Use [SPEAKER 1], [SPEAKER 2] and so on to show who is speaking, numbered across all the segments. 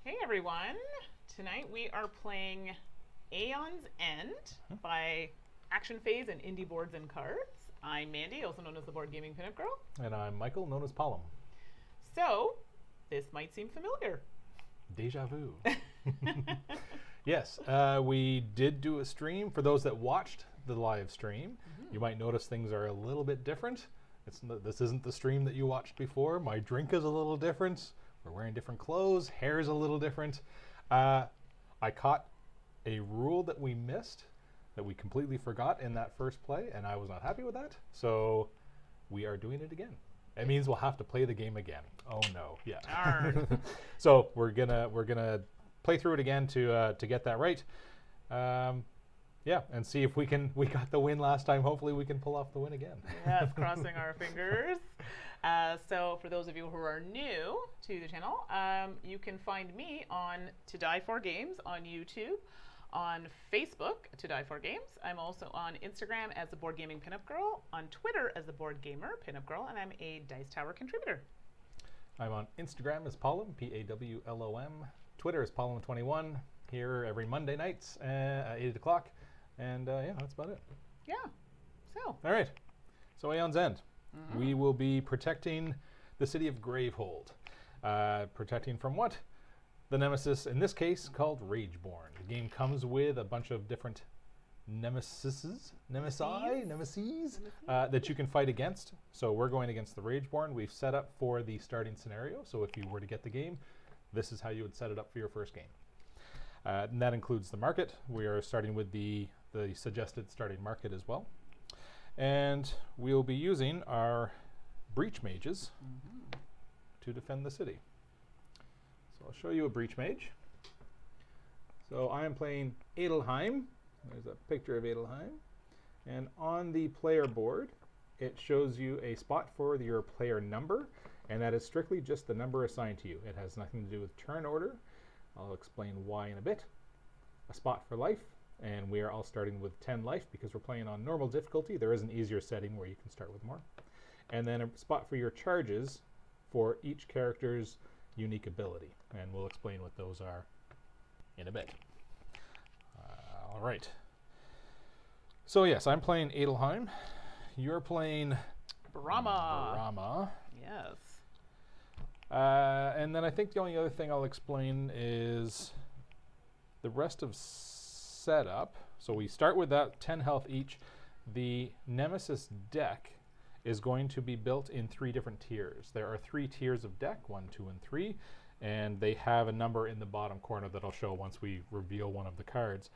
[SPEAKER 1] Hey everyone! Tonight we are playing Aeon's End by Action Phase and Indie Boards and Cards. I'm Mandy, also known as the Board Gaming Pinup Girl.
[SPEAKER 2] And I'm Michael, known as Palom.
[SPEAKER 1] So, this might seem familiar.
[SPEAKER 2] Deja vu. Yes, we did do a stream. For those that watched the live stream, you might notice things are a little bit different. This isn't the stream that you watched before. My drink is a little different. We're wearing different clothes. Hair is a little different. I caught a rule that we missed, that we completely forgot in that first play, and I was not happy with that. So we are doing it again. It means we'll have to play the game again. Oh no, yeah. So we're gonna play through it again to get that right. Yeah, and see if we got the win last time. Hopefully we can pull off the win again.
[SPEAKER 1] Yes, crossing our fingers. So for those of you who are new to the channel, you can find me on To Die For Games on YouTube, on Facebook, To Die For Games. I'm also on Instagram as the Board Gaming Pinup Girl, on Twitter as the Board Gamer Pinup Girl, and I'm a Dice Tower contributor.
[SPEAKER 2] I'm on Instagram as Palom, P-A-W-L-O-M. Twitter is Palom21. Here every Monday nights at 8 o'clock. And yeah, that's about it.
[SPEAKER 1] Yeah, so.
[SPEAKER 2] All right, so Aeon's End. We will be protecting the city of Gravehold. Protecting from what? The nemesis, in this case, called Rageborne. The game comes with a bunch of different nemesis that you can fight against. So we're going against the Rageborne. We've set up for the starting scenario. So if you were to get the game, this is how you would set it up for your first game. And that includes the market. We are starting with the suggested starting market as well. And we'll be using our breach mages to defend the city. So I'll show you a breach mage. So I am playing Adelheim. There's a picture of Adelheim. And on the player board, it shows you a spot for your player number, and that is strictly just the number assigned to you. It has nothing to do with turn order. I'll explain why in a bit. A spot for life, and we are all starting with 10 life because we're playing on normal difficulty. There is an easier setting where you can start with more. And then a spot for your charges for each character's unique ability, and we'll explain what those are in a bit. All right. So yes, I'm playing Adelheim. You're playing Brahma.
[SPEAKER 1] Yes.
[SPEAKER 2] And then I think the only other thing I'll explain is the rest of setup. So we start with that 10 health each. The Nemesis deck is going to be built in 3 different tiers. There are 3 tiers of deck, 1, 2, and 3, and they have a number in the bottom corner that I'll show once we reveal one of the cards.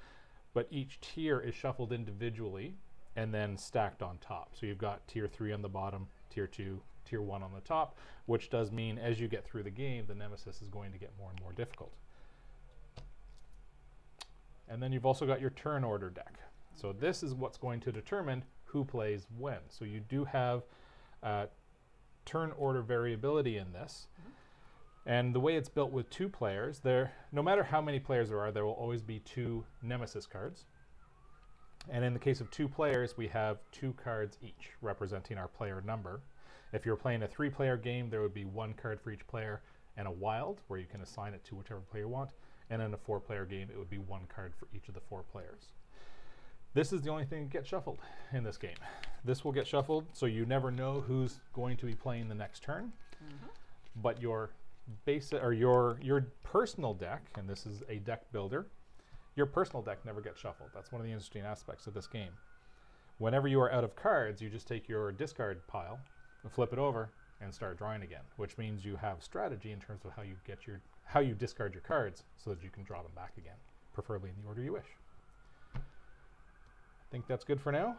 [SPEAKER 2] But each tier is shuffled individually and then stacked on top. So you've got tier 3 on the bottom, tier 2, tier 1 on the top, which does mean as you get through the game, the Nemesis is going to get more and more difficult. And then you've also got your turn order deck. So this is what's going to determine who plays when. So you do have turn order variability in this. And the way it's built with 2 players, no matter how many players there will always be 2 Nemesis cards. And in the case of 2 players, we have 2 cards each representing our player number. If you're playing a 3-player game, there would be 1 card for each player and a wild, where you can assign it to whichever player you want. And in a 4-player game, it would be 1 card for each of the 4 players. This is the only thing that gets shuffled in this game. This will get shuffled, so you never know who's going to be playing the next turn. But your basic or your personal deck, and this is a deck builder, your personal deck never gets shuffled. That's one of the interesting aspects of this game. Whenever you are out of cards, you just take your discard pile and flip it over and start drawing again, which means you have strategy in terms of how you discard your cards so that you can draw them back again, preferably in the order you wish. I think that's good for now.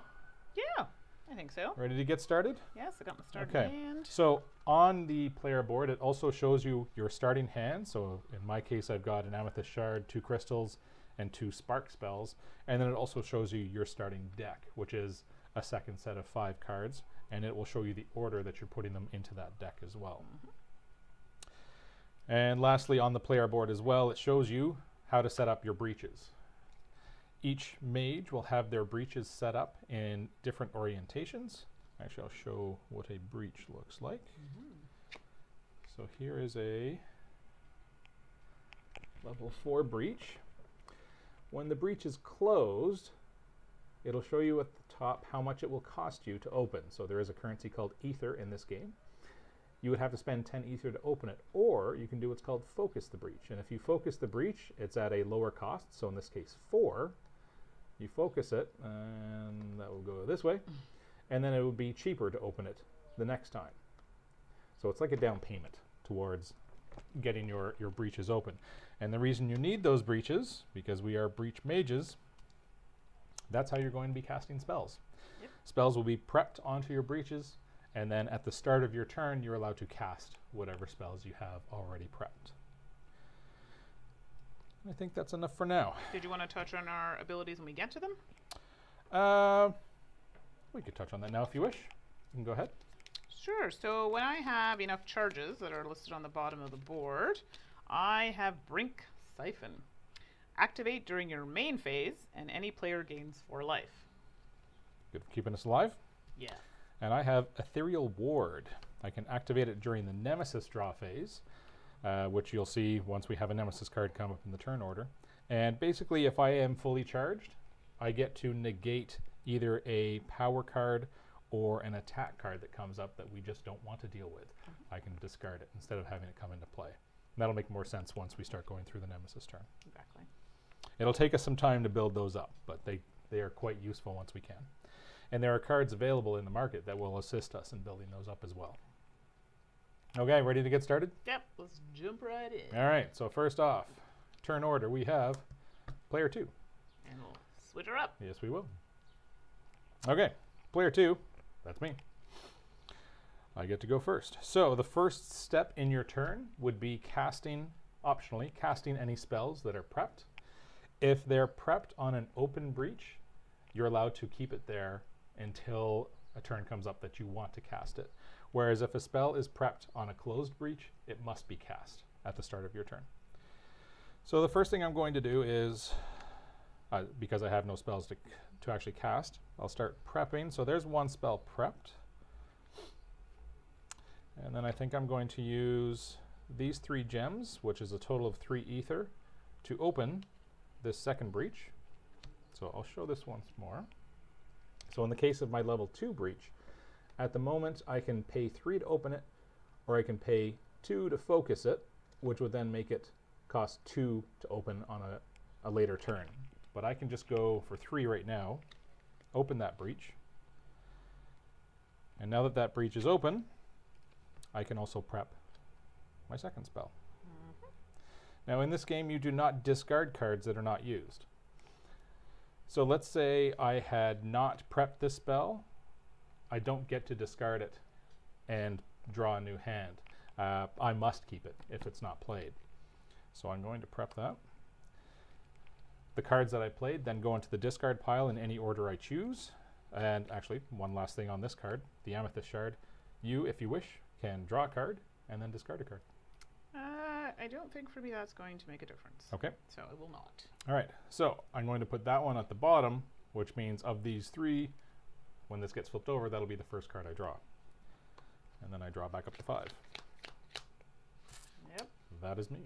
[SPEAKER 1] Yeah, I think so.
[SPEAKER 2] Ready to get started?
[SPEAKER 1] Yes, I got my start
[SPEAKER 2] Okay.
[SPEAKER 1] hand.
[SPEAKER 2] So on the player board, it also shows you your starting hand. So in my case, I've got an Amethyst Shard, 2 crystals, and 2 spark spells. And then it also shows you your starting deck, which is a second set of 5 cards. And it will show you the order that you're putting them into that deck as well. And lastly, on the player board as well, it shows you how to set up your breaches. Each mage will have their breaches set up in different orientations. Actually, I'll show what a breach looks like. So here is a level 4 breach. When the breach is closed, it'll show you at the top how much it will cost you to open. So there is a currency called ether in this game. You would have to spend 10 ether to open it, or you can do what's called focus the breach. And if you focus the breach, it's at a lower cost. So in this case, 4. You focus it, and that will go this way, and then it would be cheaper to open it the next time. So it's like a down payment towards getting your breaches open. And the reason you need those breaches, because we are breach mages, that's how you're going to be casting spells.
[SPEAKER 1] Yep.
[SPEAKER 2] Spells will be prepped onto your breaches, and then at the start of your turn, you're allowed to cast whatever spells you have already prepped. I think that's enough for now.
[SPEAKER 1] Did you want to touch on our abilities when we get to them?
[SPEAKER 2] We could touch on that now if you wish. You can go ahead.
[SPEAKER 1] Sure. So when I have enough charges that are listed on the bottom of the board, I have Brink Siphon. Activate during your main phase, and any player gains 4 life.
[SPEAKER 2] Good for keeping us alive.
[SPEAKER 1] Yeah.
[SPEAKER 2] And I have Ethereal Ward. I can activate it during the Nemesis draw phase, which you'll see once we have a Nemesis card come up in the turn order. And basically, if I am fully charged, I get to negate either a power card or an attack card that comes up that we just don't want to deal with. I can discard it instead of having it come into play. And that'll make more sense once we start going through the Nemesis turn.
[SPEAKER 1] Exactly.
[SPEAKER 2] It'll take us some time to build those up, but they are quite useful once we can. And there are cards available in the market that will assist us in building those up as well. Okay, ready to get started?
[SPEAKER 1] Yep, let's jump right in.
[SPEAKER 2] All right, so first off, turn order, we have player 2.
[SPEAKER 1] And we'll switch her up.
[SPEAKER 2] Yes, we will. Okay, player 2, that's me. I get to go first. So the first step in your turn would be casting, optionally, casting any spells that are prepped. If they're prepped on an open breach, you're allowed to keep it there until a turn comes up that you want to cast it. Whereas if a spell is prepped on a closed breach, it must be cast at the start of your turn. So the first thing I'm going to do is, because I have no spells to actually cast, I'll start prepping. So there's one spell prepped. And then I think I'm going to use these 3 gems, which is a total of 3 ether, to open this second breach. So I'll show this once more. So in the case of my level 2 breach, at the moment I can pay 3 to open it, or I can pay 2 to focus it, which would then make it cost 2 to open on a later turn. But I can just go for 3 right now, open that breach. And now that that breach is open, I can also prep my second spell. Now in this game, you do not discard cards that are not used. So let's say I had not prepped this spell. I don't get to discard it and draw a new hand. I must keep it if it's not played. So I'm going to prep that. The cards that I played then go into the discard pile in any order I choose. And actually, one last thing on this card, the Amethyst Shard. You, if you wish, can draw a card and then discard a card.
[SPEAKER 1] I don't think for me that's going to make a difference.
[SPEAKER 2] Okay.
[SPEAKER 1] So it will not.
[SPEAKER 2] All right, so I'm going to put that one at the bottom, which means of these 3, when this gets flipped over, that'll be the first card I draw. And then I draw back up to 5.
[SPEAKER 1] Yep.
[SPEAKER 2] That is me.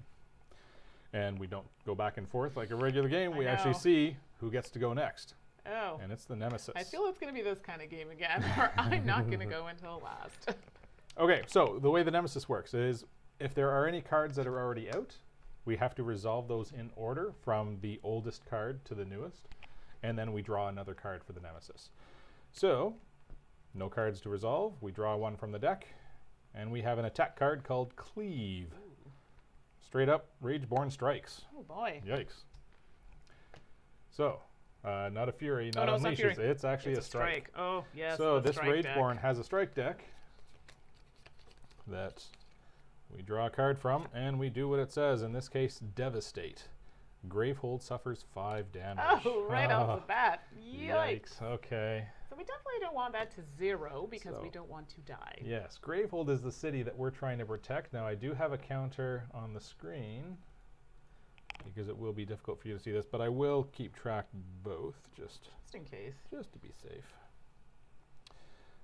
[SPEAKER 2] And we don't go back and forth like a regular game. We actually see who gets to go next.
[SPEAKER 1] Oh.
[SPEAKER 2] And it's the Nemesis.
[SPEAKER 1] I feel it's going to be this kind of game again, where I'm not going to go until last.
[SPEAKER 2] Okay, so the way the Nemesis works is if there are any cards that are already out, we have to resolve those in order from the oldest card to the newest, and then we draw another card for the Nemesis. So, no cards to resolve, we draw one from the deck, and we have an attack card called Cleave. Ooh. Straight up, Rageborne strikes.
[SPEAKER 1] Oh boy.
[SPEAKER 2] Yikes. So, not a Fury, not
[SPEAKER 1] no,
[SPEAKER 2] Unleashes, it's actually a strike.
[SPEAKER 1] Oh, yes.
[SPEAKER 2] So this Rageborne has a strike deck that we draw a card from, and we do what it says. In this case, Devastate. Gravehold suffers 5 damage.
[SPEAKER 1] Oh, right off the bat. Yikes.
[SPEAKER 2] Okay.
[SPEAKER 1] So we definitely don't want that to 0 because we don't want to die.
[SPEAKER 2] Yes, Gravehold is the city that we're trying to protect. Now, I do have a counter on the screen because it will be difficult for you to see this, but I will keep track both just
[SPEAKER 1] in case.
[SPEAKER 2] Just to be safe.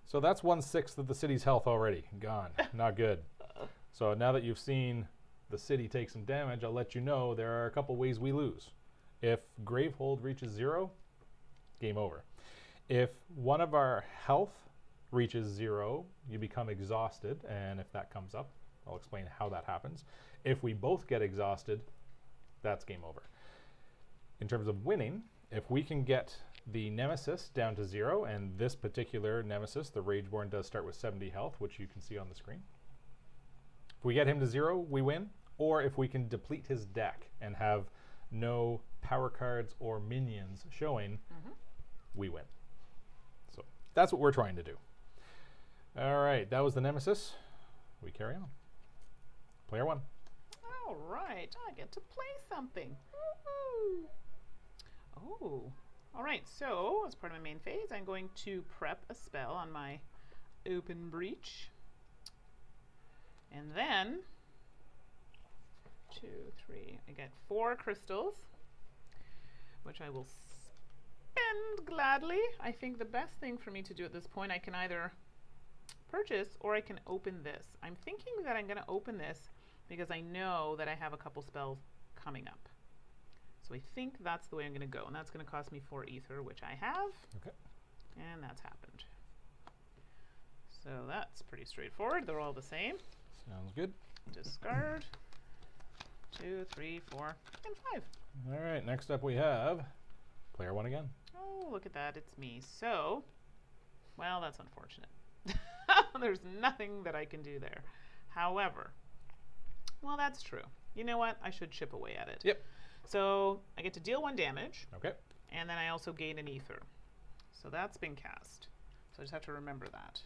[SPEAKER 2] So that's 1/6 of the city's health already gone. Not good. So now that you've seen the city takes some damage, I'll let you know there are a couple ways we lose. If Gravehold reaches 0, game over. If one of our health reaches 0, you become exhausted, and if that comes up, I'll explain how that happens. If we both get exhausted, that's game over. In terms of winning, if we can get the nemesis down to 0, and this particular nemesis, the Rageborne, does start with 70 health, which you can see on the screen. If we get him to 0, we win. Or if we can deplete his deck and have no power cards or minions showing, we win. So that's what we're trying to do. All right, that was the nemesis. We carry on. Player 1.
[SPEAKER 1] All right, I get to play something. Woo-hoo. Oh, all right. So as part of my main phase, I'm going to prep a spell on my open breach. And then 2, 3, I get 4 crystals, which I will spend gladly. I think the best thing for me to do at this point, I can either purchase or I can open this. I'm thinking that I'm going to open this because I know that I have a couple spells coming up. So I think that's the way I'm going to go, and that's going to cost me 4 ether, which I have.
[SPEAKER 2] Okay. And
[SPEAKER 1] that's happened. So that's pretty straightforward. They're all the same.
[SPEAKER 2] Sounds good.
[SPEAKER 1] Discard. 2, 3, 4, and 5.
[SPEAKER 2] All right, next up we have player 1 again.
[SPEAKER 1] Oh, look at that. It's me. So, well, that's unfortunate. There's nothing that I can do there. However, well, that's true. You know what? I should chip away at it.
[SPEAKER 2] Yep.
[SPEAKER 1] So I get to deal 1 damage.
[SPEAKER 2] Okay.
[SPEAKER 1] And then I also gain an ether. So that's been cast. So I just have to remember that.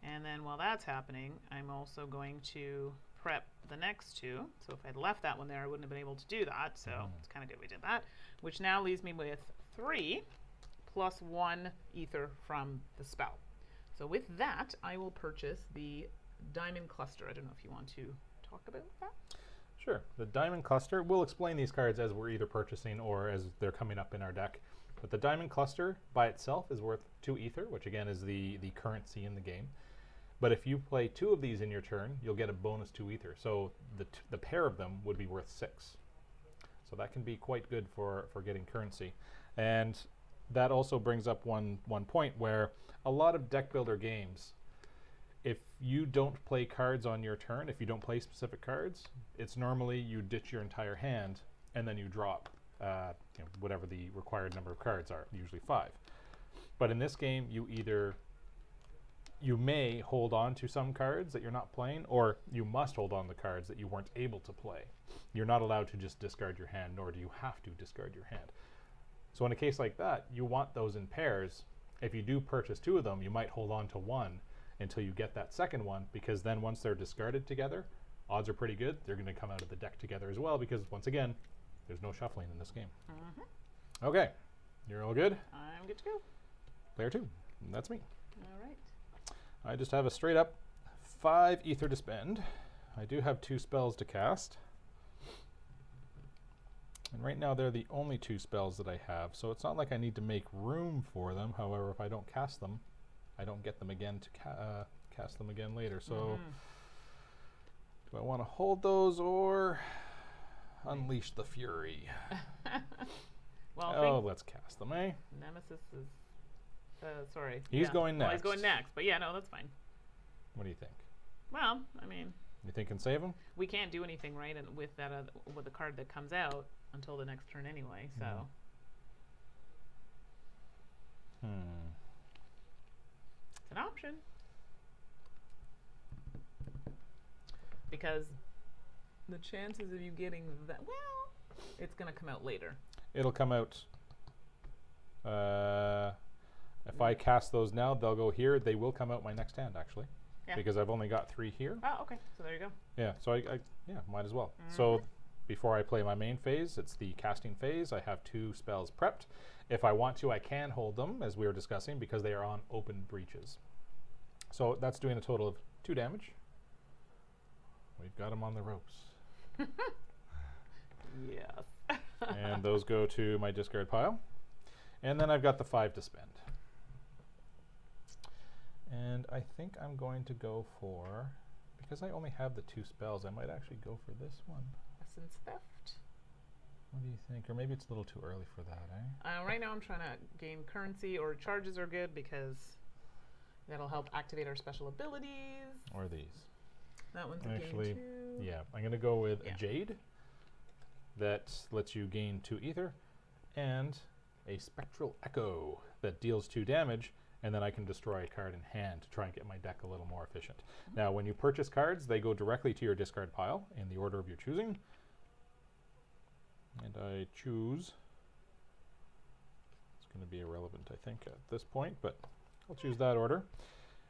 [SPEAKER 1] And then while that's happening, I'm also going to prep the next 2. So if I'd left that one there, I wouldn't have been able to do that. So it's kind of good we did that. Which now leaves me with 3 plus 1 ether from the spell. So with that, I will purchase the diamond cluster. I don't know if you want to talk about that.
[SPEAKER 2] Sure. The diamond cluster, we'll explain these cards as we're either purchasing or as they're coming up in our deck. But the diamond cluster by itself is worth 2 ether, which again is the currency in the game. But if you play 2 of these in your turn, you'll get a bonus 2 ether. So the pair of them would be worth 6. So that can be quite good for getting currency. And that also brings up one point where a lot of deck builder games, if you don't play cards on your turn, if you don't play specific cards, it's normally you ditch your entire hand and then you drop whatever the required number of cards are, usually 5. But in this game, you may hold on to some cards that you're not playing, or you must hold on the cards that you weren't able to play. You're not allowed to just discard your hand, nor do you have to discard your hand. So in a case like that, you want those in pairs. If you do purchase 2 of them, you might hold on to 1 until you get that second one, because then once they're discarded together, odds are pretty good they're going to come out of the deck together as well, because once again, there's no shuffling in this game. Okay, you're all good?
[SPEAKER 1] I'm good to go.
[SPEAKER 2] Player 2, that's me.
[SPEAKER 1] All right.
[SPEAKER 2] I just have a straight up 5 ether to spend. I do have 2 spells to cast. And right now they're the only 2 spells that I have, so it's not like I need to make room for them. However, if I don't cast them, I don't get them again to cast them again later. So do I want to hold those or unleash the fury?
[SPEAKER 1] Well,
[SPEAKER 2] let's cast them, eh?
[SPEAKER 1] Nemesis is... sorry.
[SPEAKER 2] He's going next.
[SPEAKER 1] Well, he's going next, but yeah, no, that's fine.
[SPEAKER 2] What do you think?
[SPEAKER 1] Well, I mean...
[SPEAKER 2] You think can save him?
[SPEAKER 1] We can't do anything, right, with that with the card that comes out until the next turn anyway, so... It's an option. Because the chances of you getting that... Well, it's going to come out later.
[SPEAKER 2] It'll come out... if I cast those now, they'll go here. They will come out my next hand, actually. Yeah. Because I've only got 3 here.
[SPEAKER 1] Oh, okay. So there you go.
[SPEAKER 2] Yeah, so I might as well. So before I play my main phase, it's the casting phase. I have 2 spells prepped. If I want to, I can hold them, as we were discussing, because they are on open breaches. So that's doing a total of 2 damage. We've got them on the ropes.
[SPEAKER 1] Yes.
[SPEAKER 2] And those go to my discard pile. And then I've got the 5 to spend. And I think I'm going to go for, because I only have the 2 spells, I might actually go for this one.
[SPEAKER 1] Essence Theft.
[SPEAKER 2] What do you think? Or maybe it's a little too early for that, eh?
[SPEAKER 1] Right now I'm trying to gain currency, or charges are good because that'll help activate our special abilities.
[SPEAKER 2] Or these.
[SPEAKER 1] That one's
[SPEAKER 2] Actually,
[SPEAKER 1] a gain 2.
[SPEAKER 2] yeah, I'm going to go with a Jade that lets you gain 2 ether, and a Spectral Echo that deals 2 damage, and then I can destroy a card in hand to try and get my deck a little more efficient. Now, when you purchase cards, they go directly to your discard pile in the order of your choosing. And I choose, it's going to be irrelevant, I think, at this point, but I'll choose that order.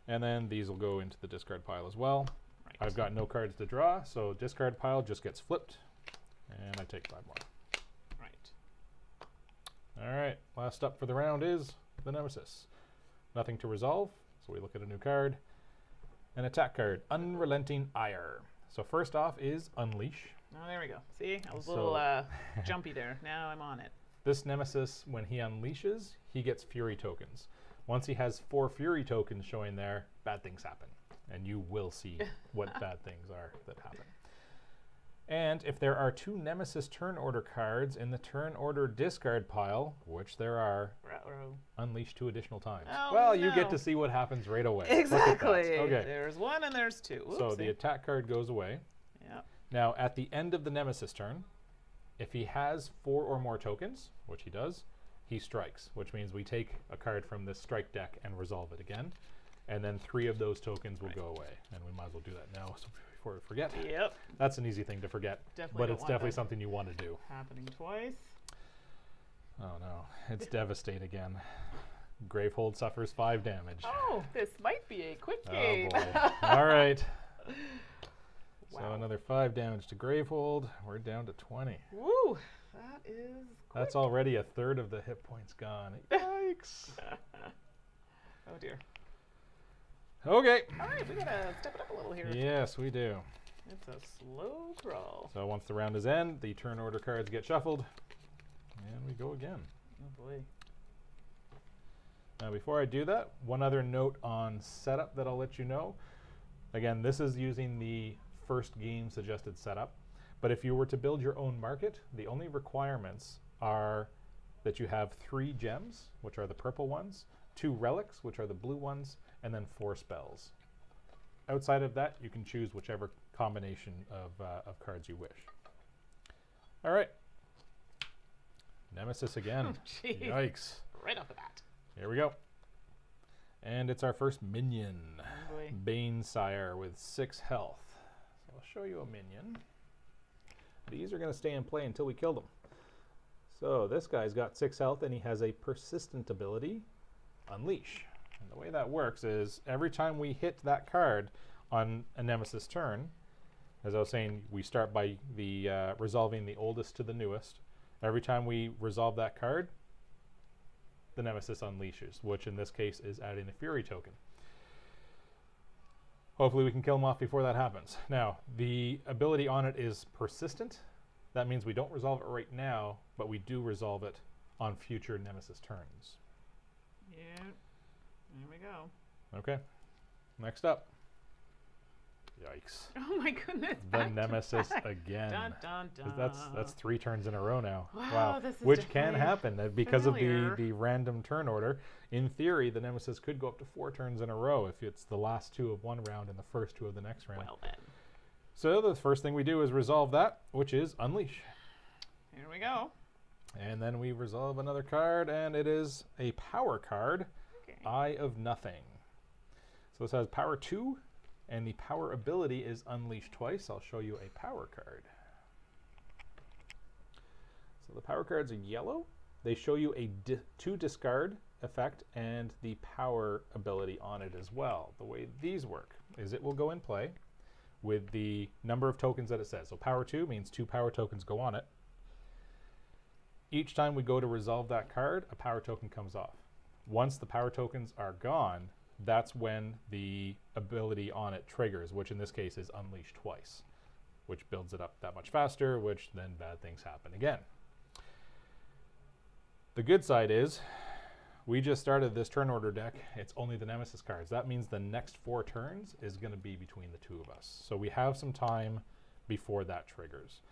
[SPEAKER 2] And then these will go into the discard pile as well.
[SPEAKER 1] Right.
[SPEAKER 2] I've got no cards to draw, so discard pile just gets flipped, and I take 5 more.
[SPEAKER 1] Right.
[SPEAKER 2] All right, last up for the round is the Nemesis. Nothing to resolve, so we look at a new card. An attack card, Unrelenting Ire. So first off is Unleash.
[SPEAKER 1] Oh, there we go. See, I was a little jumpy there. Now I'm on it.
[SPEAKER 2] This Nemesis, when he unleashes, he gets Fury tokens. Once he has 4 Fury tokens showing there, bad things happen. And you will see what bad things are that happen. And if there are 2 Nemesis turn order cards in the turn order discard pile, which there are, unleash 2 additional times.
[SPEAKER 1] Oh,
[SPEAKER 2] well,
[SPEAKER 1] no.
[SPEAKER 2] you get to see what happens right away.
[SPEAKER 1] Exactly.
[SPEAKER 2] Okay.
[SPEAKER 1] There's 1 and there's 2. Oopsie.
[SPEAKER 2] So the attack card goes away.
[SPEAKER 1] Yeah.
[SPEAKER 2] Now, at the end of the Nemesis turn, if he has 4 or more tokens, which he does, he strikes, which means we take a card from this strike deck and resolve it again. And then 3 of those tokens will go away. And we might as well do that now so before we forget.
[SPEAKER 1] Yep.
[SPEAKER 2] That's an easy thing to forget.
[SPEAKER 1] Definitely
[SPEAKER 2] but it's definitely something you want to do.
[SPEAKER 1] Happening twice.
[SPEAKER 2] Oh no, it's Devastate again. Gravehold suffers 5 damage.
[SPEAKER 1] Oh, this might be a quick game.
[SPEAKER 2] Oh boy. All right.
[SPEAKER 1] Wow.
[SPEAKER 2] So another 5 damage to Gravehold. We're down to 20.
[SPEAKER 1] Woo! That is quick.
[SPEAKER 2] That's already a third of the hit points gone. Yikes.
[SPEAKER 1] Oh dear.
[SPEAKER 2] Okay.
[SPEAKER 1] All right, we gotta step it up a little here.
[SPEAKER 2] Yes, we do.
[SPEAKER 1] It's a slow crawl.
[SPEAKER 2] So once the round is end, the turn order cards get shuffled, and we go again.
[SPEAKER 1] Oh boy.
[SPEAKER 2] Now before I do that, one other note on setup that I'll let you know. Again, this is using the first game suggested setup, but if you were to build your own market, the only requirements are that you have 3 gems, which are the purple ones, 2 relics, which are the blue ones, and then 4 spells. Outside of that, you can choose whichever combination of cards you wish. All right. Nemesis again.
[SPEAKER 1] Oh,
[SPEAKER 2] yikes.
[SPEAKER 1] Right off the bat.
[SPEAKER 2] Here we go. And it's our first minion.
[SPEAKER 1] Oh boy.
[SPEAKER 2] Banesire with 6 health. So I'll show you a minion. These are going to stay in play until we kill them. So this guy's got 6 health and he has a persistent ability, Unleash. And the way that works is every time we hit that card on a Nemesis turn, as I was saying, we start by the resolving the oldest to the newest. Every time we resolve that card, the Nemesis unleashes, which in this case is adding a Fury token. Hopefully we can kill him off before that happens. Now, the ability on it is persistent. That means we don't resolve it right now, but we do resolve it on future Nemesis turns.
[SPEAKER 1] Yeah. There we go.
[SPEAKER 2] Okay. Next up. Yikes.
[SPEAKER 1] Oh my goodness.
[SPEAKER 2] The Nemesis again.
[SPEAKER 1] Dun, dun, dun.
[SPEAKER 2] That's 3 turns in a row now.
[SPEAKER 1] Wow, this is
[SPEAKER 2] Which can
[SPEAKER 1] definitely
[SPEAKER 2] happen because
[SPEAKER 1] familiar.
[SPEAKER 2] of the random turn order. In theory, the Nemesis could go up to 4 turns in a row if it's the last 2 of one round and the first 2 of the next round.
[SPEAKER 1] Well then.
[SPEAKER 2] So the first thing we do is resolve that, which is Unleash.
[SPEAKER 1] Here we go.
[SPEAKER 2] And then we resolve another card, and it is a power card,
[SPEAKER 1] Okay.
[SPEAKER 2] Eye of Nothing. So this has power 2, and the power ability is Unleash twice. I'll show you a power card. So the power cards are yellow. They show you a 2 discard effect and the power ability on it as well. The way these work is it will go in play with the number of tokens that it says. So power 2 means 2 power tokens go on it. Each time we go to resolve that card, a power token comes off. Once the power tokens are gone, that's when the ability on it triggers, which in this case is Unleash twice, which builds it up that much faster, which then bad things happen again. The good side is we just started this turn order deck. It's only the nemesis cards. That means the next 4 turns is going to be between the two of us. So we have some time before that triggers.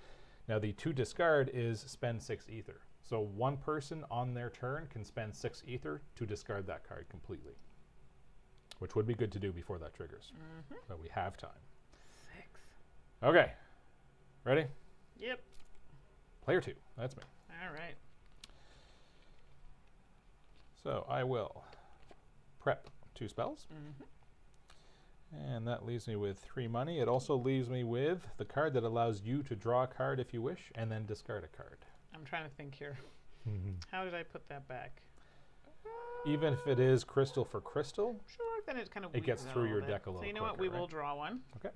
[SPEAKER 2] Now the to discard is spend 6 ether. So one person on their turn can spend 6 ether to discard that card completely, which would be good to do before that triggers. But we have time.
[SPEAKER 1] 6.
[SPEAKER 2] Okay. Ready?
[SPEAKER 1] Yep.
[SPEAKER 2] Player 2. That's me.
[SPEAKER 1] All right.
[SPEAKER 2] So I will prep 2 spells. And that leaves me with 3 money. It also leaves me with the card that allows you to draw a card if you wish, and then discard a card.
[SPEAKER 1] I'm trying to think here. How did I put that back?
[SPEAKER 2] Even if it is crystal for crystal,
[SPEAKER 1] Sure, then it kind of
[SPEAKER 2] gets through your deck a little
[SPEAKER 1] So you know what?
[SPEAKER 2] quicker,
[SPEAKER 1] We will
[SPEAKER 2] right?
[SPEAKER 1] draw one.
[SPEAKER 2] Okay.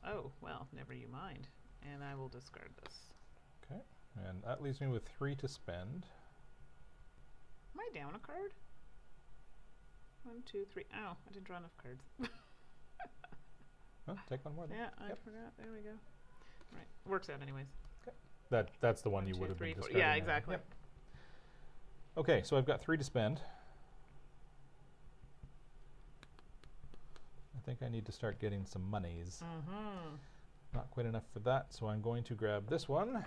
[SPEAKER 1] Oh, well, never you mind. And I will discard this.
[SPEAKER 2] Okay. And that leaves me with 3 to spend.
[SPEAKER 1] Am I down a card? 1, 2, 3. Oh, I didn't draw enough cards.
[SPEAKER 2] Oh, take one more then.
[SPEAKER 1] Yeah, I forgot. There we go. Right. Works out anyways.
[SPEAKER 2] That's the one
[SPEAKER 1] 1,
[SPEAKER 2] you
[SPEAKER 1] 2,
[SPEAKER 2] would have
[SPEAKER 1] 3,
[SPEAKER 2] been
[SPEAKER 1] 4.
[SPEAKER 2] discarding.
[SPEAKER 1] Yeah,
[SPEAKER 2] there.
[SPEAKER 1] exactly.
[SPEAKER 2] Yep. Okay, so I've got 3 to spend. I think I need to start getting some monies. Not quite enough for that, so I'm going to grab this one,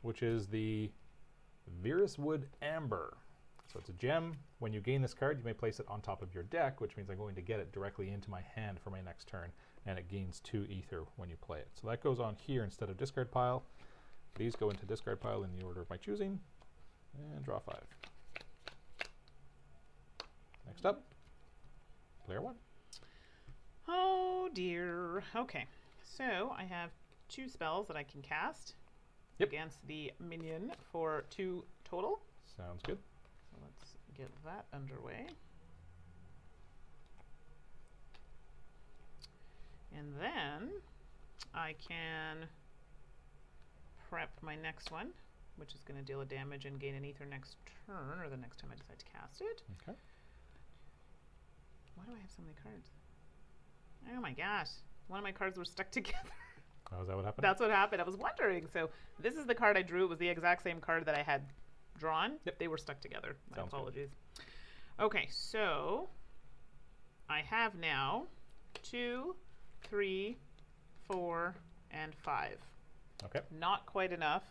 [SPEAKER 2] which is the Viruswood Amber. So it's a gem. When you gain this card, you may place it on top of your deck, which means I'm going to get it directly into my hand for my next turn, and it gains 2 ether when you play it. So that goes on here instead of discard pile. These go into discard pile in the order of my choosing, and draw 5. Next up, player 1.
[SPEAKER 1] Oh dear. Okay. So I have 2 spells that I can cast against the minion for 2 total.
[SPEAKER 2] Sounds good.
[SPEAKER 1] So let's get that underway. And then I can prep my next one, which is going to deal a damage and gain an ether next turn, or the next time I decide to cast it.
[SPEAKER 2] Okay.
[SPEAKER 1] Why do I have so many cards? Oh my gosh. One of my cards were stuck together.
[SPEAKER 2] Oh, is that what happened?
[SPEAKER 1] That's what happened. I was wondering. So this is the card I drew. It was the exact same card that I had drawn.
[SPEAKER 2] Yep.
[SPEAKER 1] They were stuck together. My
[SPEAKER 2] Sounds good.
[SPEAKER 1] apologies. Okay, so I have now 2, 3, 4, and 5.
[SPEAKER 2] Okay.
[SPEAKER 1] Not quite enough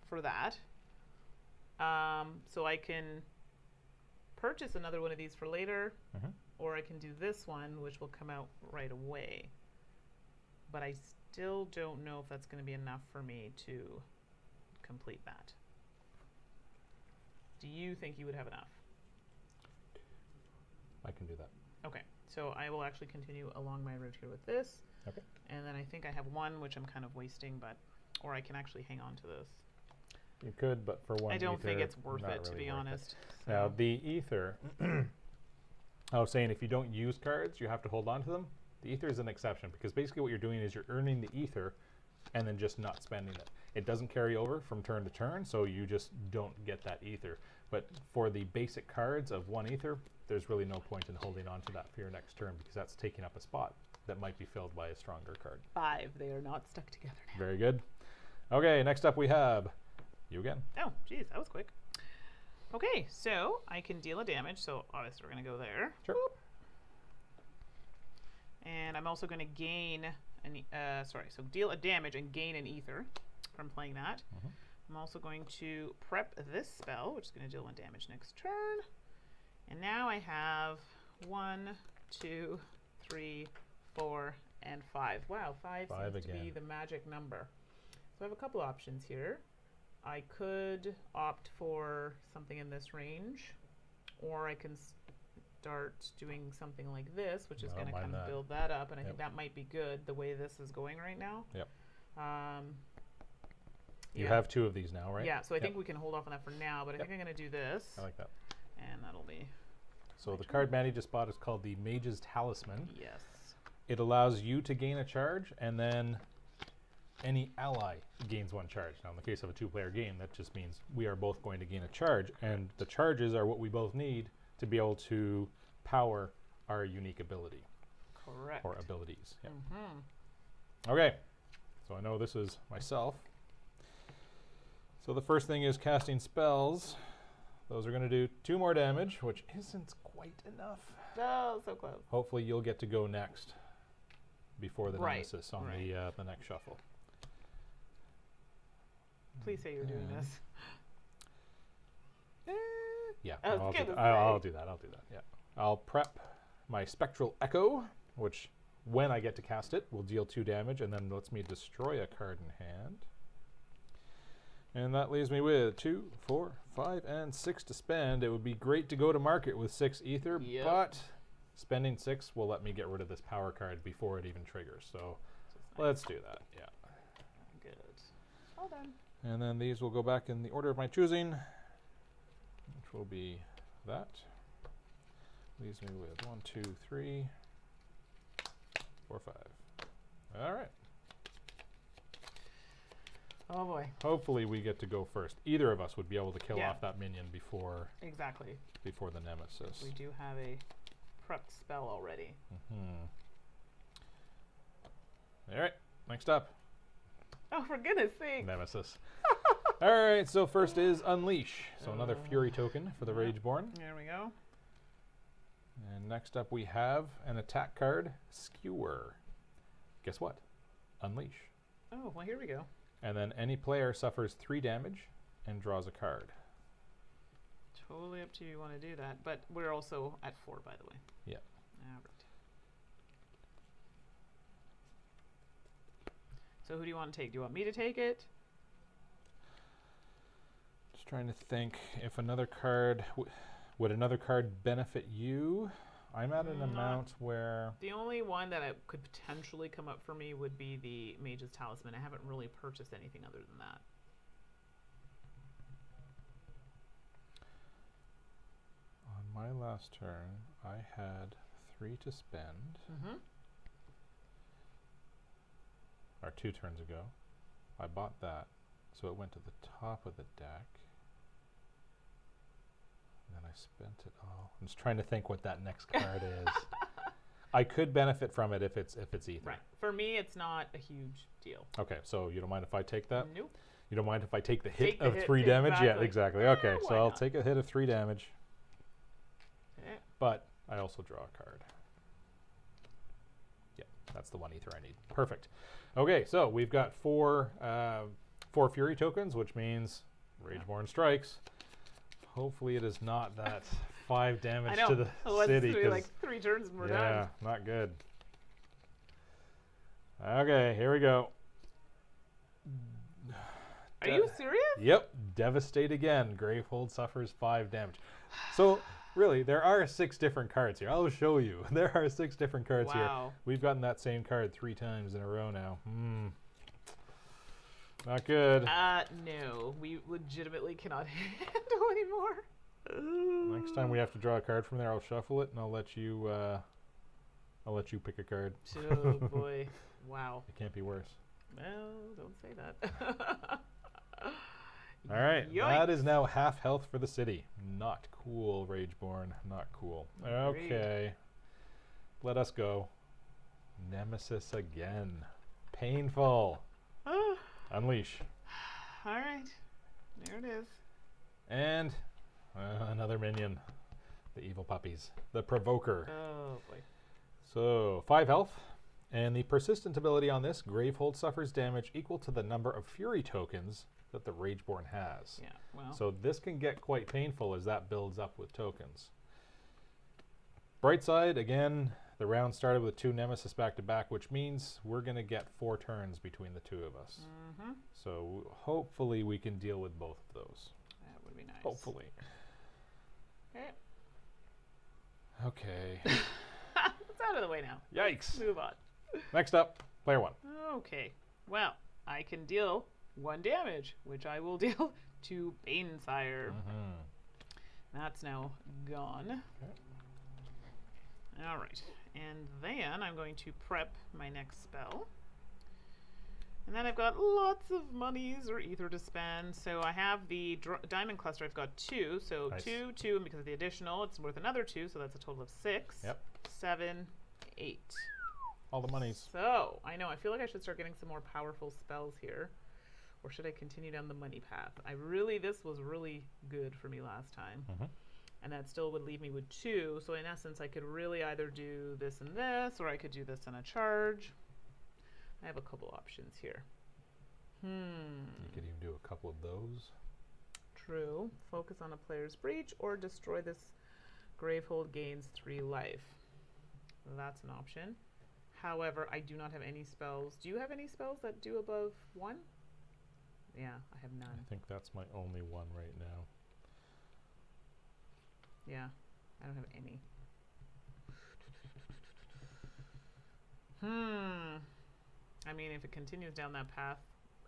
[SPEAKER 1] for that. So I can purchase another one of these for later, or I can do this one, which will come out right away. But I still don't know if that's going to be enough for me to complete that. Do you think you would have enough?
[SPEAKER 2] I can do that.
[SPEAKER 1] Okay, so I will actually continue along my route here with this.
[SPEAKER 2] Okay.
[SPEAKER 1] And then I think I have one, which I'm kind of wasting, but, or I can actually hang on to this.
[SPEAKER 2] You could, but for one
[SPEAKER 1] I don't think
[SPEAKER 2] ether,
[SPEAKER 1] it's worth
[SPEAKER 2] not
[SPEAKER 1] it, to
[SPEAKER 2] really
[SPEAKER 1] be
[SPEAKER 2] worth it.
[SPEAKER 1] honest.
[SPEAKER 2] Now,
[SPEAKER 1] So-
[SPEAKER 2] the ether, I was saying if you don't use cards, you have to hold on to them. The ether is an exception because basically what you're doing is you're earning the ether and then just not spending it. It doesn't carry over from turn to turn, so you just don't get that ether. But for the basic cards of 1 ether, there's really no point in holding on to that for your next turn because that's taking up a spot that might be filled by a stronger card.
[SPEAKER 1] 5. They are not stuck together now.
[SPEAKER 2] Very good. Okay, next up we have you again.
[SPEAKER 1] Oh, geez, that was quick. Okay, so I can deal a damage, so obviously we're going to go there.
[SPEAKER 2] Sure.
[SPEAKER 1] And I'm also going to gain, so deal a damage and gain an ether from playing that. I'm also going to prep this spell, which is going to deal 1 damage next turn. And now I have 1, 2, 3, 4, and 5. Wow, 5 seems to be
[SPEAKER 2] again.
[SPEAKER 1] the magic number. So I have a couple options here. I could opt for something in this range, or I can start doing something like this, which is
[SPEAKER 2] I
[SPEAKER 1] going to
[SPEAKER 2] don't
[SPEAKER 1] kind
[SPEAKER 2] mind
[SPEAKER 1] of
[SPEAKER 2] that.
[SPEAKER 1] build that up, and I
[SPEAKER 2] Yep.
[SPEAKER 1] think that might be good the way this is going right now.
[SPEAKER 2] Yep. You
[SPEAKER 1] Yeah.
[SPEAKER 2] have 2 of these now, right?
[SPEAKER 1] Yeah, so I
[SPEAKER 2] Yep.
[SPEAKER 1] think we can hold off on that for now, but I
[SPEAKER 2] Yep.
[SPEAKER 1] think I'm going to do this,
[SPEAKER 2] I like that.
[SPEAKER 1] and that'll be,
[SPEAKER 2] So the card Mandy just bought is called the Mage's Talisman.
[SPEAKER 1] yes.
[SPEAKER 2] It allows you to gain a charge, and then any ally gains 1 charge. Now, in the case of a 2-player game, that just means we are both going to gain a charge, and the charges are what we both need to be able to power our unique ability
[SPEAKER 1] Correct.
[SPEAKER 2] or abilities. Yep.
[SPEAKER 1] Mm-hmm.
[SPEAKER 2] Okay, so I know this is myself. So the first thing is casting spells. Those are going to do 2 more damage, which isn't quite enough.
[SPEAKER 1] Oh, so close.
[SPEAKER 2] Hopefully you'll get to go next before the
[SPEAKER 1] Right,
[SPEAKER 2] nemesis on the next shuffle.
[SPEAKER 1] Please say you're doing this.
[SPEAKER 2] Yeah,
[SPEAKER 1] I was
[SPEAKER 2] I'll
[SPEAKER 1] gonna
[SPEAKER 2] do that.
[SPEAKER 1] say.
[SPEAKER 2] I'll do that. I'll do that. Yeah, I'll prep my Spectral Echo, which when I get to cast it will deal 2 damage, and then lets me destroy a card in hand. And that leaves me with 2, 4, 5, and 6 to spend. It would be great to go to market with 6 ether,
[SPEAKER 1] Yep.
[SPEAKER 2] but spending 6 will let me get rid of this power card before it even triggers. So let's do that. Yeah.
[SPEAKER 1] Good. Well done.
[SPEAKER 2] And then these will go back in the order of my choosing, which will be that. Leaves me with 1, 2, 3, 4, 5. All right.
[SPEAKER 1] Oh boy.
[SPEAKER 2] Hopefully we get to go first. Either of us would be able to kill
[SPEAKER 1] Yeah.
[SPEAKER 2] off that minion before
[SPEAKER 1] Exactly.
[SPEAKER 2] the nemesis.
[SPEAKER 1] We do have a prepped spell already.
[SPEAKER 2] All right. Next up,
[SPEAKER 1] Oh, for goodness sake.
[SPEAKER 2] nemesis. All right. So first is Unleash. So another Fury token for the Rageborne.
[SPEAKER 1] There we go.
[SPEAKER 2] And next up we have an attack card, Skewer. Guess what? Unleash.
[SPEAKER 1] Oh, well, here we go.
[SPEAKER 2] And then any player suffers 3 damage and draws a card.
[SPEAKER 1] Totally up to you want to do that. But we're also at 4, by the way.
[SPEAKER 2] Yeah.
[SPEAKER 1] All right. So who do you want to take? Do you want me to take it?
[SPEAKER 2] Just trying to think if another card would another card benefit you? I'm at an amount where
[SPEAKER 1] The only one that could potentially come up for me would be the Mage's Talisman. I haven't really purchased anything other than that.
[SPEAKER 2] on my last turn I had 3 to spend. Or 2 turns ago. I bought that, so it went to the top of the deck. And then I spent it all. I'm just trying to think what that next card is. I could benefit from it if it's ether.
[SPEAKER 1] Right. For me, it's not a huge deal.
[SPEAKER 2] Okay, so you don't mind if I take that?
[SPEAKER 1] Nope.
[SPEAKER 2] You don't mind if I take the hit
[SPEAKER 1] Take the
[SPEAKER 2] of
[SPEAKER 1] hit,
[SPEAKER 2] 3 damage? Yeah,
[SPEAKER 1] exactly.
[SPEAKER 2] exactly. Okay,
[SPEAKER 1] Why
[SPEAKER 2] so I'll
[SPEAKER 1] not?
[SPEAKER 2] take a hit of 3 damage,
[SPEAKER 1] Okay.
[SPEAKER 2] but I also draw a card. Yeah, that's the 1 ether I need. Perfect. Okay, so we've got 4 Fury tokens, which means Rageborne strikes. Hopefully it is not that 5 damage to the city.
[SPEAKER 1] It's like 3 turns and we're
[SPEAKER 2] yeah,
[SPEAKER 1] done.
[SPEAKER 2] not good. Okay, here we go.
[SPEAKER 1] Are you serious?
[SPEAKER 2] Yep, devastate again. Gravehold suffers 5 damage. So really, there are 6 different cards here. I'll show you. There are 6 different cards here.
[SPEAKER 1] Wow.
[SPEAKER 2] We've gotten that same card 3 times in a row now. Not good.
[SPEAKER 1] No. We legitimately cannot handle anymore.
[SPEAKER 2] Next time we have to draw a card from there, I'll shuffle it and I'll let you pick a card.
[SPEAKER 1] Oh boy. Wow.
[SPEAKER 2] It can't be worse.
[SPEAKER 1] Well, don't say that.
[SPEAKER 2] All right,
[SPEAKER 1] Yikes.
[SPEAKER 2] that is now half health for the city. Not cool, Rageborne. Not cool. Okay, let us go. Nemesis again. Painful. Unleash.
[SPEAKER 1] All right. There it is.
[SPEAKER 2] And another minion. The evil puppies. The Provoker.
[SPEAKER 1] Oh boy.
[SPEAKER 2] So 5 health. And the persistent ability on this, Gravehold suffers damage equal to the number of Fury tokens that the Rageborne has.
[SPEAKER 1] Yeah. Well.
[SPEAKER 2] So this can get quite painful as that builds up with tokens. Bright side, again, the round started with 2 Nemesis back to back, which means we're going to get 4 turns between the 2 of us. So hopefully we can deal with both of those.
[SPEAKER 1] That would be nice.
[SPEAKER 2] Hopefully.
[SPEAKER 1] Okay.
[SPEAKER 2] Okay.
[SPEAKER 1] It's out of the way now.
[SPEAKER 2] Yikes.
[SPEAKER 1] Move on.
[SPEAKER 2] Next up, player 1.
[SPEAKER 1] Okay. Well, I can deal 1 damage, which I will deal to Banesire. That's now gone.
[SPEAKER 2] Okay.
[SPEAKER 1] All right. And then I'm going to prep my next spell. And then I've got lots of monies or ether to spend. So I have the diamond cluster. I've got 2. So
[SPEAKER 2] Nice.
[SPEAKER 1] 2, 2, and because of the additional, it's worth another 2. So that's a total of 6.
[SPEAKER 2] Yep.
[SPEAKER 1] 7, 8.
[SPEAKER 2] All the monies.
[SPEAKER 1] So I know. I feel like I should start getting some more powerful spells here. Or should I continue down the money path? This was really good for me last time. And that still would leave me with 2. So in essence, I could really either do this and this, or I could do this and a charge. I have a couple options here.
[SPEAKER 2] You could even do a couple of those.
[SPEAKER 1] True. Focus on a player's breach or destroy this Gravehold gains 3 life. That's an option. However, I do not have any spells. Do you have any spells that do above 1? Yeah, I have none.
[SPEAKER 2] I think that's my only one right now.
[SPEAKER 1] Yeah, I don't have any. I mean, if it continues down that path,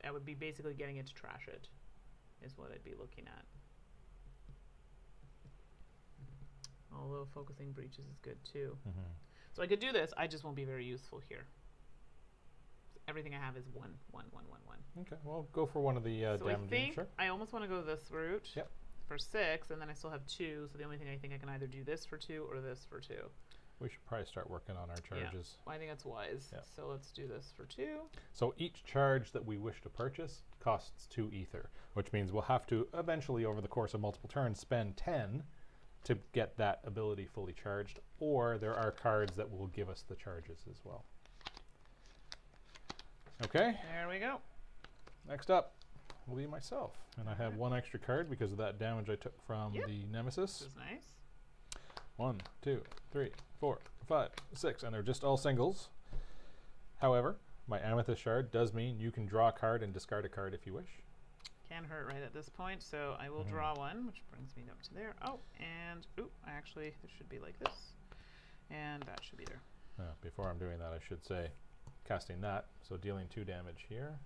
[SPEAKER 1] I would be basically getting it to trash it, is what I'd be looking at. Although focusing breaches is good too. So I could do this, I just won't be very useful here. Everything I have is 1, 1, 1, 1, 1.
[SPEAKER 2] Okay, well, go for one of the
[SPEAKER 1] so
[SPEAKER 2] damaging.
[SPEAKER 1] I think
[SPEAKER 2] sure.
[SPEAKER 1] I almost want to go this route.
[SPEAKER 2] Yep.
[SPEAKER 1] For 6, and then I still have 2, so the only thing I think I can either do this for 2 or this for 2.
[SPEAKER 2] We should probably start working on our charges.
[SPEAKER 1] Yeah, I think that's wise.
[SPEAKER 2] Yep.
[SPEAKER 1] So let's do this for 2.
[SPEAKER 2] So each charge that we wish to purchase costs 2 ether, which means we'll have to eventually, over the course of multiple turns, spend 10 to get that ability fully charged, or there are cards that will give us the charges as well. Okay.
[SPEAKER 1] There we go.
[SPEAKER 2] Next up will be myself, and I have 1 extra card because of that damage I took from the nemesis.
[SPEAKER 1] This is nice.
[SPEAKER 2] 1, 2, 3, 4, 5, 6, and they're just all singles. However, my amethyst shard does mean you can draw a card and discard a card if you wish.
[SPEAKER 1] Can hurt right at this point, so I will draw one, which brings me up to there. Oh, and actually, this should be like this, and that should be there.
[SPEAKER 2] Before I'm doing that, I should say casting that, so dealing 2 damage here.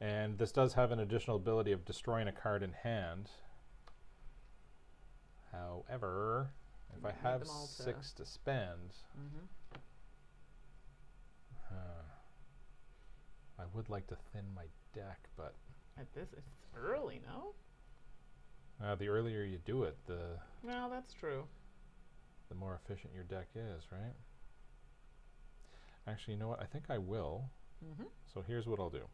[SPEAKER 2] And this does have an additional ability of destroying a card in hand. However, if I have 6 to spend, I would like to thin my deck, but
[SPEAKER 1] at this, it's early, no?
[SPEAKER 2] The earlier you do it,
[SPEAKER 1] well, that's true.
[SPEAKER 2] The more efficient your deck is, right? Actually, you know what? I think I will. So here's what I'll do.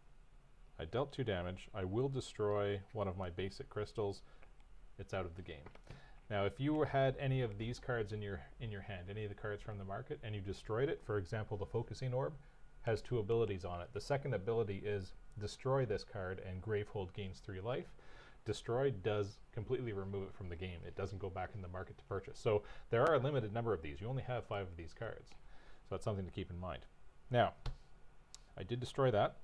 [SPEAKER 2] I dealt 2 damage. I will destroy one of my basic crystals. It's out of the game. Now, if you had any of these cards in your hand, any of the cards from the market, and you destroyed it, for example, the Focusing Orb has 2 abilities on it. The second ability is destroy this card and Gravehold gains 3 life. Destroy does completely remove it from the game. It doesn't go back in the market to purchase. So there are a limited number of these. You only have 5 of these cards. So that's something to keep in mind. Now, I did destroy that.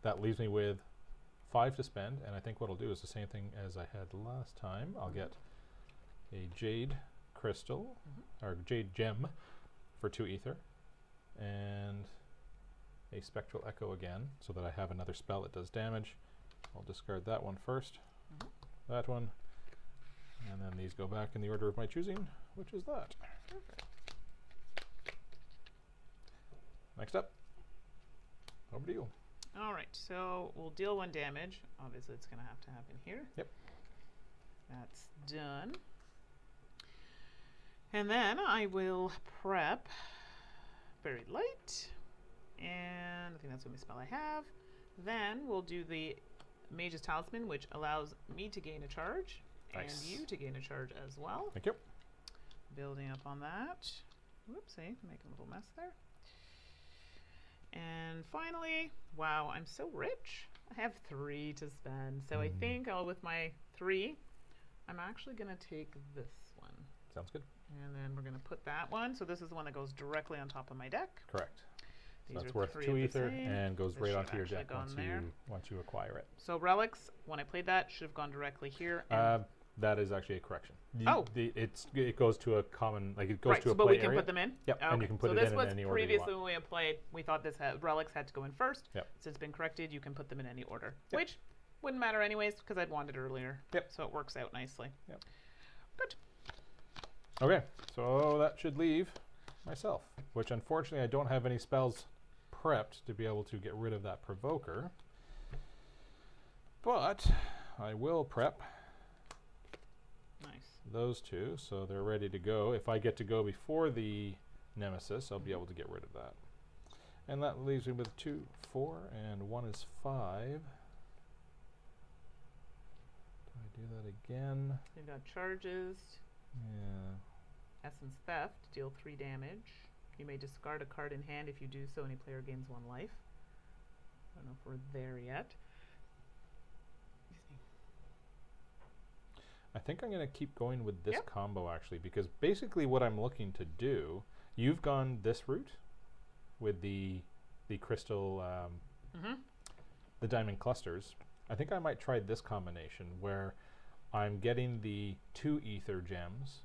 [SPEAKER 2] That leaves me with 5 to spend, and I think what I'll do is the same thing as I had last time. I'll get a Jade Crystal, or Jade Gem for 2 ether, and a Spectral Echo again, so that I have another spell that does damage. I'll discard that one first, that one, and then these go back in the order of my choosing, which is that.
[SPEAKER 1] Perfect.
[SPEAKER 2] Next up, over to you.
[SPEAKER 1] All right, so we'll deal 1 damage. Obviously, it's going to have to happen here.
[SPEAKER 2] Yep.
[SPEAKER 1] That's done. And then I will prep Buried Light, and I think that's the only spell I have. Then we'll do the Mage's Talisman, which allows me to gain a charge, and you to gain a charge as well.
[SPEAKER 2] Thank you.
[SPEAKER 1] Building up on that. Whoopsie, making a little mess there. And finally, wow, I'm so rich. I have 3 to spend. So I think with my 3, I'm actually going to take this one.
[SPEAKER 2] Sounds good.
[SPEAKER 1] And then we're going to put that one. So this is the one that goes directly on top of my deck.
[SPEAKER 2] Correct.
[SPEAKER 1] These
[SPEAKER 2] so that's
[SPEAKER 1] are
[SPEAKER 2] worth 2 ether and goes right onto your deck
[SPEAKER 1] there.
[SPEAKER 2] once you acquire it.
[SPEAKER 1] So relics, when I played that, should have gone directly here.
[SPEAKER 2] That is actually a correction. It goes to a common, like it goes to a
[SPEAKER 1] but
[SPEAKER 2] play
[SPEAKER 1] we can
[SPEAKER 2] area.
[SPEAKER 1] put them in?
[SPEAKER 2] Yep,
[SPEAKER 1] okay.
[SPEAKER 2] and you can put it in any order you want.
[SPEAKER 1] Previously when we had played, we thought relics had to go in first.
[SPEAKER 2] Yep.
[SPEAKER 1] Since it's been corrected, you can put them in any order.
[SPEAKER 2] Yep.
[SPEAKER 1] Which wouldn't matter anyways, because I'd wanted earlier.
[SPEAKER 2] Yep.
[SPEAKER 1] So it works out nicely.
[SPEAKER 2] Yep.
[SPEAKER 1] Good.
[SPEAKER 2] Okay, so that should leave myself, which unfortunately I don't have any spells prepped to be able to get rid of that provoker. But I will prep those 2, so they're ready to go. If I get to go before the nemesis, I'll be able to get rid of that. And that leaves me with 2, 4, and 1 is 5. Do I do that again?
[SPEAKER 1] You got charges.
[SPEAKER 2] Yeah.
[SPEAKER 1] Essence Theft, deal 3 damage. You may discard a card in hand. If you do so, any player gains 1 life. I don't know if we're there yet.
[SPEAKER 2] I think I'm going to keep going with this combo, actually, because basically what I'm looking to do, you've gone this route with the crystal, the diamond clusters. I think I might try this combination where I'm getting the 2 ether gems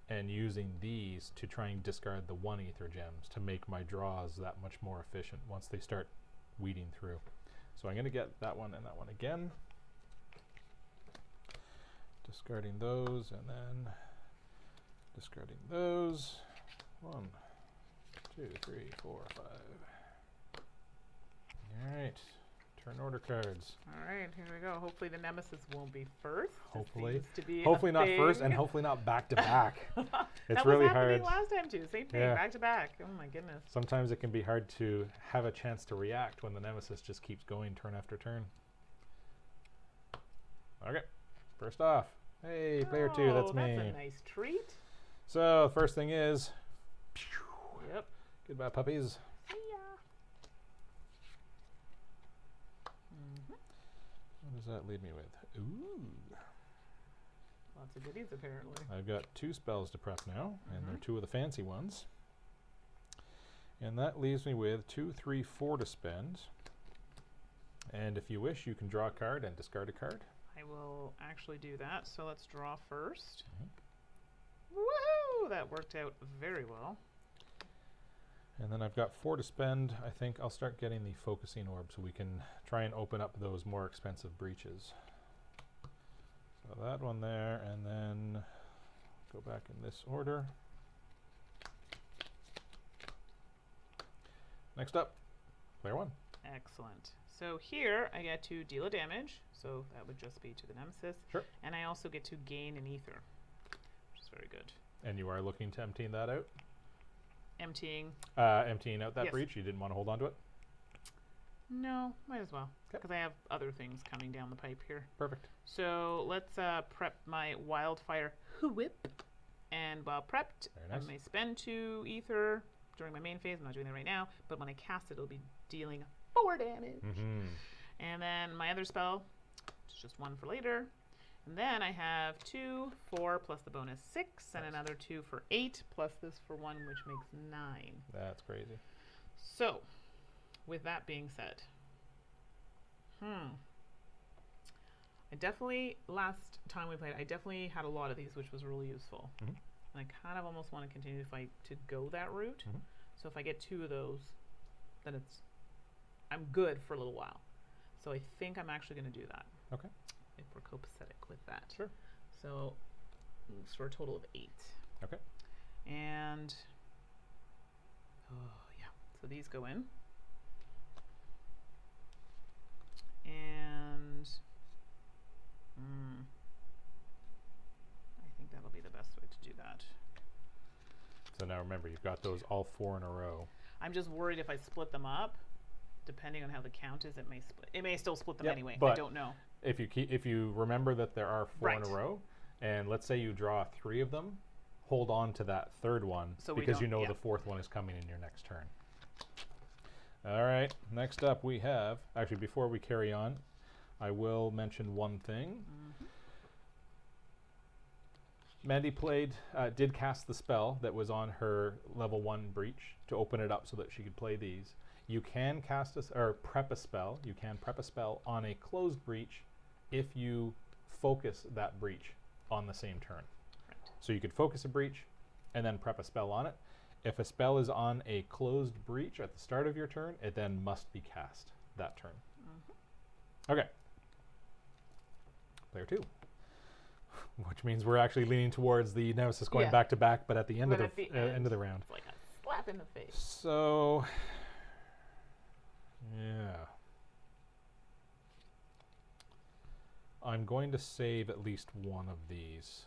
[SPEAKER 2] and using these to try and discard the 1 ether gems to make my draws that much more efficient once they start weeding through. So I'm going to get that one and that one again. Discarding those and then discarding those. 1, 2, 3, 4, 5. Alright. Turn order cards.
[SPEAKER 1] Alright, here we go. Hopefully the nemesis won't be first.
[SPEAKER 2] Hopefully. Hopefully not first and hopefully not back to back. It's really hard.
[SPEAKER 1] That was happening last time too. Same thing, back to back. Oh my goodness.
[SPEAKER 2] Sometimes it can be hard to have a chance to react when the nemesis just keeps going turn after turn. Okay. First off. Hey, player 2, that's me.
[SPEAKER 1] That's a nice treat.
[SPEAKER 2] So, the first thing is,
[SPEAKER 1] yep.
[SPEAKER 2] Goodbye, puppies.
[SPEAKER 1] See ya.
[SPEAKER 2] What does that leave me with? Ooh.
[SPEAKER 1] Lots of goodies, apparently.
[SPEAKER 2] I've got 2 spells to prep now, and they're 2 of the fancy ones. And that leaves me with 2, 3, 4 to spend. And if you wish, you can draw a card and discard a card.
[SPEAKER 1] I will actually do that. So let's draw first. Woohoo! That worked out very well.
[SPEAKER 2] And then I've got 4 to spend. I think I'll start getting the focusing orb so we can try and open up those more expensive breaches. So that one there, and then go back in this order. Next up, player 1.
[SPEAKER 1] Excellent. So here I get to deal a damage, so that would just be to the nemesis.
[SPEAKER 2] Sure.
[SPEAKER 1] And I also get to gain an ether, which is very good.
[SPEAKER 2] And you are looking to emptying that out?
[SPEAKER 1] Emptying
[SPEAKER 2] out that breach? You didn't want to hold on to it?
[SPEAKER 1] No, might as well, because I have other things coming down the pipe here.
[SPEAKER 2] Perfect.
[SPEAKER 1] So let's prep my wildfire whip. And while prepped, I may spend 2 ether during my main phase. I'm not doing that right now, but when I cast it, it'll be dealing 4 damage. And then my other spell, which is just 1 for later. And then I have 2, 4 plus the bonus 6, and another 2 for 8 plus this for 1, which makes 9.
[SPEAKER 2] That's crazy.
[SPEAKER 1] So, with that being said, I definitely, last time we played, I definitely had a lot of these, which was really useful. And I kind of almost want to continue to fight to go that route. So if I get 2 of those, then I'm good for a little while. So I think I'm actually going to do that.
[SPEAKER 2] Okay.
[SPEAKER 1] If we're copacetic with that.
[SPEAKER 2] Sure.
[SPEAKER 1] So it's for a total of 8.
[SPEAKER 2] Okay.
[SPEAKER 1] And so these go in. And I think that'll be the best way to do that.
[SPEAKER 2] So now remember, you've got those all 4 in a row.
[SPEAKER 1] I'm just worried if I split them up, depending on how the count is, it may split. It may still split them anyway.
[SPEAKER 2] But
[SPEAKER 1] I don't know.
[SPEAKER 2] If you remember that there are 4 in a row, and let's say you draw 3 of them, hold on to that 3rd one because you know the 4th one is coming in your next turn. All right. Next up, we have actually before we carry on, I will mention one thing. Mandi did cast the spell that was on her level 1 breach to open it up so that she could play these. You can cast prep a spell. You can prep a spell on a closed breach if you focus that breach on the same turn.
[SPEAKER 1] Right.
[SPEAKER 2] So you could focus a breach and then prep a spell on it. If a spell is on a closed breach at the start of your turn, it then must be cast that turn. Okay. Player 2. Which means we're actually leaning towards the nemesis going back to back, but at the end of the end of the round.
[SPEAKER 1] It's like a slap in the face.
[SPEAKER 2] So, yeah. I'm going to save at least one of these.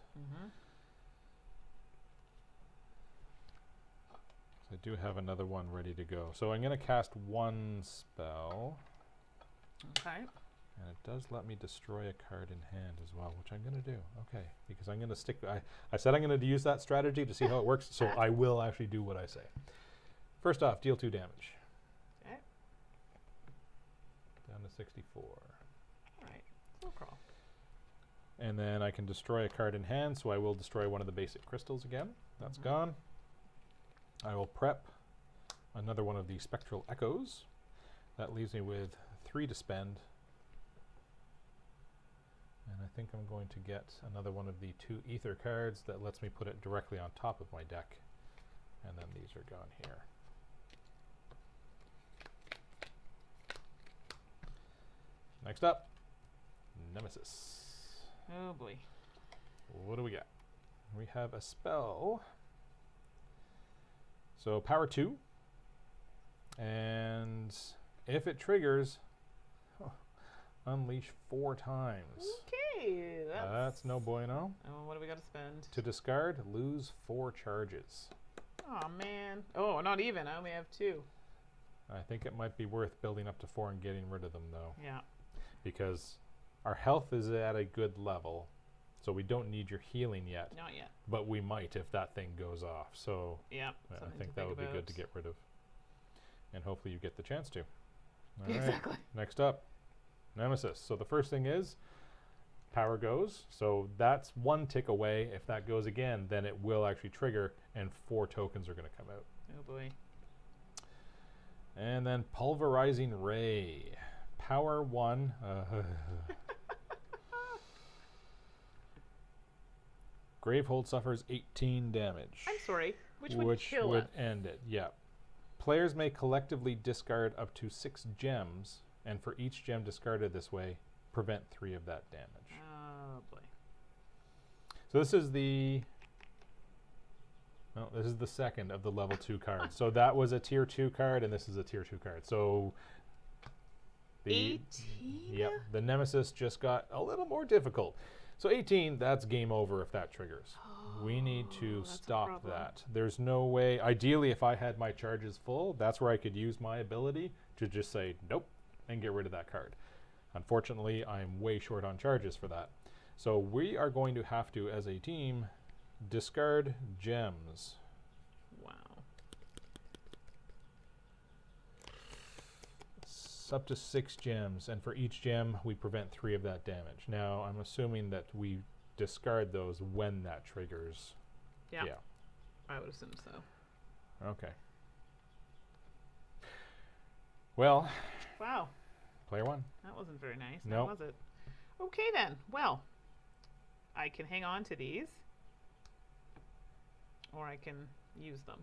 [SPEAKER 2] I do have another one ready to go. So I'm going to cast one spell.
[SPEAKER 1] Okay.
[SPEAKER 2] And it does let me destroy a card in hand as well, which I'm going to do. Okay, because I'm going to stick. I said I'm going to use that strategy to see how it works, so I will actually do what I say. First off, deal 2 damage.
[SPEAKER 1] Okay.
[SPEAKER 2] Down to 64.
[SPEAKER 1] All right. Slow crawl.
[SPEAKER 2] And then I can destroy a card in hand, so I will destroy one of the basic crystals again. That's gone. I will prep another one of the spectral echoes. That leaves me with 3 to spend. And I think I'm going to get another one of the 2 ether cards that lets me put it directly on top of my deck. And then these are gone here. Next up, Nemesis.
[SPEAKER 1] Oh boy.
[SPEAKER 2] What do we got? We have a spell. So power 2. And if it triggers, unleash 4 times.
[SPEAKER 1] Okay.
[SPEAKER 2] That's no bueno.
[SPEAKER 1] Oh, what do we got to spend?
[SPEAKER 2] To discard, lose 4 charges.
[SPEAKER 1] Oh man. Oh, not even. I only have 2.
[SPEAKER 2] I think it might be worth building up to 4 and getting rid of them though.
[SPEAKER 1] Yeah.
[SPEAKER 2] Because our health is at a good level, so we don't need your healing yet.
[SPEAKER 1] Not yet.
[SPEAKER 2] But we might if that thing goes off. So
[SPEAKER 1] Yeah.
[SPEAKER 2] I think that would be good to get rid of. And hopefully you get the chance to. All right.
[SPEAKER 1] Exactly.
[SPEAKER 2] Next up, Nemesis. So the first thing is power goes. So that's 1 tick away. If that goes again, then it will actually trigger and 4 tokens are going to come out.
[SPEAKER 1] Oh boy.
[SPEAKER 2] And then Pulverizing Ray. Power 1. Gravehold suffers 18 damage.
[SPEAKER 1] I'm sorry. Which would kill
[SPEAKER 2] would
[SPEAKER 1] us?
[SPEAKER 2] end it. Yeah. Players may collectively discard up to 6 gems, and for each gem discarded this way, prevent 3 of that damage.
[SPEAKER 1] Oh boy.
[SPEAKER 2] So this is the this is the second of the level 2 cards. So that was a tier 2 card, and this is a tier 2 card. So the
[SPEAKER 1] 18?
[SPEAKER 2] Yep, the Nemesis just got a little more difficult. So 18, that's game over if that triggers. We need to
[SPEAKER 1] that's a
[SPEAKER 2] stop
[SPEAKER 1] problem.
[SPEAKER 2] that. There's no way. Ideally, if I had my charges full, that's where I could use my ability to just say nope and get rid of that card. Unfortunately, I'm way short on charges for that. So we are going to have to, as a team, discard gems.
[SPEAKER 1] Wow.
[SPEAKER 2] Up to 6 gems, and for each gem we prevent 3 of that damage. Now I'm assuming that we discard those when that triggers.
[SPEAKER 1] Yeah.
[SPEAKER 2] Yeah.
[SPEAKER 1] I would assume so.
[SPEAKER 2] Okay. Well,
[SPEAKER 1] Wow.
[SPEAKER 2] player 1.
[SPEAKER 1] That wasn't very nice,
[SPEAKER 2] Nope.
[SPEAKER 1] was it? Okay then. Well, I can hang on to these, or I can use them.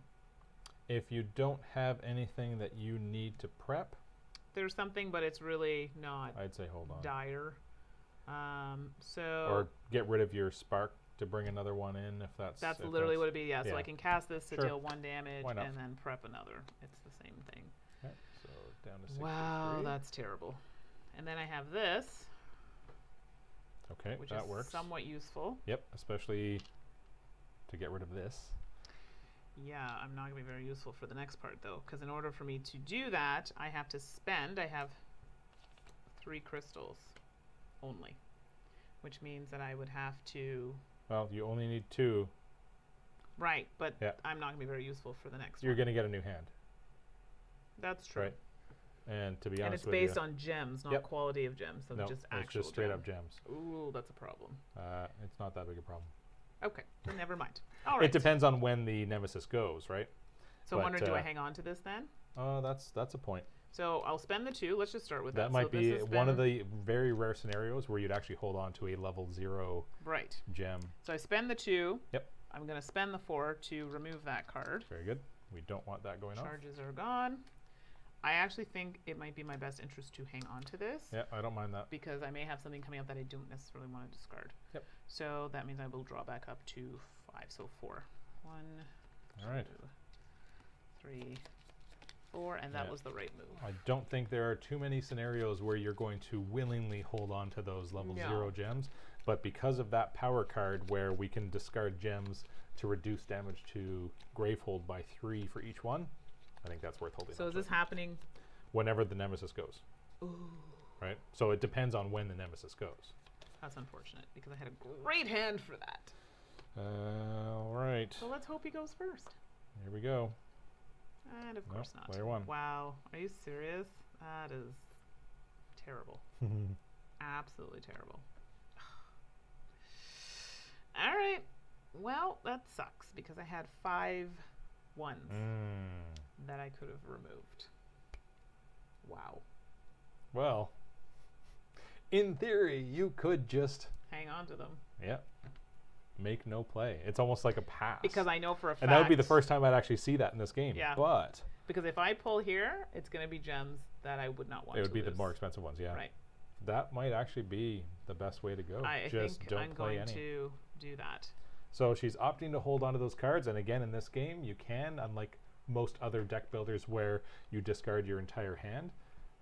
[SPEAKER 2] If you don't have anything that you need to prep,
[SPEAKER 1] There's something, but it's really not
[SPEAKER 2] I'd say hold on.
[SPEAKER 1] dire. So
[SPEAKER 2] Or get rid of your spark to bring another one in if that's
[SPEAKER 1] that's
[SPEAKER 2] if
[SPEAKER 1] literally
[SPEAKER 2] that's
[SPEAKER 1] what it'd be. Yeah. So
[SPEAKER 2] yeah.
[SPEAKER 1] I can cast this to
[SPEAKER 2] Sure.
[SPEAKER 1] deal 1 damage
[SPEAKER 2] Why not?
[SPEAKER 1] and then prep another. It's the same thing.
[SPEAKER 2] Okay, so down to 63.
[SPEAKER 1] Wow, that's terrible. And then I have this,
[SPEAKER 2] okay,
[SPEAKER 1] which
[SPEAKER 2] that
[SPEAKER 1] is
[SPEAKER 2] works.
[SPEAKER 1] somewhat useful.
[SPEAKER 2] Yep, especially to get rid of this.
[SPEAKER 1] Yeah, I'm not going to be very useful for the next part, though, because in order for me to do that, I have to spend, I have 3 crystals only, which means that I would have to...
[SPEAKER 2] Well, you only need 2.
[SPEAKER 1] Right, but
[SPEAKER 2] Yeah.
[SPEAKER 1] I'm not going to be very useful for the next
[SPEAKER 2] You're
[SPEAKER 1] one.
[SPEAKER 2] going to get a new hand.
[SPEAKER 1] That's true.
[SPEAKER 2] Right. And to be
[SPEAKER 1] And
[SPEAKER 2] honest
[SPEAKER 1] it's
[SPEAKER 2] with
[SPEAKER 1] based
[SPEAKER 2] you,
[SPEAKER 1] on gems, not
[SPEAKER 2] Yep.
[SPEAKER 1] quality of gems, so
[SPEAKER 2] no,
[SPEAKER 1] just
[SPEAKER 2] it's
[SPEAKER 1] actual
[SPEAKER 2] just straight
[SPEAKER 1] gem.
[SPEAKER 2] up gems.
[SPEAKER 1] Ooh, that's a problem.
[SPEAKER 2] It's not that big a problem.
[SPEAKER 1] Okay, then never mind. All right.
[SPEAKER 2] It depends on when the Nemesis goes, right?
[SPEAKER 1] So I'm
[SPEAKER 2] but,
[SPEAKER 1] wondering, do I hang on to this then?
[SPEAKER 2] That's a point.
[SPEAKER 1] So I'll spend the 2. Let's just start with
[SPEAKER 2] That
[SPEAKER 1] that.
[SPEAKER 2] might
[SPEAKER 1] So
[SPEAKER 2] be
[SPEAKER 1] this has
[SPEAKER 2] one of
[SPEAKER 1] been-
[SPEAKER 2] the very rare scenarios where you'd actually hold on to a level 0
[SPEAKER 1] Right.
[SPEAKER 2] gem.
[SPEAKER 1] So I spend the 2.
[SPEAKER 2] Yep.
[SPEAKER 1] I'm going to spend the 4 to remove that card.
[SPEAKER 2] Very good. We don't want that going on.
[SPEAKER 1] Charges are gone. I actually think it might be my best interest to hang on to this.
[SPEAKER 2] Yeah, I don't mind that.
[SPEAKER 1] Because I may have something coming up that I don't necessarily want to discard.
[SPEAKER 2] Yep.
[SPEAKER 1] So that means I will draw back up to 5. So 4. 1,
[SPEAKER 2] All right.
[SPEAKER 1] 2, 3, 4, and that
[SPEAKER 2] Yeah.
[SPEAKER 1] was the right move.
[SPEAKER 2] I don't think there are too many scenarios where you're going to willingly hold on to those level
[SPEAKER 1] No.
[SPEAKER 2] 0 gems. But because of that power card where we can discard gems to reduce damage to Gravehold by 3 for each one, I think that's worth holding.
[SPEAKER 1] So is this happening?
[SPEAKER 2] Whenever the nemesis goes.
[SPEAKER 1] Ooh.
[SPEAKER 2] Right? So it depends on when the nemesis goes.
[SPEAKER 1] That's unfortunate because I had a great hand for that.
[SPEAKER 2] All right.
[SPEAKER 1] So let's hope he goes first.
[SPEAKER 2] Here we go.
[SPEAKER 1] And of course not.
[SPEAKER 2] Player 1.
[SPEAKER 1] Wow. Are you serious? That is terrible. Absolutely terrible. All right. Well, that sucks because I had 5 ones that I could have removed. Wow.
[SPEAKER 2] Well, in theory, you could just
[SPEAKER 1] hang on to them.
[SPEAKER 2] Yeah. Make no play. It's almost like a pass.
[SPEAKER 1] Because I know for a fact.
[SPEAKER 2] And that would be the first time I'd actually see that in this game.
[SPEAKER 1] Yeah.
[SPEAKER 2] But
[SPEAKER 1] because if I pull here, it's going to be gems that I would not want to
[SPEAKER 2] it would be
[SPEAKER 1] lose.
[SPEAKER 2] the more expensive ones, yeah.
[SPEAKER 1] Right.
[SPEAKER 2] That might actually be the best way to go.
[SPEAKER 1] I
[SPEAKER 2] just
[SPEAKER 1] think
[SPEAKER 2] don't
[SPEAKER 1] I'm
[SPEAKER 2] play
[SPEAKER 1] going
[SPEAKER 2] any.
[SPEAKER 1] to do that.
[SPEAKER 2] So she's opting to hold onto those cards, and again in this game you can, unlike most other deck builders where you discard your entire hand,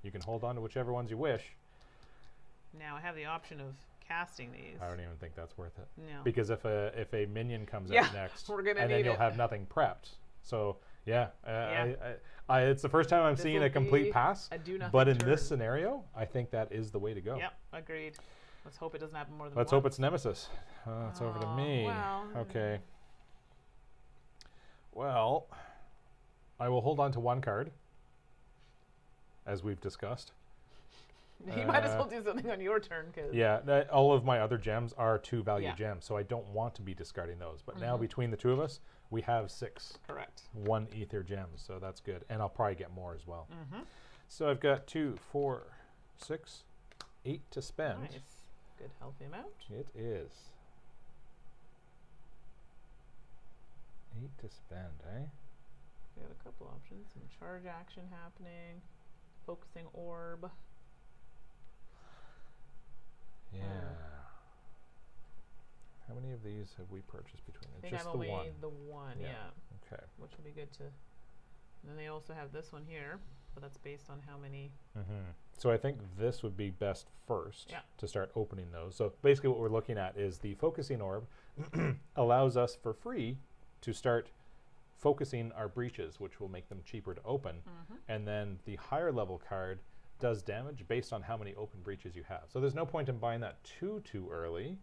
[SPEAKER 2] you can hold on to whichever ones you wish.
[SPEAKER 1] Now I have the option of casting these.
[SPEAKER 2] I don't even think that's worth it.
[SPEAKER 1] No.
[SPEAKER 2] Because if a minion comes out next,
[SPEAKER 1] we're gonna
[SPEAKER 2] and
[SPEAKER 1] need
[SPEAKER 2] then you'll
[SPEAKER 1] it.
[SPEAKER 2] have nothing prepped. So yeah, it's the first time I'm seeing a complete pass.
[SPEAKER 1] A do nothing
[SPEAKER 2] but in
[SPEAKER 1] turn.
[SPEAKER 2] this scenario, I think that is the way to go.
[SPEAKER 1] Yep, agreed. Let's hope it doesn't happen more than
[SPEAKER 2] Let's
[SPEAKER 1] once.
[SPEAKER 2] hope it's Nemesis. It's over to me.
[SPEAKER 1] Well,
[SPEAKER 2] okay. Well, I will hold on to one card, as we've discussed.
[SPEAKER 1] You might as well do something on your turn. Cause
[SPEAKER 2] Yeah, all of my other gems are 2-value gems, so I don't want to be discarding those. But now between the two of us, we have 6.
[SPEAKER 1] Correct.
[SPEAKER 2] 1 ether gems, so that's good. And I'll probably get more as well. So I've got 2, 4, 6, 8 to spend.
[SPEAKER 1] Nice. Good healthy amount.
[SPEAKER 2] It is. 8 to spend, eh?
[SPEAKER 1] We have a couple options. Some charge action happening. Focusing orb.
[SPEAKER 2] Yeah. How many of these have we purchased between them?
[SPEAKER 1] I think
[SPEAKER 2] Just
[SPEAKER 1] I'm
[SPEAKER 2] the
[SPEAKER 1] only
[SPEAKER 2] one.
[SPEAKER 1] the one, yeah.
[SPEAKER 2] Okay.
[SPEAKER 1] Which will be good to. And then they also have this one here, but that's based on how many.
[SPEAKER 2] So I think this would be best first
[SPEAKER 1] Yeah.
[SPEAKER 2] to start opening those. So basically what we're looking at is the focusing orb allows us for free to start focusing our breaches, which will make them cheaper to open. And then the higher level card does damage based on how many open breaches you have. So there's no point in buying that too early,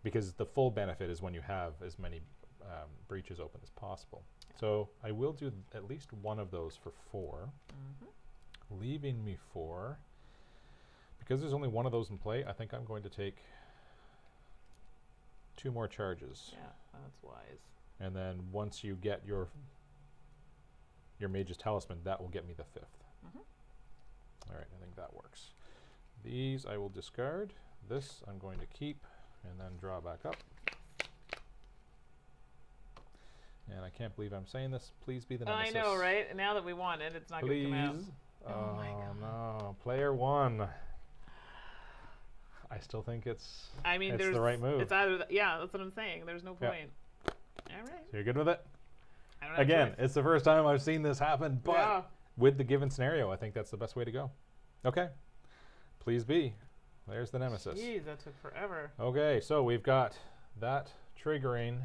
[SPEAKER 2] because the full benefit is when you have as many breaches open as possible. So I will do at least one of those for 4, leaving me 4. Because there's only one of those in play, I think I'm going to take 2 more charges.
[SPEAKER 1] Yeah, that's wise.
[SPEAKER 2] And then once you get your Mage's Talisman, that will get me the 5th. All right, I think that works. These I will discard. This I'm going to keep and then draw back up. And I can't believe I'm saying this. Please be the nemesis.
[SPEAKER 1] I know, right? And now that we want it, it's not going to come out.
[SPEAKER 2] Oh my God. No. Player 1. I still think it's the right move.
[SPEAKER 1] It's either yeah, that's what I'm saying. There's no point. All right.
[SPEAKER 2] So you're good with it?
[SPEAKER 1] I don't have
[SPEAKER 2] Again,
[SPEAKER 1] choice.
[SPEAKER 2] it's the first time I've seen this happen, but with the given scenario, I think that's the best way to go. Okay. Please be. There's the nemesis.
[SPEAKER 1] Jeez, that took forever.
[SPEAKER 2] Okay, so we've got that triggering,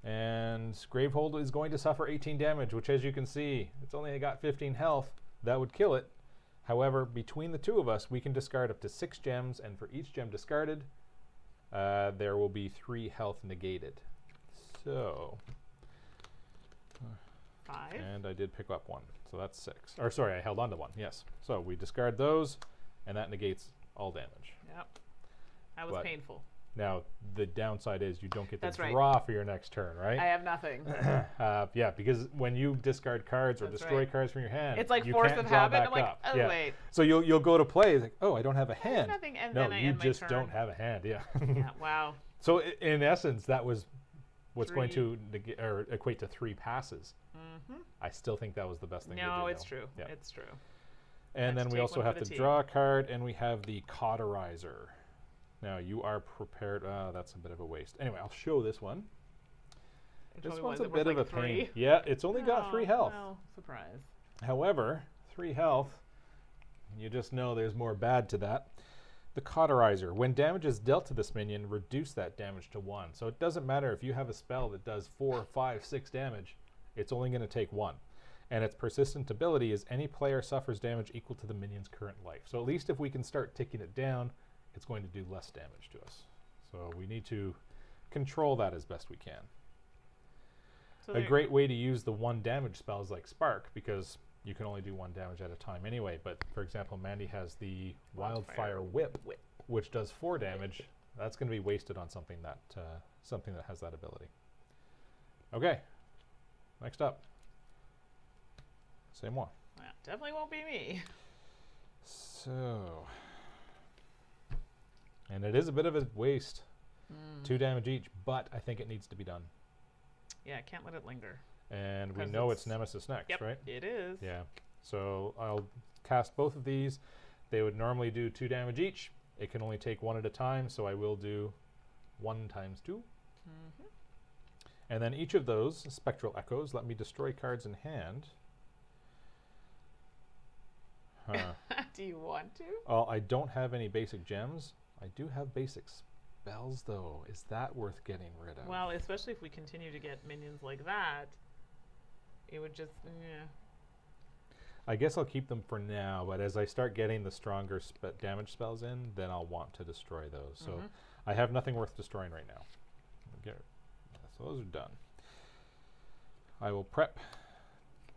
[SPEAKER 2] and Gravehold is going to suffer 18 damage, which, as you can see, it's only got 15 health. That would kill it. However, between the two of us, we can discard up to 6 gems, and for each gem discarded, there will be 3 health negated. So
[SPEAKER 1] 5.
[SPEAKER 2] and I did pick up 1, so that's 6. Or sorry, I held on to 1. Yes. So we discard those, and that negates all damage.
[SPEAKER 1] Yep. That was painful.
[SPEAKER 2] Now the downside is you don't get the
[SPEAKER 1] That's right.
[SPEAKER 2] draw for your next turn, right?
[SPEAKER 1] I have nothing.
[SPEAKER 2] Yeah, because when you discard cards or destroy cards from your hand,
[SPEAKER 1] It's like
[SPEAKER 2] you
[SPEAKER 1] force
[SPEAKER 2] can't
[SPEAKER 1] of
[SPEAKER 2] draw
[SPEAKER 1] habit.
[SPEAKER 2] back
[SPEAKER 1] I'm like,
[SPEAKER 2] up.
[SPEAKER 1] oh
[SPEAKER 2] Yeah.
[SPEAKER 1] wait.
[SPEAKER 2] So you'll go to play, it's like, oh, I don't have a hand.
[SPEAKER 1] Nothing, and
[SPEAKER 2] No,
[SPEAKER 1] then I
[SPEAKER 2] you
[SPEAKER 1] end my
[SPEAKER 2] just
[SPEAKER 1] turn.
[SPEAKER 2] don't have a hand. Yeah.
[SPEAKER 1] Yeah. Wow.
[SPEAKER 2] So in essence, that was what's going
[SPEAKER 1] 3.
[SPEAKER 2] to equate to 3 passes. I still think that was the best thing to do.
[SPEAKER 1] No, it's
[SPEAKER 2] though.
[SPEAKER 1] true.
[SPEAKER 2] Yeah.
[SPEAKER 1] It's true.
[SPEAKER 2] And
[SPEAKER 1] Let's
[SPEAKER 2] then we
[SPEAKER 1] take
[SPEAKER 2] also
[SPEAKER 1] one for
[SPEAKER 2] have
[SPEAKER 1] the
[SPEAKER 2] to
[SPEAKER 1] team.
[SPEAKER 2] draw a card, and we have the Cauterizer. Now you are prepared. That's a bit of a waste. Anyway, I'll show this one.
[SPEAKER 1] Which
[SPEAKER 2] This
[SPEAKER 1] one
[SPEAKER 2] one's
[SPEAKER 1] was
[SPEAKER 2] a
[SPEAKER 1] it? Was
[SPEAKER 2] bit of
[SPEAKER 1] like
[SPEAKER 2] a
[SPEAKER 1] 3?
[SPEAKER 2] pain. Yeah, it's only got 3 health.
[SPEAKER 1] Well, surprise.
[SPEAKER 2] However, 3 health, you just know there's more bad to that. The Cauterizer. When damage is dealt to this minion, reduce that damage to 1. So it doesn't matter if you have a spell that does 4, 5, 6 damage, it's only going to take 1. And its persistent ability is any player suffers damage equal to the minion's current life. So at least if we can start ticking it down, it's going to do less damage to us. So we need to control that as best we can.
[SPEAKER 1] So
[SPEAKER 2] A great way to use the 1 damage spells like Spark, because you can only do 1 damage at a time anyway. But for example, Mandi has the Wildfire Whip, which does 4 damage. That's going to be wasted on something that has that ability. Okay, next up. C'est moi.
[SPEAKER 1] That definitely won't be me.
[SPEAKER 2] So, and it is a bit of a waste. 2 damage each, but I think it needs to be done.
[SPEAKER 1] Yeah, I can't let it linger.
[SPEAKER 2] And we know it's Nemesis next,
[SPEAKER 1] yep,
[SPEAKER 2] right?
[SPEAKER 1] It is.
[SPEAKER 2] Yeah. So I'll cast both of these. They would normally do 2 damage each. It can only take 1 at a time, so I will do 1 times 2. And then each of those Spectral Echoes let me destroy cards in hand.
[SPEAKER 1] Do you want to?
[SPEAKER 2] Well, I don't have any basic gems. I do have basic spells, though. Is that worth getting rid of?
[SPEAKER 1] Well, especially if we continue to get minions like that, it would just,
[SPEAKER 2] I guess I'll keep them for now, but as I start getting the stronger damage spells in, then I'll want to destroy those. So I have nothing worth destroying right now. So those are done. I will prep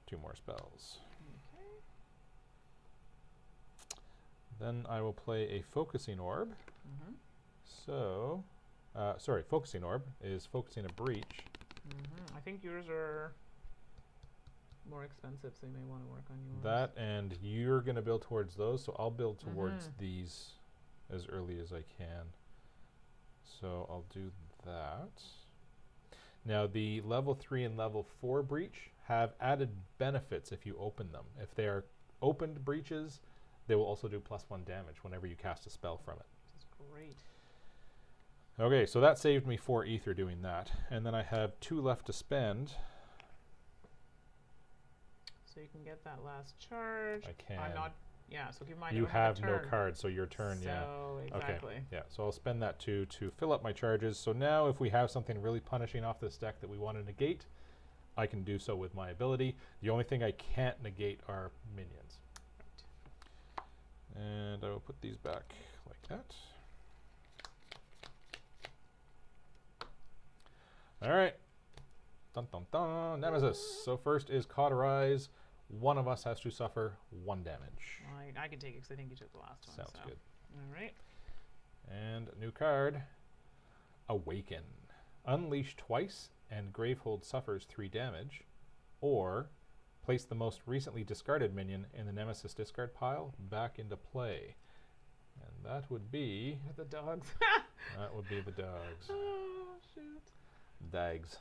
[SPEAKER 2] 2 more spells. Then I will play a Focusing Orb. So, sorry, Focusing Orb is focusing a breach.
[SPEAKER 1] I think yours are more expensive, so you may want to work on yours.
[SPEAKER 2] That, and you're going to build towards those, so I'll build towards these as early as I can. So I'll do that. Now the level 3 and level 4 breach have added benefits if you open them. If they are opened breaches, they will also do +1 damage whenever you cast a spell from it.
[SPEAKER 1] This is great.
[SPEAKER 2] Okay, so that saved me 4 ether doing that. And then I have 2 left to spend.
[SPEAKER 1] So you can get that last charge.
[SPEAKER 2] I can.
[SPEAKER 1] I'm not, yeah, so keep in mind
[SPEAKER 2] You have no
[SPEAKER 1] turn.
[SPEAKER 2] cards, so your turn, yeah.
[SPEAKER 1] So, exactly.
[SPEAKER 2] Okay, yeah, so I'll spend that to fill up my charges. So now if we have something really punishing off this deck that we want to negate, I can do so with my ability. The only thing I can't negate are minions. And I will put these back like that. All right. Dun dun dun. Nemesis. So first is Cauterize. One of us has to suffer 1 damage.
[SPEAKER 1] Well, I can take it because I think you took the last one.
[SPEAKER 2] Sounds good.
[SPEAKER 1] All right.
[SPEAKER 2] And a new card. Awaken. Unleash twice and Gravehold suffers 3 damage. Or place the most recently discarded minion in the Nemesis discard pile back into play. And that would be...
[SPEAKER 1] The dogs.
[SPEAKER 2] that would be the dogs.
[SPEAKER 1] Oh, shoot.
[SPEAKER 2] Dags.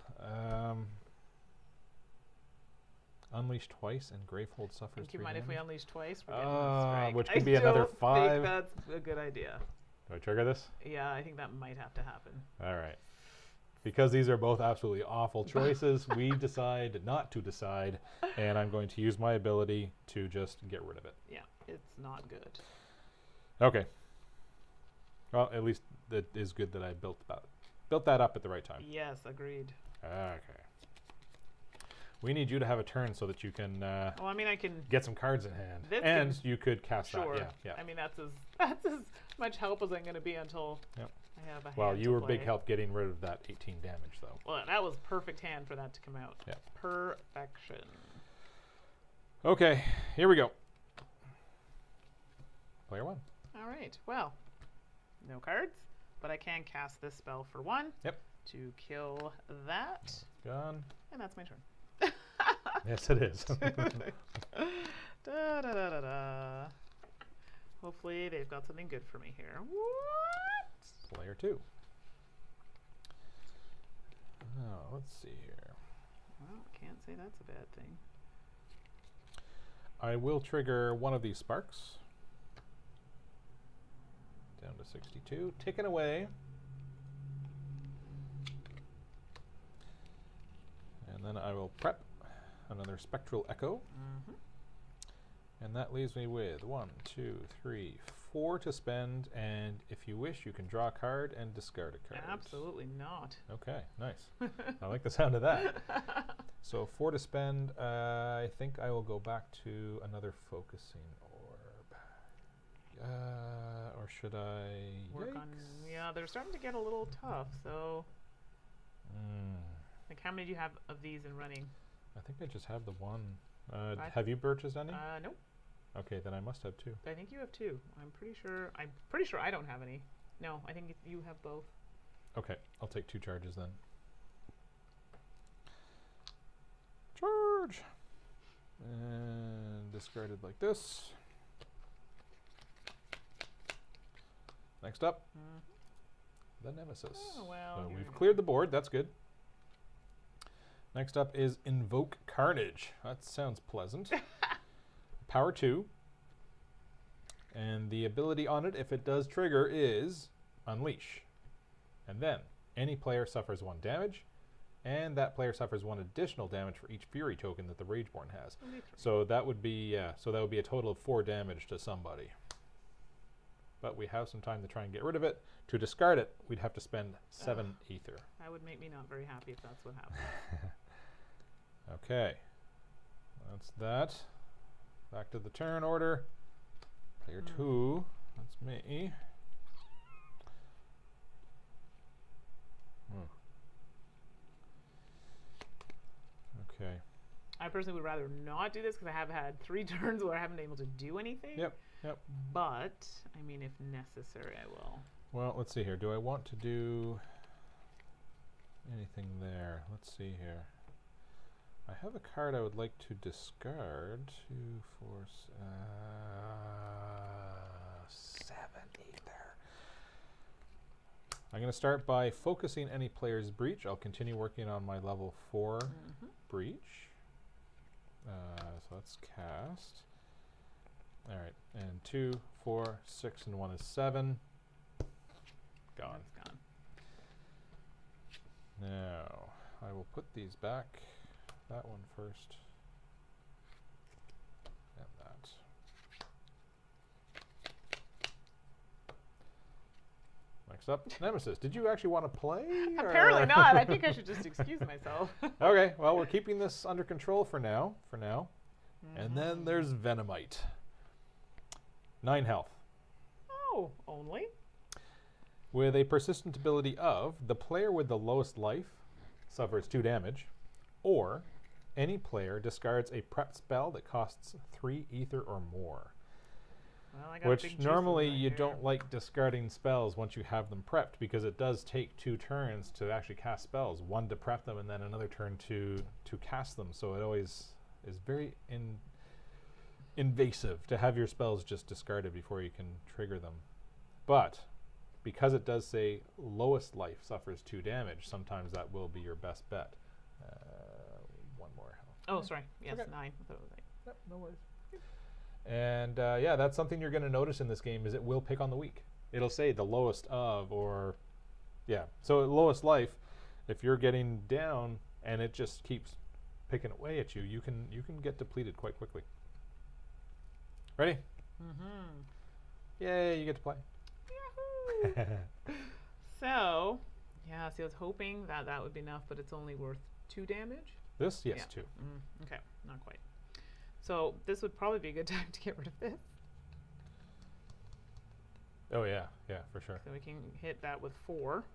[SPEAKER 2] Unleash twice and Gravehold suffers 3
[SPEAKER 1] Keep in mind, if we
[SPEAKER 2] damage.
[SPEAKER 1] unleash twice, we're getting a strike.
[SPEAKER 2] Which could be another
[SPEAKER 1] don't
[SPEAKER 2] 5.
[SPEAKER 1] think that's a good idea.
[SPEAKER 2] Do I trigger this?
[SPEAKER 1] Yeah, I think that might have to happen.
[SPEAKER 2] All right. Because these are both absolutely awful choices, we decide not to decide, and I'm going to use my ability to just get rid of it.
[SPEAKER 1] Yeah, it's not good.
[SPEAKER 2] Okay. Well, at least it is good that I built that up at the right time.
[SPEAKER 1] Yes, agreed.
[SPEAKER 2] Okay. We need you to have a turn so that you can
[SPEAKER 1] Well, I mean, I can...
[SPEAKER 2] get some cards in hand.
[SPEAKER 1] This
[SPEAKER 2] And
[SPEAKER 1] can-
[SPEAKER 2] you could cast
[SPEAKER 1] Sure.
[SPEAKER 2] that. Yeah, yeah.
[SPEAKER 1] I mean, that's as much help as I'm going to be until I have a hand
[SPEAKER 2] Well, you were
[SPEAKER 1] to
[SPEAKER 2] big
[SPEAKER 1] play.
[SPEAKER 2] help getting rid of that 18 damage, though.
[SPEAKER 1] Well, that was perfect hand for that to come out.
[SPEAKER 2] Yeah.
[SPEAKER 1] Perfection.
[SPEAKER 2] Okay, here we go. Player 1.
[SPEAKER 1] All right. Well, no cards, but I can cast this spell for 1.
[SPEAKER 2] Yep.
[SPEAKER 1] To kill that,
[SPEAKER 2] Gone.
[SPEAKER 1] and that's my turn.
[SPEAKER 2] Yes, it is.
[SPEAKER 1] Da, da, da, da, da. Hopefully they've got something good for me here. What?
[SPEAKER 2] Player 2. Oh, let's see here.
[SPEAKER 1] Well, can't say that's a bad thing.
[SPEAKER 2] I will trigger one of these sparks. Down to 62. Ticking away. And then I will prep another Spectral Echo. And that leaves me with 1, 2, 3, 4 to spend, and if you wish, you can draw a card and discard a card.
[SPEAKER 1] Absolutely not.
[SPEAKER 2] Okay, nice. I like the sound of that. So 4 to spend. I think I will go back to another focusing orb. Or should I
[SPEAKER 1] work on? Yeah, they're starting to get a little tough. So, like, how many do you have of these in running?
[SPEAKER 2] I think I just have the one. Have you purchased any?
[SPEAKER 1] Nope.
[SPEAKER 2] Okay, then I must have 2.
[SPEAKER 1] I think you have 2. I'm pretty sure I don't have any. No, I think you have both.
[SPEAKER 2] Okay, I'll take 2 charges then. Charge! And discarded like this. Next up, the nemesis.
[SPEAKER 1] Oh, well,
[SPEAKER 2] so we've cleared the board. That's good. Next up is Invoke Carnage. That sounds pleasant. Power 2. And the ability on it, if it does trigger, is Unleash. And then any player suffers 1 damage, and that player suffers 1 additional damage for each Fury token that the Rageborne has. So that would be a total of 4 damage to somebody. But we have some time to try and get rid of it. To discard it, we'd have to spend 7 ether.
[SPEAKER 1] That would make me not very happy if that's what happened.
[SPEAKER 2] Okay. That's that. Back to the turn order. Player 2. That's me. Okay.
[SPEAKER 1] I personally would rather not do this because I have had 3 turns where I haven't been able to do anything.
[SPEAKER 2] Yep.
[SPEAKER 1] But, I mean, if necessary, I will.
[SPEAKER 2] Well, let's see here. Do I want to do anything there? Let's see here. I have a card I would like to discard. 2, 4, 7 ether. I'm going to start by focusing any player's breach. I'll continue working on my level 4 breach. So that's cast. All right, and 2, 4, 6, and 1 is 7. Gone.
[SPEAKER 1] That's gone.
[SPEAKER 2] Now, I will put these back. That one first. And that. Next up, Nemesis. Did you actually want to play?
[SPEAKER 1] Apparently not. I think I should just excuse myself.
[SPEAKER 2] Okay, well, we're keeping this under control for now. And then there's Venomite. 9 health.
[SPEAKER 1] Oh, only?
[SPEAKER 2] With a persistent ability of, the player with the lowest life suffers 2 damage, or any player discards a prep spell that costs 3 ether or more.
[SPEAKER 1] Well, I got
[SPEAKER 2] Which normally you don't like discarding spells once you have them prepped, because it does take 2 turns to actually cast spells. 1 to prep them and then another turn to cast them. So it always is very invasive to have your spells just discarded before you can trigger them. But because it does say lowest life suffers 2 damage, sometimes that will be your best bet. 1 more health.
[SPEAKER 1] Oh, sorry. Yes,
[SPEAKER 2] Okay.
[SPEAKER 1] 9. I thought it was 8.
[SPEAKER 2] Yep, no worries. And yeah, that's something you're going to notice in this game, is it will pick on the weak. It'll say the lowest of, or yeah. So at lowest life, if you're getting down and it just keeps picking away at you, you can get depleted quite quickly. Ready? Yay, you get to play.
[SPEAKER 1] So, yeah, see, I was hoping that that would be enough, but it's only worth 2 damage.
[SPEAKER 2] This? Yes,
[SPEAKER 1] Yeah.
[SPEAKER 2] 2.
[SPEAKER 1] Okay, not quite. So this would probably be a good time to get rid of this.
[SPEAKER 2] Oh yeah, for sure.
[SPEAKER 1] So we can hit that with 4.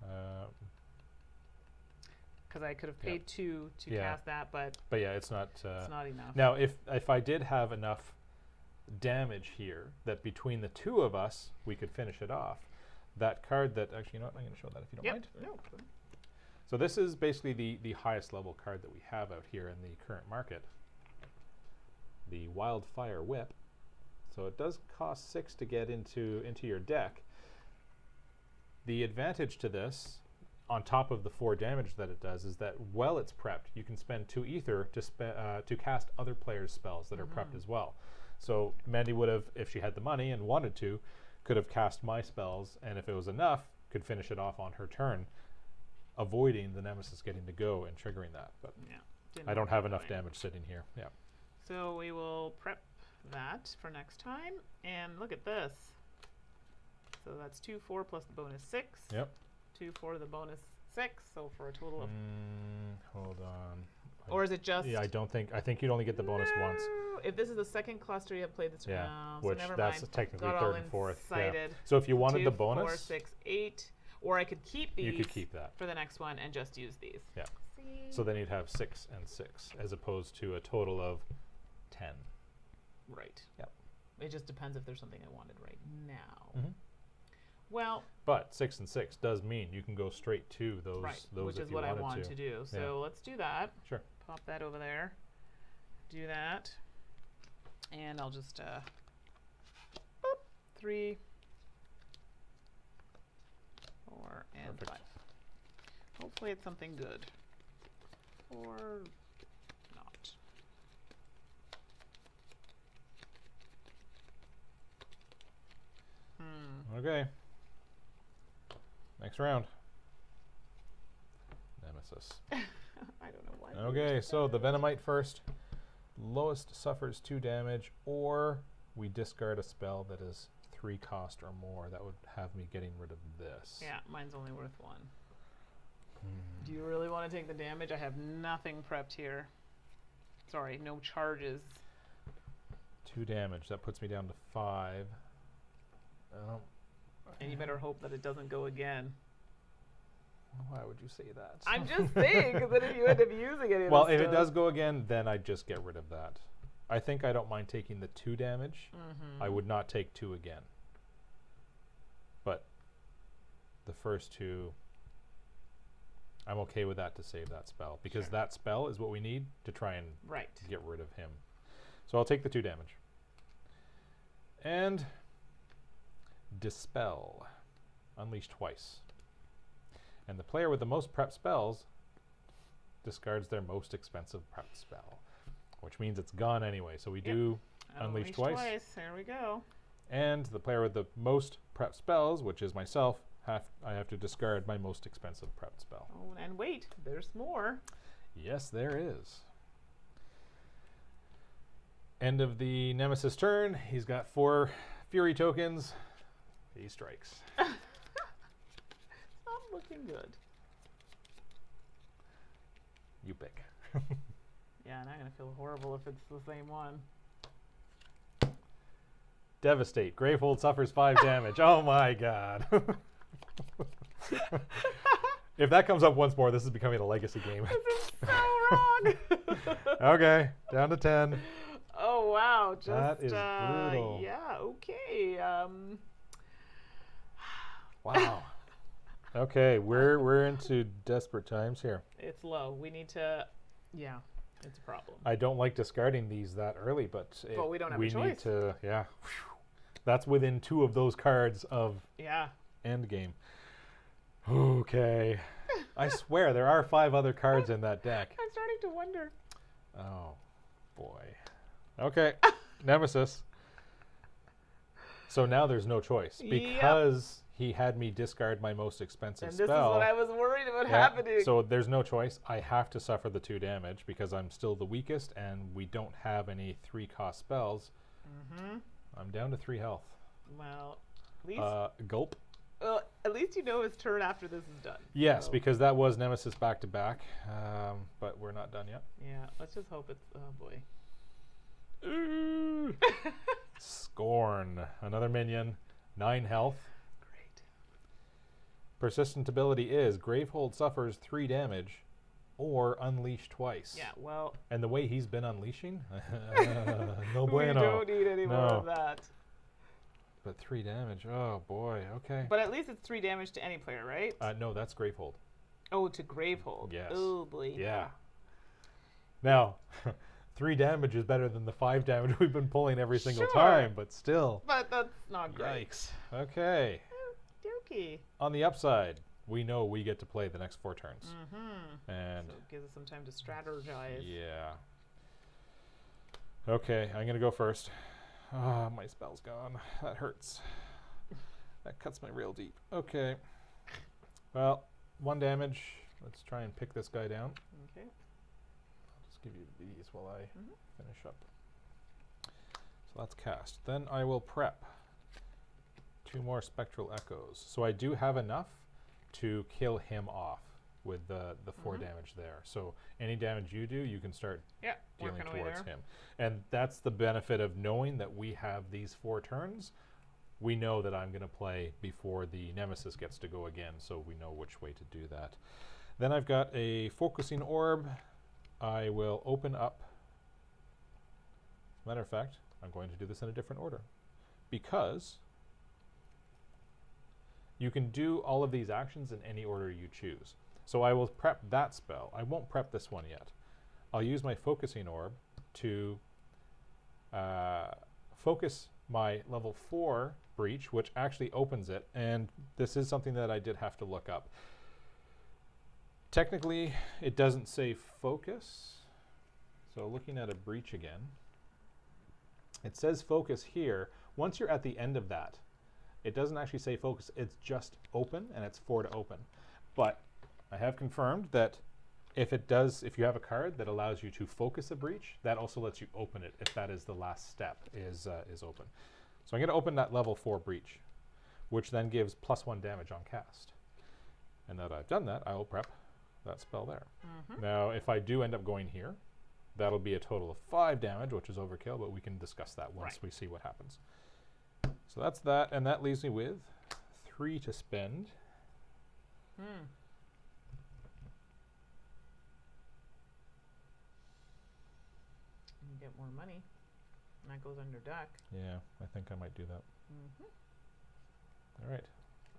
[SPEAKER 1] Because I could have paid 2 to cast that, but
[SPEAKER 2] yeah, it's not
[SPEAKER 1] enough.
[SPEAKER 2] Now, if I did have enough damage here that between the 2 of us we could finish it off, that card that actually, you know what, I'm going to show that if you don't mind.
[SPEAKER 1] No.
[SPEAKER 2] So this is basically the highest level card that we have out here in the current market. The Wildfire Whip. So it does cost 6 to get into your deck. The advantage to this, on top of the 4 damage that it does, is that while it's prepped, you can spend 2 ether to cast other players' spells that are prepped as well. So Mandi would have, if she had the money and wanted to, could have cast my spells, and if it was enough, could finish it off on her turn, avoiding the Nemesis getting to go and triggering that. But I don't have enough damage sitting here. Yeah.
[SPEAKER 1] So we will prep that for next time. And look at this. So that's 2, 4 plus the bonus 6.
[SPEAKER 2] Yep.
[SPEAKER 1] 2 for the bonus 6, so for a total of...
[SPEAKER 2] Hold on.
[SPEAKER 1] Or is it just...
[SPEAKER 2] Yeah, I think you'd only get the bonus once.
[SPEAKER 1] If this is the second cluster you have played this
[SPEAKER 2] Yeah,
[SPEAKER 1] so
[SPEAKER 2] which
[SPEAKER 1] never
[SPEAKER 2] that's
[SPEAKER 1] mind.
[SPEAKER 2] technically
[SPEAKER 1] Got
[SPEAKER 2] third
[SPEAKER 1] all
[SPEAKER 2] and fourth. Yeah.
[SPEAKER 1] incited.
[SPEAKER 2] So if you wanted
[SPEAKER 1] 2,
[SPEAKER 2] the bonus...
[SPEAKER 1] 4, 6, 8. Or I could keep these
[SPEAKER 2] you could keep that.
[SPEAKER 1] for the next one and just use these.
[SPEAKER 2] Yeah.
[SPEAKER 1] See?
[SPEAKER 2] So then you'd have 6 and 6 as opposed to a total of 10.
[SPEAKER 1] Right.
[SPEAKER 2] Yep.
[SPEAKER 1] It just depends if there's something I wanted right now.
[SPEAKER 2] Mm-hmm.
[SPEAKER 1] Well...
[SPEAKER 2] But 6 and 6 does mean you can go straight to those,
[SPEAKER 1] right,
[SPEAKER 2] those
[SPEAKER 1] which
[SPEAKER 2] if
[SPEAKER 1] is
[SPEAKER 2] you
[SPEAKER 1] what I
[SPEAKER 2] wanted
[SPEAKER 1] want to do. So
[SPEAKER 2] Yeah.
[SPEAKER 1] let's do that.
[SPEAKER 2] Sure.
[SPEAKER 1] Pop that over there. Do that. And I'll just... 3, 4, and
[SPEAKER 2] Perfect.
[SPEAKER 1] 5. Hopefully it's something good. Or not.
[SPEAKER 2] Okay. Next round. Nemesis.
[SPEAKER 1] I don't know why.
[SPEAKER 2] Okay, so the Venomite first. Lowest suffers 2 damage, or we discard a spell that is 3 cost or more. That would have me getting rid of this.
[SPEAKER 1] Yeah, mine's only worth 1. Do you really want to take the damage? I have nothing prepped here. Sorry, no charges.
[SPEAKER 2] 2 damage. That puts me down to 5.
[SPEAKER 1] And you better hope that it doesn't go again.
[SPEAKER 2] Why would you say that?
[SPEAKER 1] I'm just saying, because then if you end up using it,
[SPEAKER 2] well, if it does go again, then I'd just get rid of that. I think I don't mind taking the 2 damage. I would not take 2 again. But the first 2, I'm okay with that to save that spell. Because that spell is what we need to try and get rid of him. So I'll take the 2 damage. And Dispel. Unleash twice. And the player with the most prep spells discards their most expensive prep spell, which means it's gone anyway. So we do Unleash twice.
[SPEAKER 1] There we go.
[SPEAKER 2] And the player with the most prep spells, which is myself, I have to discard my most expensive prep spell.
[SPEAKER 1] Oh, and wait, there's more.
[SPEAKER 2] Yes, there is. End of the Nemesis turn. He's got 4 Fury tokens. He strikes.
[SPEAKER 1] Not looking good.
[SPEAKER 2] You pick.
[SPEAKER 1] Yeah, and I'm going to feel horrible if it's the same one.
[SPEAKER 2] Devastate. Gravehold suffers 5 damage. Oh my god. If that comes up once more, this is becoming a legacy game.
[SPEAKER 1] This is so wrong.
[SPEAKER 2] Okay, down to 10.
[SPEAKER 1] Oh wow, just
[SPEAKER 2] that is brutal.
[SPEAKER 1] Yeah, okay.
[SPEAKER 2] Wow. Okay, we're into desperate times here.
[SPEAKER 1] It's low. We need to it's a problem.
[SPEAKER 2] I don't like discarding these that early, but
[SPEAKER 1] we don't have a
[SPEAKER 2] we
[SPEAKER 1] choice.
[SPEAKER 2] need to That's within 2 of those cards of end game. Okay. I swear there are 5 other cards in that deck.
[SPEAKER 1] I'm starting to wonder.
[SPEAKER 2] Oh boy. Okay. Nemesis. So now there's no choice because he had me discard my most expensive spell.
[SPEAKER 1] And this is what I was worried about happening.
[SPEAKER 2] So there's no choice. I have to suffer the 2 damage because I'm still the weakest and we don't have any 3 cost spells. I'm down to 3 health.
[SPEAKER 1] Well, at least
[SPEAKER 2] gulp.
[SPEAKER 1] At least you know his turn after this is done.
[SPEAKER 2] Yes, because that was Nemesis back to back, but we're not done yet.
[SPEAKER 1] Yeah, let's just hope it's. Oh boy.
[SPEAKER 2] Scorn, another minion, 9 health.
[SPEAKER 1] Great.
[SPEAKER 2] Persistent ability is Gravehold suffers 3 damage, or unleash twice.
[SPEAKER 1] Yeah, well.
[SPEAKER 2] And the way he's been unleashing, no bueno.
[SPEAKER 1] We don't need any more of that.
[SPEAKER 2] But 3 damage, oh boy, okay.
[SPEAKER 1] But at least it's 3 damage to any player, right?
[SPEAKER 2] No, that's Gravehold.
[SPEAKER 1] Oh, to Gravehold.
[SPEAKER 2] Yes.
[SPEAKER 1] Oh boy.
[SPEAKER 2] Yeah. Now, 3 damage is better than the 5 damage we've been pulling every single time, but still.
[SPEAKER 1] But that's not great.
[SPEAKER 2] Yikes. Okay.
[SPEAKER 1] Dookie.
[SPEAKER 2] On the upside, we know we get to play the next 4 turns. And
[SPEAKER 1] so it gives us some time to strategize.
[SPEAKER 2] Yeah. Okay, I'm going to go first. Ah, my spell's gone. That hurts. That cuts me real deep. Okay. Well, 1 damage. Let's try and pick this guy down.
[SPEAKER 1] Okay.
[SPEAKER 2] I'll just give you these while I finish up. So that's cast. Then I will prep 2 more spectral echoes. So I do have enough to kill him off with the 4 damage there. So any damage you do, you can start dealing towards him. And that's the benefit of knowing that we have these 4 turns. We know that I'm going to play before the nemesis gets to go again, so we know which way to do that. Then I've got a focusing orb. I will open up. As a matter of fact, I'm going to do this in a different order, because you can do all of these actions in any order you choose. So I will prep that spell. I won't prep this one yet. I'll use my focusing orb to focus my level 4 breach, which actually opens it. And this is something that I did have to look up. Technically, it doesn't say focus. So looking at a breach again, it says focus here. Once you're at the end of that, it doesn't actually say focus. It's just open, and it's 4 to open. But I have confirmed that if you have a card that allows you to focus a breach, that also lets you open it if that is the last step is open. So I'm going to open that level 4 breach, which then gives +1 damage on cast. And now that I've done that, I will prep that spell there. Now, if I do end up going here, that'll be a total of 5 damage, which is overkill, but we can discuss that once we see what happens. So that's that, and that leaves me with 3 to spend.
[SPEAKER 1] You get more money, and that goes under deck.
[SPEAKER 2] Yeah, I think I might do that. All right,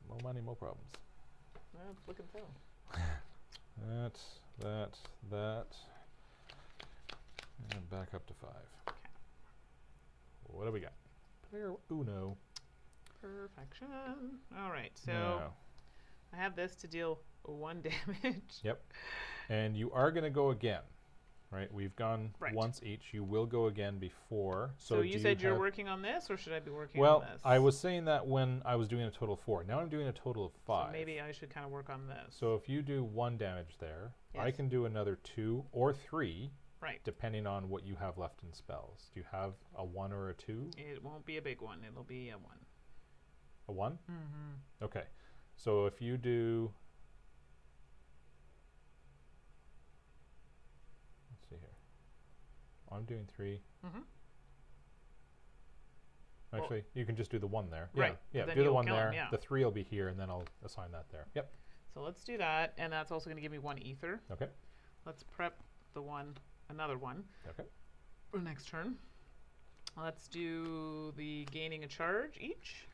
[SPEAKER 2] more money, more problems.
[SPEAKER 1] Well, it's looking so.
[SPEAKER 2] that, and back up to 5.
[SPEAKER 1] Okay.
[SPEAKER 2] What do we got? Player Uno.
[SPEAKER 1] Perfection. All right, so
[SPEAKER 2] Now,
[SPEAKER 1] I have this to deal 1 damage.
[SPEAKER 2] Yep. And you are going to go again, right? We've gone once each. You will go again before.
[SPEAKER 1] So you said you're working on this, or should I be working on
[SPEAKER 2] well,
[SPEAKER 1] this?
[SPEAKER 2] I was saying that when I was doing a total of 4. Now I'm doing a total of 5.
[SPEAKER 1] So maybe I should kind of work on this.
[SPEAKER 2] So if you do 1 damage there,
[SPEAKER 1] Yes.
[SPEAKER 2] I can do another 2 or 3,
[SPEAKER 1] Right.
[SPEAKER 2] depending on what you have left in spells. Do you have a 1 or a 2?
[SPEAKER 1] It won't be a big one. It'll be a 1.
[SPEAKER 2] A 1? Okay. So if you do... Let's see here. I'm doing 3. Actually, you can just do the 1 there.
[SPEAKER 1] Right.
[SPEAKER 2] Yeah,
[SPEAKER 1] Then
[SPEAKER 2] do the
[SPEAKER 1] you'll
[SPEAKER 2] 1
[SPEAKER 1] kill
[SPEAKER 2] there.
[SPEAKER 1] him, yeah.
[SPEAKER 2] The 3 will be here, and then I'll assign that there. Yep.
[SPEAKER 1] So let's do that, and that's also going to give me 1 ether.
[SPEAKER 2] Okay.
[SPEAKER 1] Let's prep another one.
[SPEAKER 2] Okay.
[SPEAKER 1] For next turn. Let's do the gaining a charge each.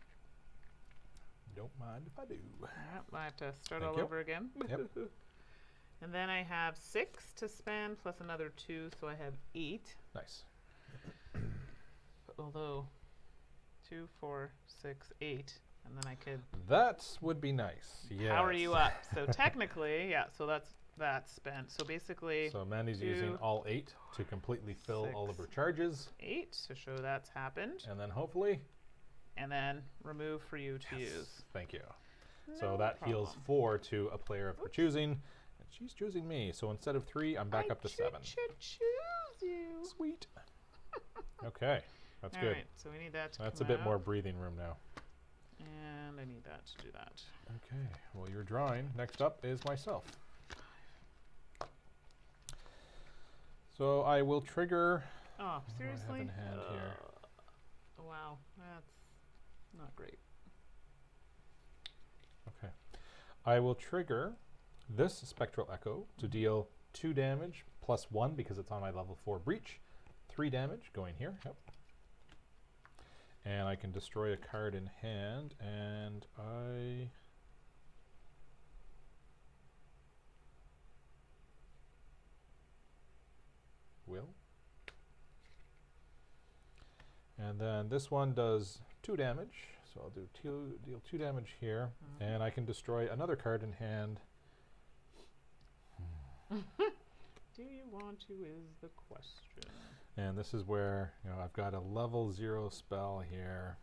[SPEAKER 2] Don't mind if I do.
[SPEAKER 1] Yep, I have to start
[SPEAKER 2] Thank
[SPEAKER 1] all
[SPEAKER 2] you.
[SPEAKER 1] over again.
[SPEAKER 2] Yep.
[SPEAKER 1] And then I have 6 to spend, plus another 2, so I have 8.
[SPEAKER 2] Nice.
[SPEAKER 1] Although 2, 4, 6, 8, and then I could
[SPEAKER 2] That would be nice. Yes.
[SPEAKER 1] power you up. So technically, yeah, so that's spent. So basically,
[SPEAKER 2] So Mandy's
[SPEAKER 1] 2,
[SPEAKER 2] using all 8 to completely fill all of her charges.
[SPEAKER 1] 8 to show that's happened,
[SPEAKER 2] And then hopefully...
[SPEAKER 1] and then remove for you to use.
[SPEAKER 2] Thank you.
[SPEAKER 1] No
[SPEAKER 2] So that
[SPEAKER 1] problem.
[SPEAKER 2] heals 4 to a player of her choosing. And she's choosing me. So instead of 3, I'm back up to 7.
[SPEAKER 1] Choose you.
[SPEAKER 2] Sweet. Okay. That's
[SPEAKER 1] All
[SPEAKER 2] good.
[SPEAKER 1] right, so we need that to
[SPEAKER 2] That's a
[SPEAKER 1] come
[SPEAKER 2] bit
[SPEAKER 1] out,
[SPEAKER 2] more breathing room now.
[SPEAKER 1] and I need that to do that.
[SPEAKER 2] Okay. Well, you're drawing. Next up is myself. So I will trigger...
[SPEAKER 1] Oh,
[SPEAKER 2] What do I have
[SPEAKER 1] seriously?
[SPEAKER 2] in hand here?
[SPEAKER 1] Wow, that's not great.
[SPEAKER 2] Okay. I will trigger this Spectral Echo to deal 2 damage plus 1 because it's on my level 4 breach. 3 damage going here. Yep. And I can destroy a card in hand, and I... will. And then this one does 2 damage, so I'll do deal 2 damage here, and I can destroy another card in hand.
[SPEAKER 1] Do you want to is the question.
[SPEAKER 2] And this is where, I've got a level 0 spell here.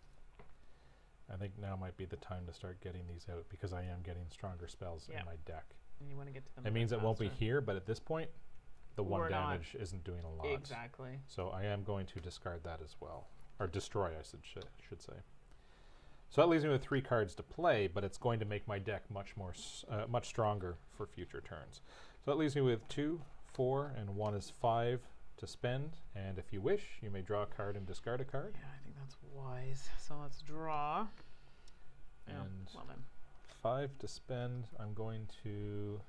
[SPEAKER 2] I think now might be the time to start getting these out because I am getting stronger spells in my deck.
[SPEAKER 1] And you want to get to them.
[SPEAKER 2] It means it won't be here, but at this point, the
[SPEAKER 1] Or
[SPEAKER 2] 1
[SPEAKER 1] not.
[SPEAKER 2] damage isn't doing a lot.
[SPEAKER 1] Exactly.
[SPEAKER 2] So I am going to discard that as well. Or destroy, I should say. So that leaves me with 3 cards to play, but it's going to make my deck much stronger for future turns. So that leaves me with 2, 4, and 1 is 5 to spend. And if you wish, you may draw a card and discard a card.
[SPEAKER 1] Yeah, I think that's wise. So let's draw.
[SPEAKER 2] And
[SPEAKER 1] well then.
[SPEAKER 2] 5 to spend. I'm going to...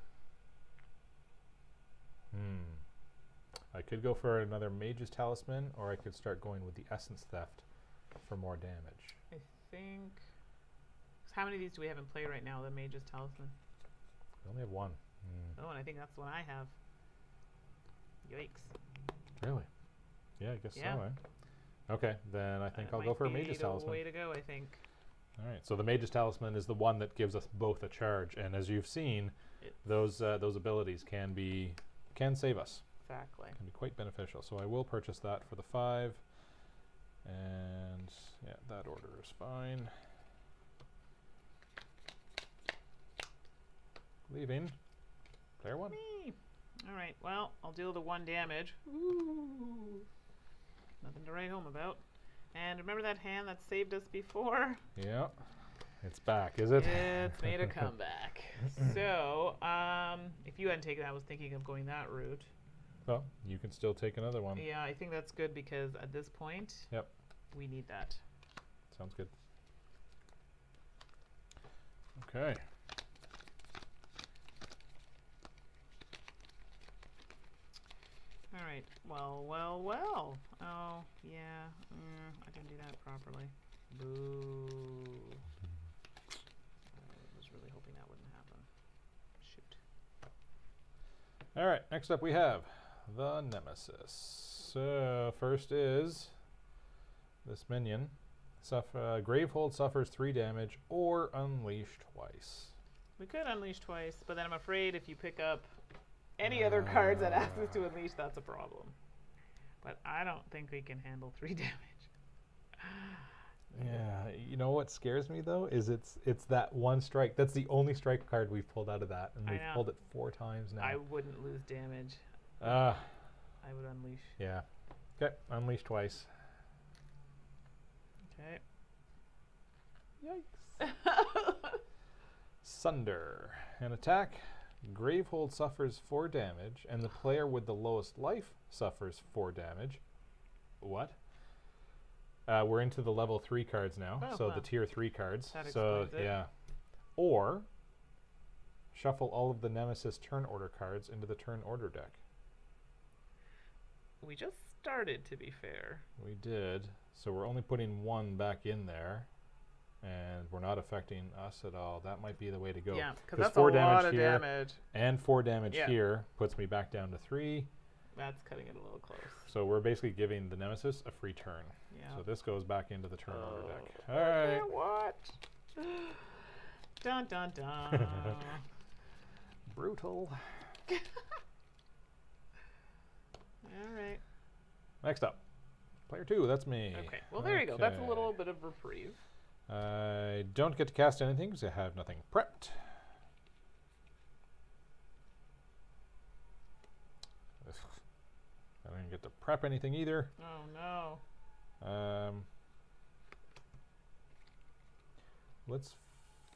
[SPEAKER 2] I could go for another Mage's Talisman, or I could start going with the Essence Theft for more damage.
[SPEAKER 1] I think... How many of these do we have in play right now, the Mage's Talisman?
[SPEAKER 2] We only have 1.
[SPEAKER 1] Oh, and I think that's the one I have. Yikes.
[SPEAKER 2] Really? Yeah, I guess
[SPEAKER 1] Yeah.
[SPEAKER 2] so, eh? Okay, then I think
[SPEAKER 1] It
[SPEAKER 2] I'll
[SPEAKER 1] might
[SPEAKER 2] go for a
[SPEAKER 1] be
[SPEAKER 2] Mage's
[SPEAKER 1] the
[SPEAKER 2] Talisman.
[SPEAKER 1] way to go, I think.
[SPEAKER 2] All right, so the Mage's Talisman is the one that gives us both a charge, and as you've seen, those abilities can save us.
[SPEAKER 1] Exactly.
[SPEAKER 2] Can be quite beneficial. So I will purchase that for the 5, and yeah, that order is fine. Leaving. Player 1.
[SPEAKER 1] Me. All right. Well, I'll deal the 1 damage. Ooh. Nothing to write home about. And remember that hand that saved us before?
[SPEAKER 2] Yeah. It's back, is it?
[SPEAKER 1] It's made a comeback. So, if you hadn't taken that, I was thinking of going that route.
[SPEAKER 2] Well, you can still take another one.
[SPEAKER 1] Yeah, I think that's good because at this point,
[SPEAKER 2] Yep.
[SPEAKER 1] we need that.
[SPEAKER 2] Sounds good. Okay.
[SPEAKER 1] All right. Well. Oh, yeah. I didn't do that properly. Boo. I was really hoping that wouldn't happen. Shoot.
[SPEAKER 2] All right, next up we have the Nemesis. So first is this minion. Gravehold suffers 3 damage or unleash twice.
[SPEAKER 1] We could unleash twice, but then I'm afraid if you pick up any other cards that ask us to unleash, that's a problem. But I don't think we can handle 3 damage.
[SPEAKER 2] Yeah, you know what scares me though is it's that 1 strike. That's the only strike card we've pulled out of that, and we've pulled it 4 times now.
[SPEAKER 1] I wouldn't lose damage.
[SPEAKER 2] I
[SPEAKER 1] would unleash.
[SPEAKER 2] Yeah. Okay, unleash twice.
[SPEAKER 1] Okay.
[SPEAKER 2] Yikes. Sunder. An attack. Gravehold suffers 4 damage, and the player with the lowest life suffers 4 damage. What? We're into the level 3 cards now, so the tier 3 cards.
[SPEAKER 1] That
[SPEAKER 2] so
[SPEAKER 1] explains it.
[SPEAKER 2] yeah. Or shuffle all of the Nemesis turn order cards into the turn order deck.
[SPEAKER 1] We just started, to be fair.
[SPEAKER 2] We did. So we're only putting 1 back in there, and we're not affecting us at all. That might be the way to go.
[SPEAKER 1] Yeah, because that's
[SPEAKER 2] 4
[SPEAKER 1] a lot
[SPEAKER 2] damage
[SPEAKER 1] of
[SPEAKER 2] here
[SPEAKER 1] damage.
[SPEAKER 2] and 4 damage here puts me back down to 3.
[SPEAKER 1] That's cutting it a little close.
[SPEAKER 2] So we're basically giving the Nemesis a free turn.
[SPEAKER 1] Yeah.
[SPEAKER 2] So this goes back into the turn order deck. All
[SPEAKER 1] Okay,
[SPEAKER 2] right.
[SPEAKER 1] what? Dun dun dun.
[SPEAKER 2] Brutal.
[SPEAKER 1] All right.
[SPEAKER 2] Next up, player 2. That's me.
[SPEAKER 1] Okay. Well, there you go. That's a little bit of reprieve.
[SPEAKER 2] I don't get to cast anything because I have nothing prepped. I don't get to prep anything either.
[SPEAKER 1] Oh no.
[SPEAKER 2] Let's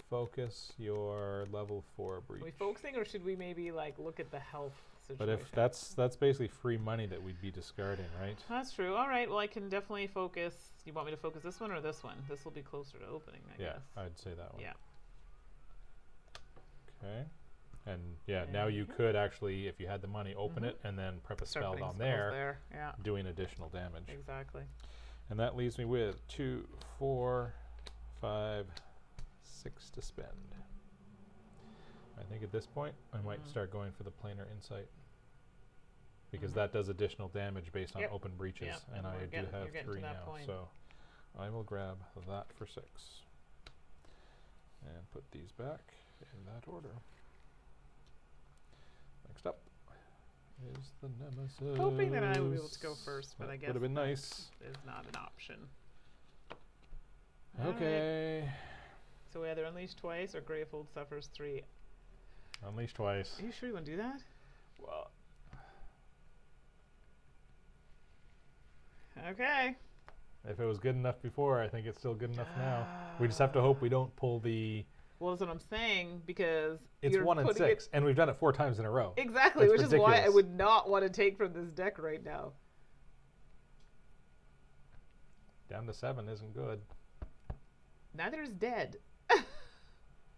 [SPEAKER 2] focus your level 4 breach.
[SPEAKER 1] Are we focusing, or should we maybe like look at the health situation?
[SPEAKER 2] But if that's basically free money that we'd be discarding, right?
[SPEAKER 1] That's true. All right. Well, I can definitely focus. You want me to focus this one or this one? This will be closer to opening, I guess.
[SPEAKER 2] Yeah, I'd say that one.
[SPEAKER 1] Yeah.
[SPEAKER 2] Okay. And yeah, now you could actually, if you had the money, open it and then prep a
[SPEAKER 1] Start
[SPEAKER 2] spell
[SPEAKER 1] putting
[SPEAKER 2] on
[SPEAKER 1] spells
[SPEAKER 2] there,
[SPEAKER 1] Yeah.
[SPEAKER 2] doing additional damage.
[SPEAKER 1] Exactly.
[SPEAKER 2] And that leaves me with 2, 4, 5, 6 to spend. I think at this point, I might start going for the planar insight. Because that does additional damage based on open breaches. And I do have 3 now. So I will grab that for 6. And put these back in that order. Next up is the Nemesis.
[SPEAKER 1] Hoping that I would be able to go first, but I guess
[SPEAKER 2] would have been nice.
[SPEAKER 1] Is not an option.
[SPEAKER 2] Okay.
[SPEAKER 1] Right. So we either unleash twice or Gravehold suffers 3.
[SPEAKER 2] Unleash twice.
[SPEAKER 1] Are you sure you want to do that?
[SPEAKER 2] Well.
[SPEAKER 1] Okay.
[SPEAKER 2] If it was good enough before, I think it's still good enough now. We just have to hope we don't pull the...
[SPEAKER 1] Well, that's what I'm saying, because
[SPEAKER 2] It's 1 and 6, and we've done it 4 times in a row.
[SPEAKER 1] Exactly,
[SPEAKER 2] It's
[SPEAKER 1] which is why I
[SPEAKER 2] ridiculous.
[SPEAKER 1] would not want to take from this deck right now.
[SPEAKER 2] Down to 7 isn't good.
[SPEAKER 1] Neither is dead.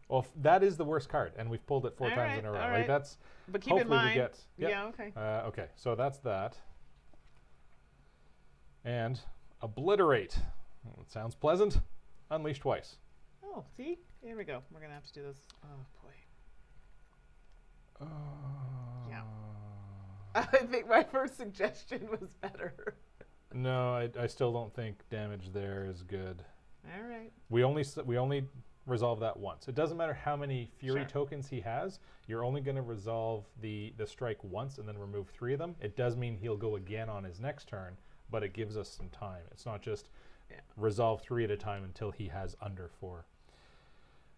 [SPEAKER 2] Well, that is the worst card, and we've pulled it 4
[SPEAKER 1] All
[SPEAKER 2] times
[SPEAKER 1] right,
[SPEAKER 2] in a row.
[SPEAKER 1] all
[SPEAKER 2] Like
[SPEAKER 1] right.
[SPEAKER 2] that's
[SPEAKER 1] But keep
[SPEAKER 2] hopefully
[SPEAKER 1] in mind...
[SPEAKER 2] we get. Yep.
[SPEAKER 1] Yeah, okay.
[SPEAKER 2] Okay, so that's that. And obliterate. It sounds pleasant. Unleash twice.
[SPEAKER 1] Oh, see? Here we go. We're going to have to do this. Oh, boy. Yeah. I think my first suggestion was better.
[SPEAKER 2] No, I still don't think damage there is good.
[SPEAKER 1] All right.
[SPEAKER 2] We only resolve that once. It doesn't matter how many Fury
[SPEAKER 1] Sure.
[SPEAKER 2] tokens he has. You're only going to resolve the strike once and then remove 3 of them. It does mean he'll go again on his next turn, but it gives us some time. It's not just resolve 3 at a time until he has under 4.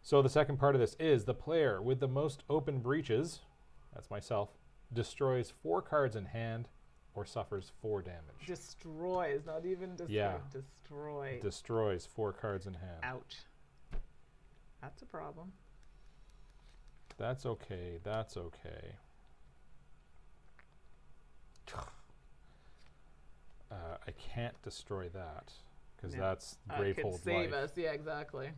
[SPEAKER 2] So the second part of this is the player with the most open breaches, that's myself, destroys 4 cards in hand or suffers 4 damage.
[SPEAKER 1] Destroys, not even destroy.
[SPEAKER 2] Yeah.
[SPEAKER 1] Destroy.
[SPEAKER 2] Destroys 4 cards in hand.
[SPEAKER 1] Ouch. That's a problem.
[SPEAKER 2] That's okay. That's okay. I can't destroy that because that's
[SPEAKER 1] Could
[SPEAKER 2] Gravehold
[SPEAKER 1] save
[SPEAKER 2] life.
[SPEAKER 1] us. Yeah, exactly.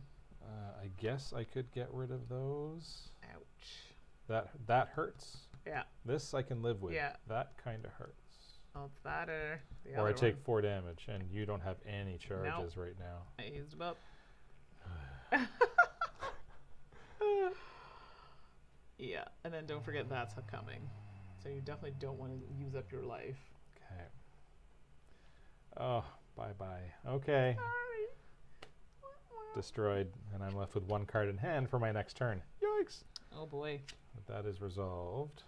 [SPEAKER 2] I guess I could get rid of those.
[SPEAKER 1] Ouch.
[SPEAKER 2] That hurts.
[SPEAKER 1] Yeah.
[SPEAKER 2] This I can live with.
[SPEAKER 1] Yeah.
[SPEAKER 2] That kind of hurts.
[SPEAKER 1] Well, it's that or the
[SPEAKER 2] Or
[SPEAKER 1] other
[SPEAKER 2] I take
[SPEAKER 1] one.
[SPEAKER 2] 4 damage, and you don't have any charges right now.
[SPEAKER 1] I used them up. Yeah, and then don't forget that's coming. So you definitely don't want to use up your life.
[SPEAKER 2] Okay. Oh, bye-bye. Okay.
[SPEAKER 1] Sorry.
[SPEAKER 2] Destroyed, and I'm left with 1 card in hand for my next turn. Yikes.
[SPEAKER 1] Oh boy.
[SPEAKER 2] But that is resolved.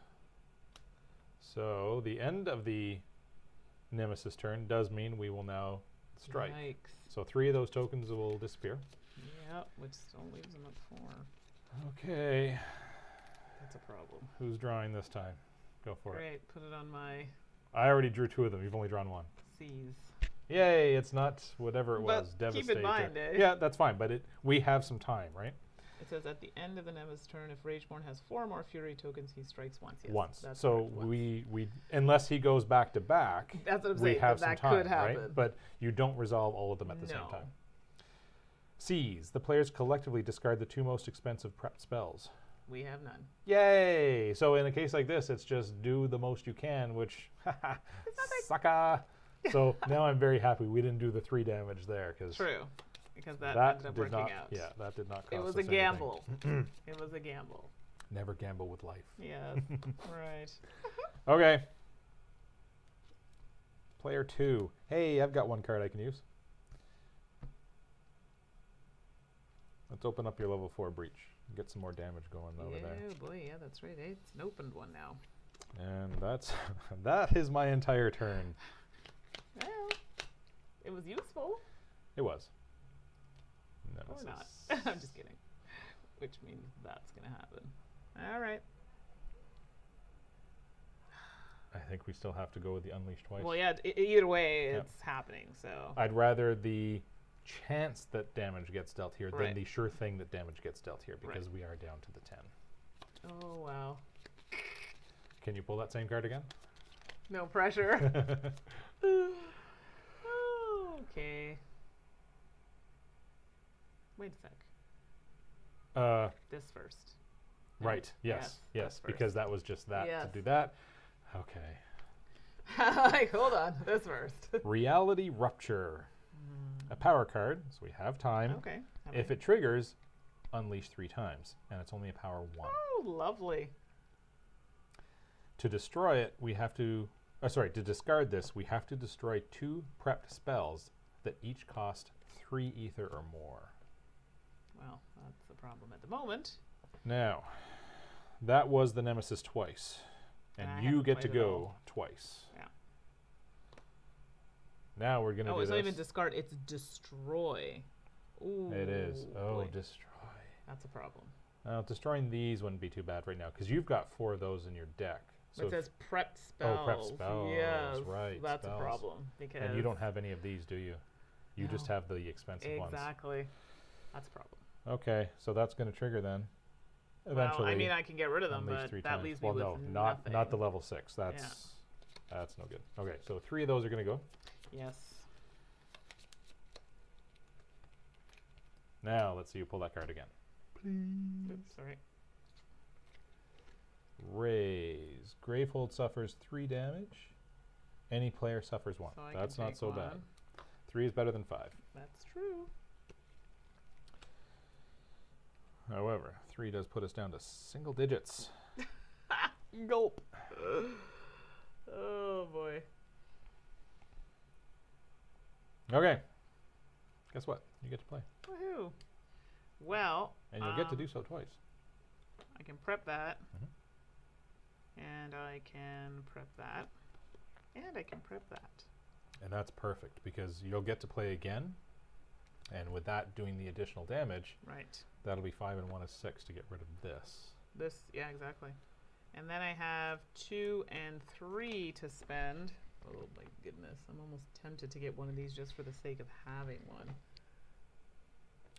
[SPEAKER 2] So the end of the nemesis turn does mean we will now strike.
[SPEAKER 1] Yikes.
[SPEAKER 2] So 3 of those tokens will disappear.
[SPEAKER 1] Yep, which still leaves them at 4.
[SPEAKER 2] Okay.
[SPEAKER 1] That's a problem.
[SPEAKER 2] Who's drawing this time? Go for it.
[SPEAKER 1] Great, put it on my
[SPEAKER 2] I already drew 2 of them. You've only drawn 1.
[SPEAKER 1] C's.
[SPEAKER 2] Yay, it's not whatever it
[SPEAKER 1] But
[SPEAKER 2] was.
[SPEAKER 1] keep
[SPEAKER 2] Devastate.
[SPEAKER 1] in mind, eh?
[SPEAKER 2] Yeah, that's fine, but we have some time, right?
[SPEAKER 1] It says at the end of the nemesis turn, if Rageborne has 4 more Fury tokens, he strikes once. Yes,
[SPEAKER 2] Once.
[SPEAKER 1] that's
[SPEAKER 2] So
[SPEAKER 1] correct, once.
[SPEAKER 2] we unless he goes back to back,
[SPEAKER 1] That's what I'm
[SPEAKER 2] we
[SPEAKER 1] saying.
[SPEAKER 2] have
[SPEAKER 1] that
[SPEAKER 2] some time,
[SPEAKER 1] could happen.
[SPEAKER 2] right? But you don't resolve all of them at the same
[SPEAKER 1] No.
[SPEAKER 2] time. C's. The players collectively discard the 2 most expensive prep spells.
[SPEAKER 1] We have none.
[SPEAKER 2] Yay! So in a case like this, it's just do the most you can, which sucka. So now I'm very happy we didn't do the 3 damage there because
[SPEAKER 1] True, because that,
[SPEAKER 2] that
[SPEAKER 1] ended up
[SPEAKER 2] did
[SPEAKER 1] working
[SPEAKER 2] not.
[SPEAKER 1] out.
[SPEAKER 2] Yeah, that did not cost
[SPEAKER 1] It was
[SPEAKER 2] us
[SPEAKER 1] a
[SPEAKER 2] anything.
[SPEAKER 1] gamble. It was a gamble.
[SPEAKER 2] Never gamble with life.
[SPEAKER 1] Yes, right.
[SPEAKER 2] Okay. Player 2. Hey, I've got 1 card I can use. Let's open up your level 4 breach. Get some more damage going over there.
[SPEAKER 1] Oh boy, yeah, that's right. It's an opened one now.
[SPEAKER 2] And that's that is my entire turn.
[SPEAKER 1] Well, it was useful.
[SPEAKER 2] It was.
[SPEAKER 1] Or not.
[SPEAKER 2] Nemesis.
[SPEAKER 1] I'm just kidding. Which means that's going to happen. All right.
[SPEAKER 2] I think we still have to go with the unleash twice.
[SPEAKER 1] Well, yeah, either way,
[SPEAKER 2] Yep.
[SPEAKER 1] it's happening, so.
[SPEAKER 2] I'd rather the chance that damage gets dealt here
[SPEAKER 1] Right.
[SPEAKER 2] than the sure thing that damage gets dealt here because
[SPEAKER 1] Right.
[SPEAKER 2] we are down to the 10.
[SPEAKER 1] Oh, wow.
[SPEAKER 2] Can you pull that same card again?
[SPEAKER 1] No pressure. Okay. Wait a sec. This first. No.
[SPEAKER 2] Right. Yes. Yes.
[SPEAKER 1] this
[SPEAKER 2] Because that was just that
[SPEAKER 1] Yes.
[SPEAKER 2] to do that. Okay.
[SPEAKER 1] Like, hold on. This first.
[SPEAKER 2] Reality Rupture. A power card, so we have time.
[SPEAKER 1] Okay.
[SPEAKER 2] If it triggers, unleash 3 times, and it's only a power 1.
[SPEAKER 1] Oh, lovely.
[SPEAKER 2] To destroy it, we have to. To discard this, we have to destroy 2 prepped spells that each cost 3 ether or more.
[SPEAKER 1] Well, that's the problem at the moment.
[SPEAKER 2] Now, that was the Nemesis twice,
[SPEAKER 1] And I
[SPEAKER 2] and you
[SPEAKER 1] haven't
[SPEAKER 2] get to
[SPEAKER 1] played it
[SPEAKER 2] go
[SPEAKER 1] all.
[SPEAKER 2] twice.
[SPEAKER 1] Yeah.
[SPEAKER 2] Now we're gonna
[SPEAKER 1] Oh,
[SPEAKER 2] do
[SPEAKER 1] it's
[SPEAKER 2] this.
[SPEAKER 1] not even discard, it's destroy. Ooh.
[SPEAKER 2] It is. Oh,
[SPEAKER 1] boy.
[SPEAKER 2] destroy.
[SPEAKER 1] That's a problem.
[SPEAKER 2] Destroying these wouldn't be too bad right now because you've got 4 of those in your deck.
[SPEAKER 1] But it says prepped spells.
[SPEAKER 2] Oh, prepped spells.
[SPEAKER 1] Yes,
[SPEAKER 2] Right.
[SPEAKER 1] that's
[SPEAKER 2] spells.
[SPEAKER 1] a problem because
[SPEAKER 2] And you don't have any of these, do you? You just have the expensive ones.
[SPEAKER 1] Exactly. That's a problem.
[SPEAKER 2] Okay, so that's going to trigger then. Eventually.
[SPEAKER 1] Well, I mean, I can get rid of them, but that leaves me with nothing.
[SPEAKER 2] Not the level 6. That's no good. Okay, so 3 of those are going to go.
[SPEAKER 1] Yes.
[SPEAKER 2] Now let's see you pull that card again. Please.
[SPEAKER 1] Oops, sorry.
[SPEAKER 2] Raise. Gravehold suffers 3 damage. Any player suffers 1.
[SPEAKER 1] So
[SPEAKER 2] that's not so
[SPEAKER 1] 1.
[SPEAKER 2] bad. 3 is better than 5.
[SPEAKER 1] That's true.
[SPEAKER 2] However, 3 does put us down to single digits.
[SPEAKER 1] Gulp. Oh boy.
[SPEAKER 2] Okay. Guess what? You get to play.
[SPEAKER 1] Woohoo. Well.
[SPEAKER 2] And you'll get to do so twice.
[SPEAKER 1] I can prep that.
[SPEAKER 2] Mm-hmm.
[SPEAKER 1] And I can prep that. And I can prep that.
[SPEAKER 2] And that's perfect because you'll get to play again. And with that doing the additional damage,
[SPEAKER 1] right,
[SPEAKER 2] that'll be 5 and 1 is 6 to get rid of this.
[SPEAKER 1] Yeah, exactly. And then I have 2 and 3 to spend. Oh my goodness, I'm almost tempted to get one of these just for the sake of having one.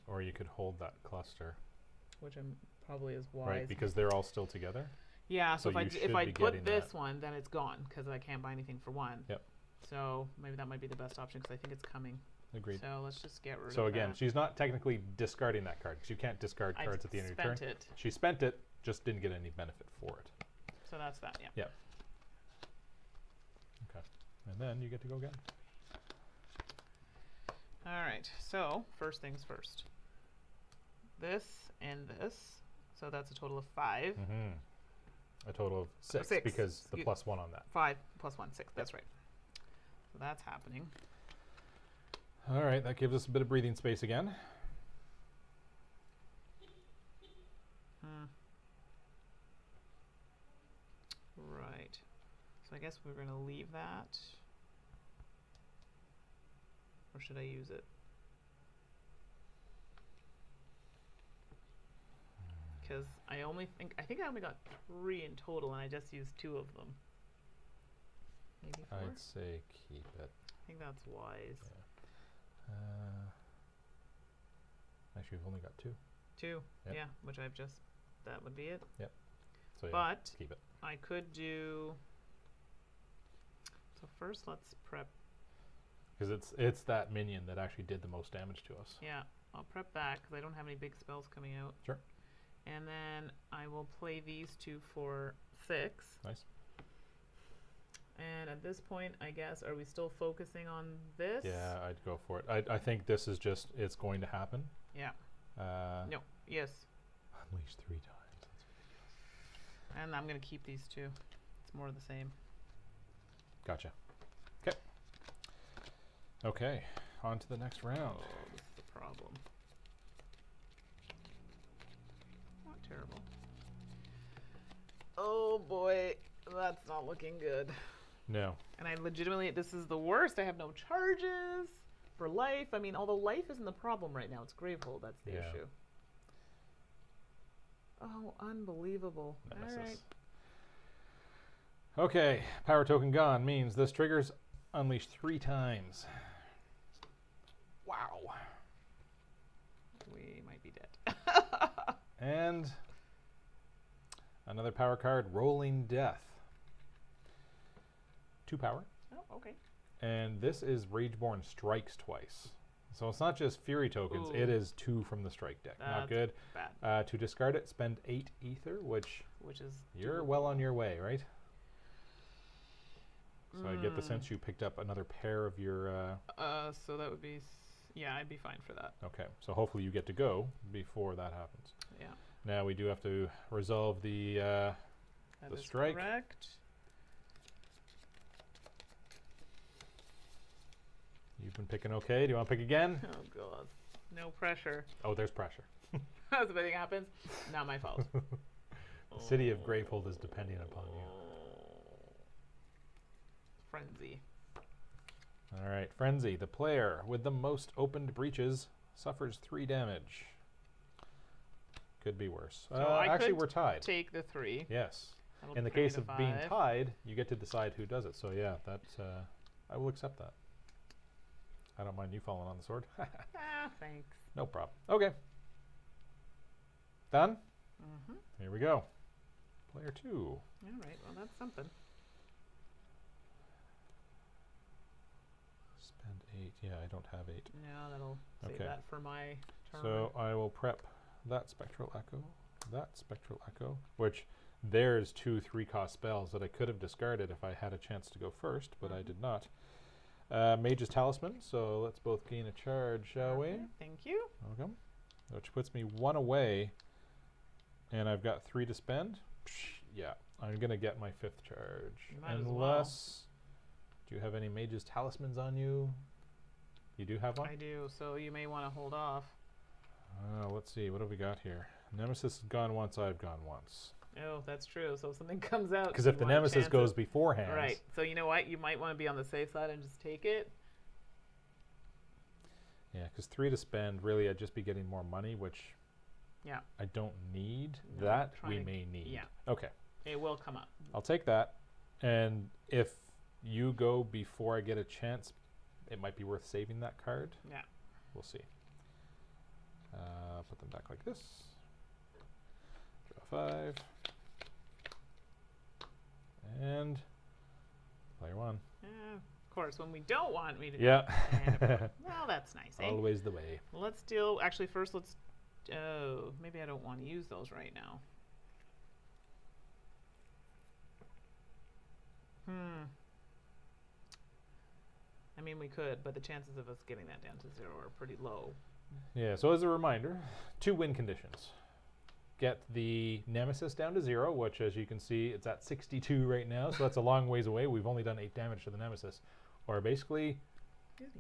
[SPEAKER 2] Or you could hold that cluster.
[SPEAKER 1] Which probably is wise.
[SPEAKER 2] Right, because they're all still together.
[SPEAKER 1] Yeah, so if I put this
[SPEAKER 2] that.
[SPEAKER 1] one, then it's gone because I can't buy anything for 1.
[SPEAKER 2] Yep.
[SPEAKER 1] So maybe that might be the best option because I think it's coming.
[SPEAKER 2] Agreed.
[SPEAKER 1] So let's just get rid of that.
[SPEAKER 2] So again, she's not technically discarding that card because you can't discard cards at the end of your turn.
[SPEAKER 1] It.
[SPEAKER 2] She spent it, just didn't get any benefit for it.
[SPEAKER 1] So that's that, yeah.
[SPEAKER 2] Yep. Okay. And then you get to go again.
[SPEAKER 1] All right, so first things first. This and this. So that's a total of 5.
[SPEAKER 2] Mm-hmm. A total of 6 because the +1 on that.
[SPEAKER 1] 5 + 1, 6. That's right. So that's happening.
[SPEAKER 2] All right, that gives us a bit of breathing space again.
[SPEAKER 1] Right. So I guess we're going to leave that. Or should I use it? Because I think I only got 3 in total, and I just used 2 of them. Maybe 4?
[SPEAKER 2] I'd say keep it.
[SPEAKER 1] I think that's wise.
[SPEAKER 2] Yeah. Actually, we've only got 2.
[SPEAKER 1] 2,
[SPEAKER 2] yep.
[SPEAKER 1] Yeah, which that would be it.
[SPEAKER 2] Yep. So yeah,
[SPEAKER 1] but
[SPEAKER 2] keep it.
[SPEAKER 1] I could do. So first, let's prep.
[SPEAKER 2] Because it's that minion that actually did the most damage to us.
[SPEAKER 1] Yeah, I'll prep that because I don't have any big spells coming out.
[SPEAKER 2] Sure.
[SPEAKER 1] And then I will play these 2 for 6.
[SPEAKER 2] Nice.
[SPEAKER 1] And at this point, I guess, are we still focusing on this?
[SPEAKER 2] Yeah, I'd go for it. I think this is just, it's going to happen.
[SPEAKER 1] Yeah. No. Yes.
[SPEAKER 2] Unleash 3 times. That's ridiculous.
[SPEAKER 1] And I'm going to keep these 2. It's more of the same.
[SPEAKER 2] Gotcha. Okay. Okay, on to the next round.
[SPEAKER 1] Oh, this is the problem. Not terrible. Oh boy, that's not looking good.
[SPEAKER 2] No.
[SPEAKER 1] And I legitimately, this is the worst. I have no charges for life. I mean, although life isn't the problem right now. It's Gravehold. That's the issue. Oh, unbelievable.
[SPEAKER 2] Nemesis.
[SPEAKER 1] All right.
[SPEAKER 2] Okay, power token gone means this triggers unleash 3 times. Wow.
[SPEAKER 1] We might be dead.
[SPEAKER 2] And another power card, Rolling Death. 2 power.
[SPEAKER 1] Oh, okay.
[SPEAKER 2] And this is Rageborne strikes twice. So it's not just Fury tokens,
[SPEAKER 1] Ooh.
[SPEAKER 2] it is 2 from the strike deck.
[SPEAKER 1] That's
[SPEAKER 2] not good.
[SPEAKER 1] Bad.
[SPEAKER 2] To discard it, spend 8 ether, which
[SPEAKER 1] is
[SPEAKER 2] you're well on your way, right? So I get the sense you picked up another pair of your...
[SPEAKER 1] So that would be... Yeah, I'd be fine for that.
[SPEAKER 2] Okay, so hopefully you get to go before that happens.
[SPEAKER 1] Yeah.
[SPEAKER 2] Now we do have to resolve the strike.
[SPEAKER 1] Correct.
[SPEAKER 2] You've been picking okay. Do you want to pick again?
[SPEAKER 1] Oh, God. No pressure.
[SPEAKER 2] Oh, there's pressure.
[SPEAKER 1] As if anything happens, not my fault.
[SPEAKER 2] The city of Gravehold is depending upon you.
[SPEAKER 1] Frenzy.
[SPEAKER 2] All right, Frenzy. The player with the most opened breaches suffers 3 damage. Could be worse.
[SPEAKER 1] So
[SPEAKER 2] actually, we're tied.
[SPEAKER 1] Take the 3.
[SPEAKER 2] Yes.
[SPEAKER 1] That'll
[SPEAKER 2] In the
[SPEAKER 1] bring me
[SPEAKER 2] case
[SPEAKER 1] to
[SPEAKER 2] of being
[SPEAKER 1] 5.
[SPEAKER 2] tied, you get to decide who does it. So yeah, that I will accept that. I don't mind you falling on the sword.
[SPEAKER 1] Thanks.
[SPEAKER 2] No problem. Okay. Done?
[SPEAKER 1] Mm-hmm.
[SPEAKER 2] Here we go. Player 2.
[SPEAKER 1] All right, well, that's something.
[SPEAKER 2] Spend 8. Yeah, I don't have 8.
[SPEAKER 1] No, that'll save
[SPEAKER 2] Okay.
[SPEAKER 1] that for my turn.
[SPEAKER 2] So I will prep that Spectral Echo, that Spectral Echo, which there's 2 3-cost spells that I could have discarded if I had a chance to go first, but I did not. Mage's Talisman, so let's both gain a charge, shall we?
[SPEAKER 1] Thank you.
[SPEAKER 2] Welcome. Which puts me 1 away, and I've got 3 to spend. Yeah, I'm going to get my 5th charge.
[SPEAKER 1] You might as well.
[SPEAKER 2] Unless, do you have any Mage's Talismans on you? You do have one?
[SPEAKER 1] I do, so you may want to hold off.
[SPEAKER 2] Let's see, what have we got here? Nemesis has gone once, I've gone once.
[SPEAKER 1] Oh, that's true. So if something comes out,
[SPEAKER 2] Because if the Nemesis goes beforehand.
[SPEAKER 1] Right. So you know what? You might want to be on the safe side and just take it.
[SPEAKER 2] Yeah, because 3 to spend, really I'd just be getting more money, which I don't need.
[SPEAKER 1] No,
[SPEAKER 2] that
[SPEAKER 1] trying
[SPEAKER 2] we
[SPEAKER 1] to-
[SPEAKER 2] may need.
[SPEAKER 1] yeah.
[SPEAKER 2] Okay.
[SPEAKER 1] It will come up.
[SPEAKER 2] I'll take that. And if you go before I get a chance, it might be worth saving that card.
[SPEAKER 1] Yeah.
[SPEAKER 2] We'll see. Put them back like this. Draw 5. And player 1.
[SPEAKER 1] Of course, when we don't want me to.
[SPEAKER 2] Yeah.
[SPEAKER 1] Well, that's nice, eh?
[SPEAKER 2] Always the way.
[SPEAKER 1] Let's deal. Actually, first let's. Oh, maybe I don't want to use those right now. I mean, we could, but the chances of us getting that down to 0 are pretty low.
[SPEAKER 2] Yeah, so as a reminder, 2 win conditions. Get the Nemesis down to 0, which as you can see, it's at 62 right now, so that's a long ways away. We've only done 8 damage to the Nemesis. Or basically,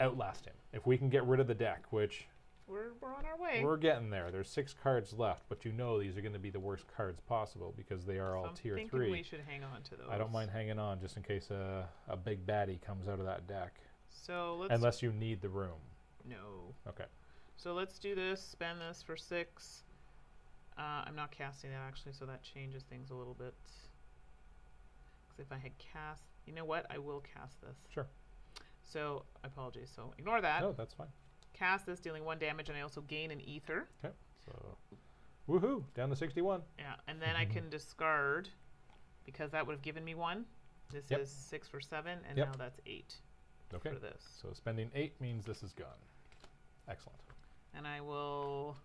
[SPEAKER 2] outlast him. If we can get rid of the deck, which...
[SPEAKER 1] We're on our way.
[SPEAKER 2] We're getting there. There's 6 cards left, but you know these are going to be the worst cards possible because they are all tier 3.
[SPEAKER 1] I'm thinking we should hang on to those.
[SPEAKER 2] I don't mind hanging on just in case a big baddie comes out of that deck.
[SPEAKER 1] So let's...
[SPEAKER 2] Unless you need the room.
[SPEAKER 1] No.
[SPEAKER 2] Okay.
[SPEAKER 1] So let's do this, spend this for 6. I'm not casting that actually, so that changes things a little bit. Because if I had cast... You know what? I will cast this.
[SPEAKER 2] Sure.
[SPEAKER 1] So, apologies. So ignore that.
[SPEAKER 2] No, that's fine.
[SPEAKER 1] Cast this, dealing 1 damage, and I also gain an ether.
[SPEAKER 2] Okay. So, woohoo! Down to 61.
[SPEAKER 1] Yeah, and then I can discard, because that would have given me 1. This is 6 for 7, and now that's 8
[SPEAKER 2] Okay.
[SPEAKER 1] for this.
[SPEAKER 2] So spending 8 means this is gone. Excellent.
[SPEAKER 1] And I will...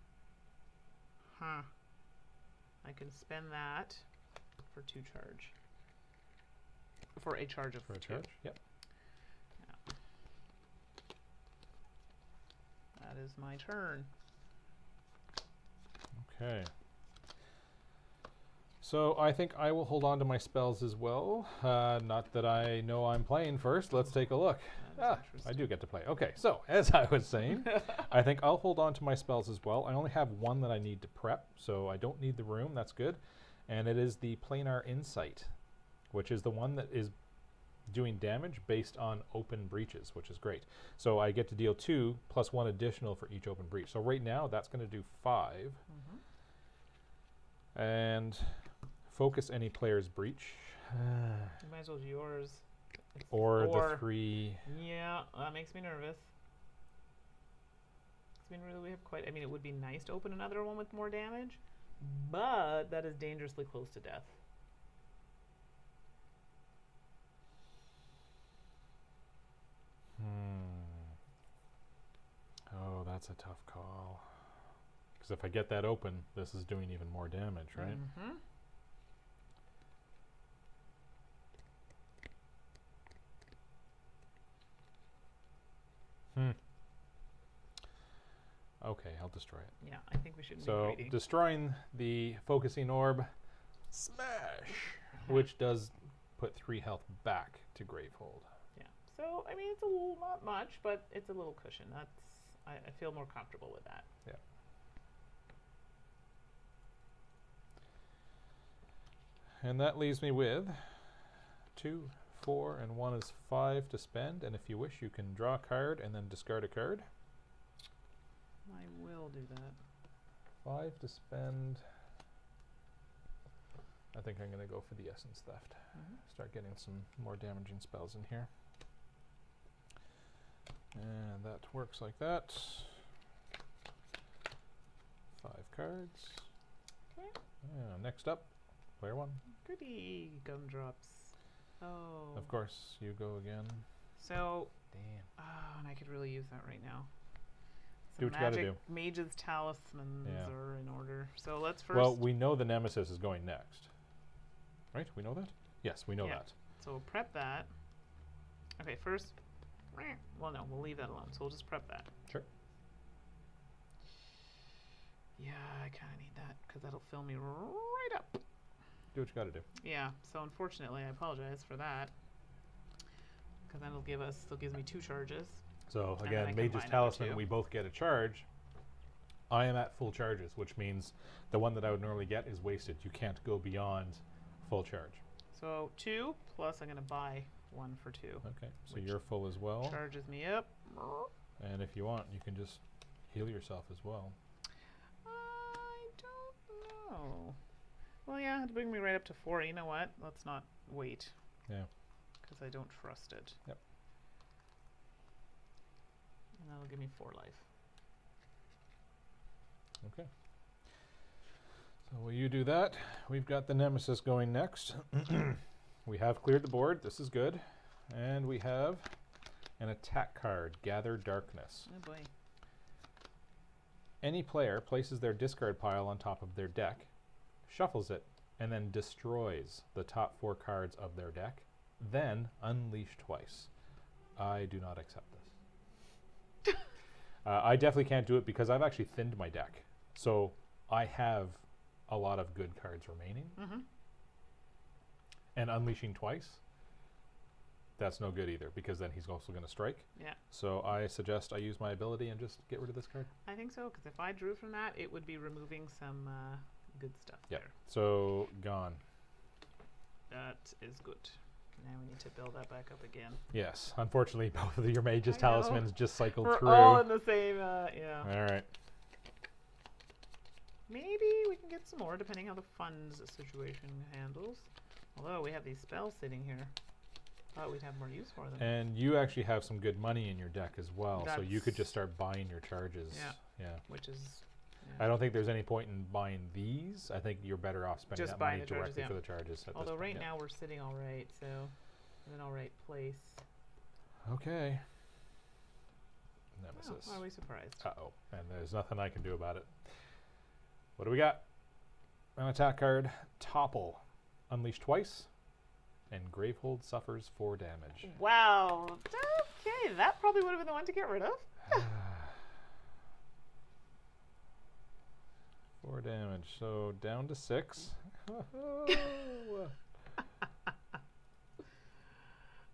[SPEAKER 1] I can spend that for 2 charge. For a charge of 2.
[SPEAKER 2] For a charge? Yep.
[SPEAKER 1] Yeah. That is my turn.
[SPEAKER 2] Okay. So I think I will hold on to my spells as well. Not that I know I'm playing first. Let's take a look. I do get to play. Okay, so as I was saying, I think I'll hold on to my spells as well. I only have 1 that I need to prep, so I don't need the room. That's good. And it is the Planar Insight, which is the one that is doing damage based on open breaches, which is great. So I get to deal 2 plus 1 additional for each open breach. So right now that's going to do 5. And focus any player's breach.
[SPEAKER 1] You might as well use yours.
[SPEAKER 2] Or the 3.
[SPEAKER 1] Yeah, that makes me nervous. I mean, really, we have quite... I mean, it would be nice to open another one with more damage, but that is dangerously close to death.
[SPEAKER 2] Oh, that's a tough call. Because if I get that open, this is doing even more damage, right? Okay, I'll destroy it.
[SPEAKER 1] Yeah, I think we should be
[SPEAKER 2] So
[SPEAKER 1] greedy.
[SPEAKER 2] destroying the focusing orb, smash, which does put 3 health back to Gravehold.
[SPEAKER 1] Yeah. So I mean, it's a little, not much, but it's a little cushion. That's I feel more comfortable with that.
[SPEAKER 2] Yeah. And that leaves me with 2, 4, and 1 is 5 to spend. And if you wish, you can draw a card and then discard a card.
[SPEAKER 1] I will do that.
[SPEAKER 2] 5 to spend. I think I'm going to go for the Essence Theft. Start getting some more damaging spells in here. And that that works like that. 5 cards.
[SPEAKER 1] Okay.
[SPEAKER 2] Next up, player 1.
[SPEAKER 1] Goody gumdrops. Oh.
[SPEAKER 2] Of course, you go again.
[SPEAKER 1] So.
[SPEAKER 2] Damn.
[SPEAKER 1] Oh, and I could really use that right now.
[SPEAKER 2] Do what you gotta do.
[SPEAKER 1] Mage's talismans are in order. So let's first.
[SPEAKER 2] Well, we know the nemesis is going next. Right? We know that? Yes, we know that.
[SPEAKER 1] So we'll prep that. Okay, first. Well, no, we'll leave that alone. So we'll just prep that.
[SPEAKER 2] Sure.
[SPEAKER 1] Yeah, I kind of need that because that'll fill me right up.
[SPEAKER 2] Do what you gotta do.
[SPEAKER 1] Yeah, so unfortunately, I apologize for that. Because then still gives me 2 charges.
[SPEAKER 2] So again, Mage's Talisman, we both get a charge. I am at full charges, which means the one that I would normally get is wasted. You can't go beyond full charge.
[SPEAKER 1] So 2 plus I'm going to buy 1 for 2.
[SPEAKER 2] Okay, so you're full as well.
[SPEAKER 1] Charges me up.
[SPEAKER 2] And if you want, you can just heal yourself as well.
[SPEAKER 1] I don't know. Well, yeah, it'll bring me right up to 4. You know what? Let's not wait.
[SPEAKER 2] Yeah.
[SPEAKER 1] Because I don't trust it.
[SPEAKER 2] Yep.
[SPEAKER 1] And that'll give me 4 life.
[SPEAKER 2] Okay. So while you do that, we've got the nemesis going next. We have cleared the board. This is good. And we have an attack card, Gather Darkness.
[SPEAKER 1] Oh boy.
[SPEAKER 2] Any player places their discard pile on top of their deck, shuffles it, and then destroys the top 4 cards of their deck, then unleash twice. I do not accept this. I definitely can't do it because I've actually thinned my deck. So I have a lot of good cards remaining.
[SPEAKER 1] Mm-hmm.
[SPEAKER 2] And unleashing twice, that's no good either because then he's also going to strike.
[SPEAKER 1] Yeah.
[SPEAKER 2] So I suggest I use my ability and just get rid of this card.
[SPEAKER 1] I think so, because if I drew from that, it would be removing some good stuff there.
[SPEAKER 2] So gone.
[SPEAKER 1] That is good. Now we need to build that back up again.
[SPEAKER 2] Yes. Unfortunately, both of your Mage's Talismans just cycled through.
[SPEAKER 1] We're all in the same, yeah.
[SPEAKER 2] All right.
[SPEAKER 1] Maybe we can get some more, depending how the funds situation handles. Although we have these spells sitting here. Thought we'd have more use for them.
[SPEAKER 2] And you actually have some good money in your deck as well, so you could just start buying your charges.
[SPEAKER 1] Yeah. Which is...
[SPEAKER 2] I don't think there's any point in buying these. I think you're better off spending that money directly for the charges.
[SPEAKER 1] Although right now we're sitting all right, so in an all right place.
[SPEAKER 2] Okay. Nemesis.
[SPEAKER 1] Oh, why are we surprised?
[SPEAKER 2] Uh-oh. And there's nothing I can do about it. What do we got? An attack card, Topple. Unleash twice, and Gravehold suffers 4 damage.
[SPEAKER 1] Wow. Okay, that probably would have been the one to get rid of.
[SPEAKER 2] 4 damage, so down to 6.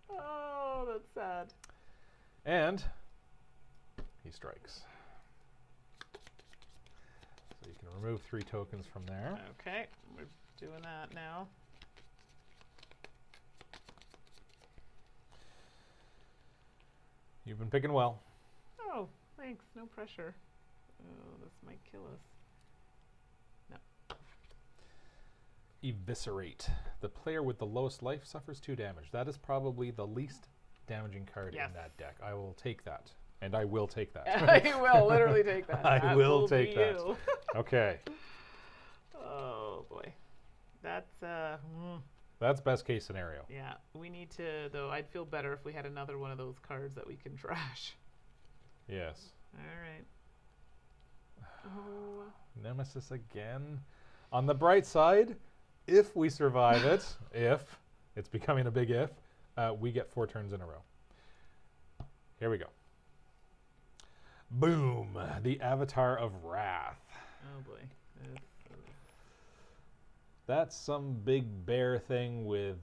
[SPEAKER 1] Oh, that's sad.
[SPEAKER 2] And he strikes. So you can remove 3 tokens from there.
[SPEAKER 1] Okay, we're doing that now.
[SPEAKER 2] You've been picking well.
[SPEAKER 1] Oh, thanks. No pressure. Oh, this might kill us. No.
[SPEAKER 2] Eviscerate. The player with the lowest life suffers 2 damage. That is probably the least damaging card in that deck. I will take that. And I will take that.
[SPEAKER 1] I will literally take that.
[SPEAKER 2] I will take that. Okay.
[SPEAKER 1] Oh, boy.
[SPEAKER 2] That's best case scenario.
[SPEAKER 1] Yeah. We need to, though, I'd feel better if we had another one of those cards that we can trash.
[SPEAKER 2] Yes.
[SPEAKER 1] All right. Oh.
[SPEAKER 2] Nemesis again. On the bright side, if we survive it, if, it's becoming a big if, we get 4 turns in a row. Here we go. Boom! The Avatar of Wrath.
[SPEAKER 1] Oh boy.
[SPEAKER 2] That's some big bear thing with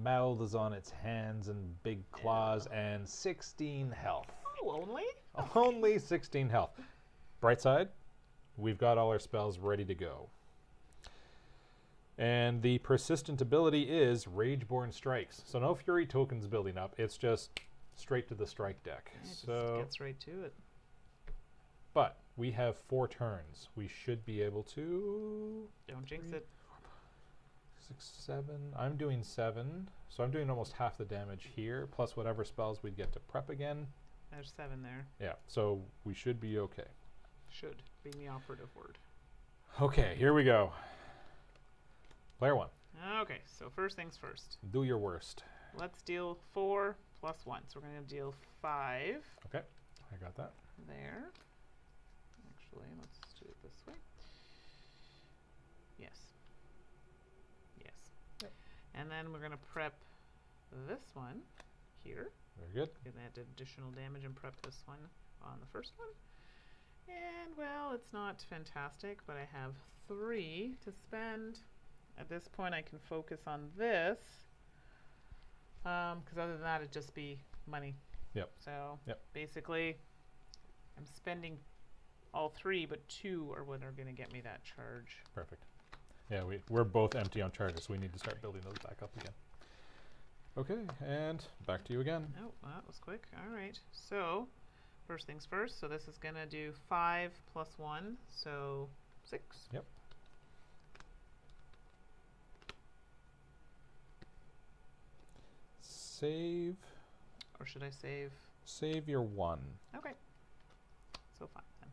[SPEAKER 2] mouths on its hands and big claws and 16 health.
[SPEAKER 1] Oh, only?
[SPEAKER 2] Only 16 health. Bright side, we've got all our spells ready to go. And the persistent ability is Rageborne Strikes. So no Fury tokens building up. It's just straight to the strike deck.
[SPEAKER 1] It
[SPEAKER 2] so
[SPEAKER 1] just gets right to it.
[SPEAKER 2] But we have 4 turns. We should be able to...
[SPEAKER 1] Don't jinx it.
[SPEAKER 2] 6, 7. I'm doing 7. So I'm doing almost half the damage here, plus whatever spells we'd get to prep again.
[SPEAKER 1] There's 7 there.
[SPEAKER 2] Yeah, so we should be okay.
[SPEAKER 1] Should be the operative word.
[SPEAKER 2] Okay, here we go. Player 1.
[SPEAKER 1] Okay, so first things first.
[SPEAKER 2] Do your worst.
[SPEAKER 1] Let's deal 4 plus 1. So we're going to deal 5.
[SPEAKER 2] Okay, I got that.
[SPEAKER 1] There. Actually, let's do it this way. Yes. Yes.
[SPEAKER 2] Yep.
[SPEAKER 1] And then we're going to prep this one here.
[SPEAKER 2] Very good.
[SPEAKER 1] Gonna add additional damage and prep this one on the first one. And well, it's not fantastic, but I have 3 to spend. At this point, I can focus on this. Because other than that, it'd just be money.
[SPEAKER 2] Yep.
[SPEAKER 1] So
[SPEAKER 2] yep.
[SPEAKER 1] Basically, I'm spending all 3, but 2 are what are going to get me that charge.
[SPEAKER 2] Perfect. Yeah, we're both empty on charges, so we need to start building those back up again. Okay, and back to you again.
[SPEAKER 1] Oh, that was quick. All right. So, first things first. So this is going to do 5 plus 1, so 6.
[SPEAKER 2] Yep. Save.
[SPEAKER 1] Or should I save?
[SPEAKER 2] Save your 1.
[SPEAKER 1] Okay. So 5 then.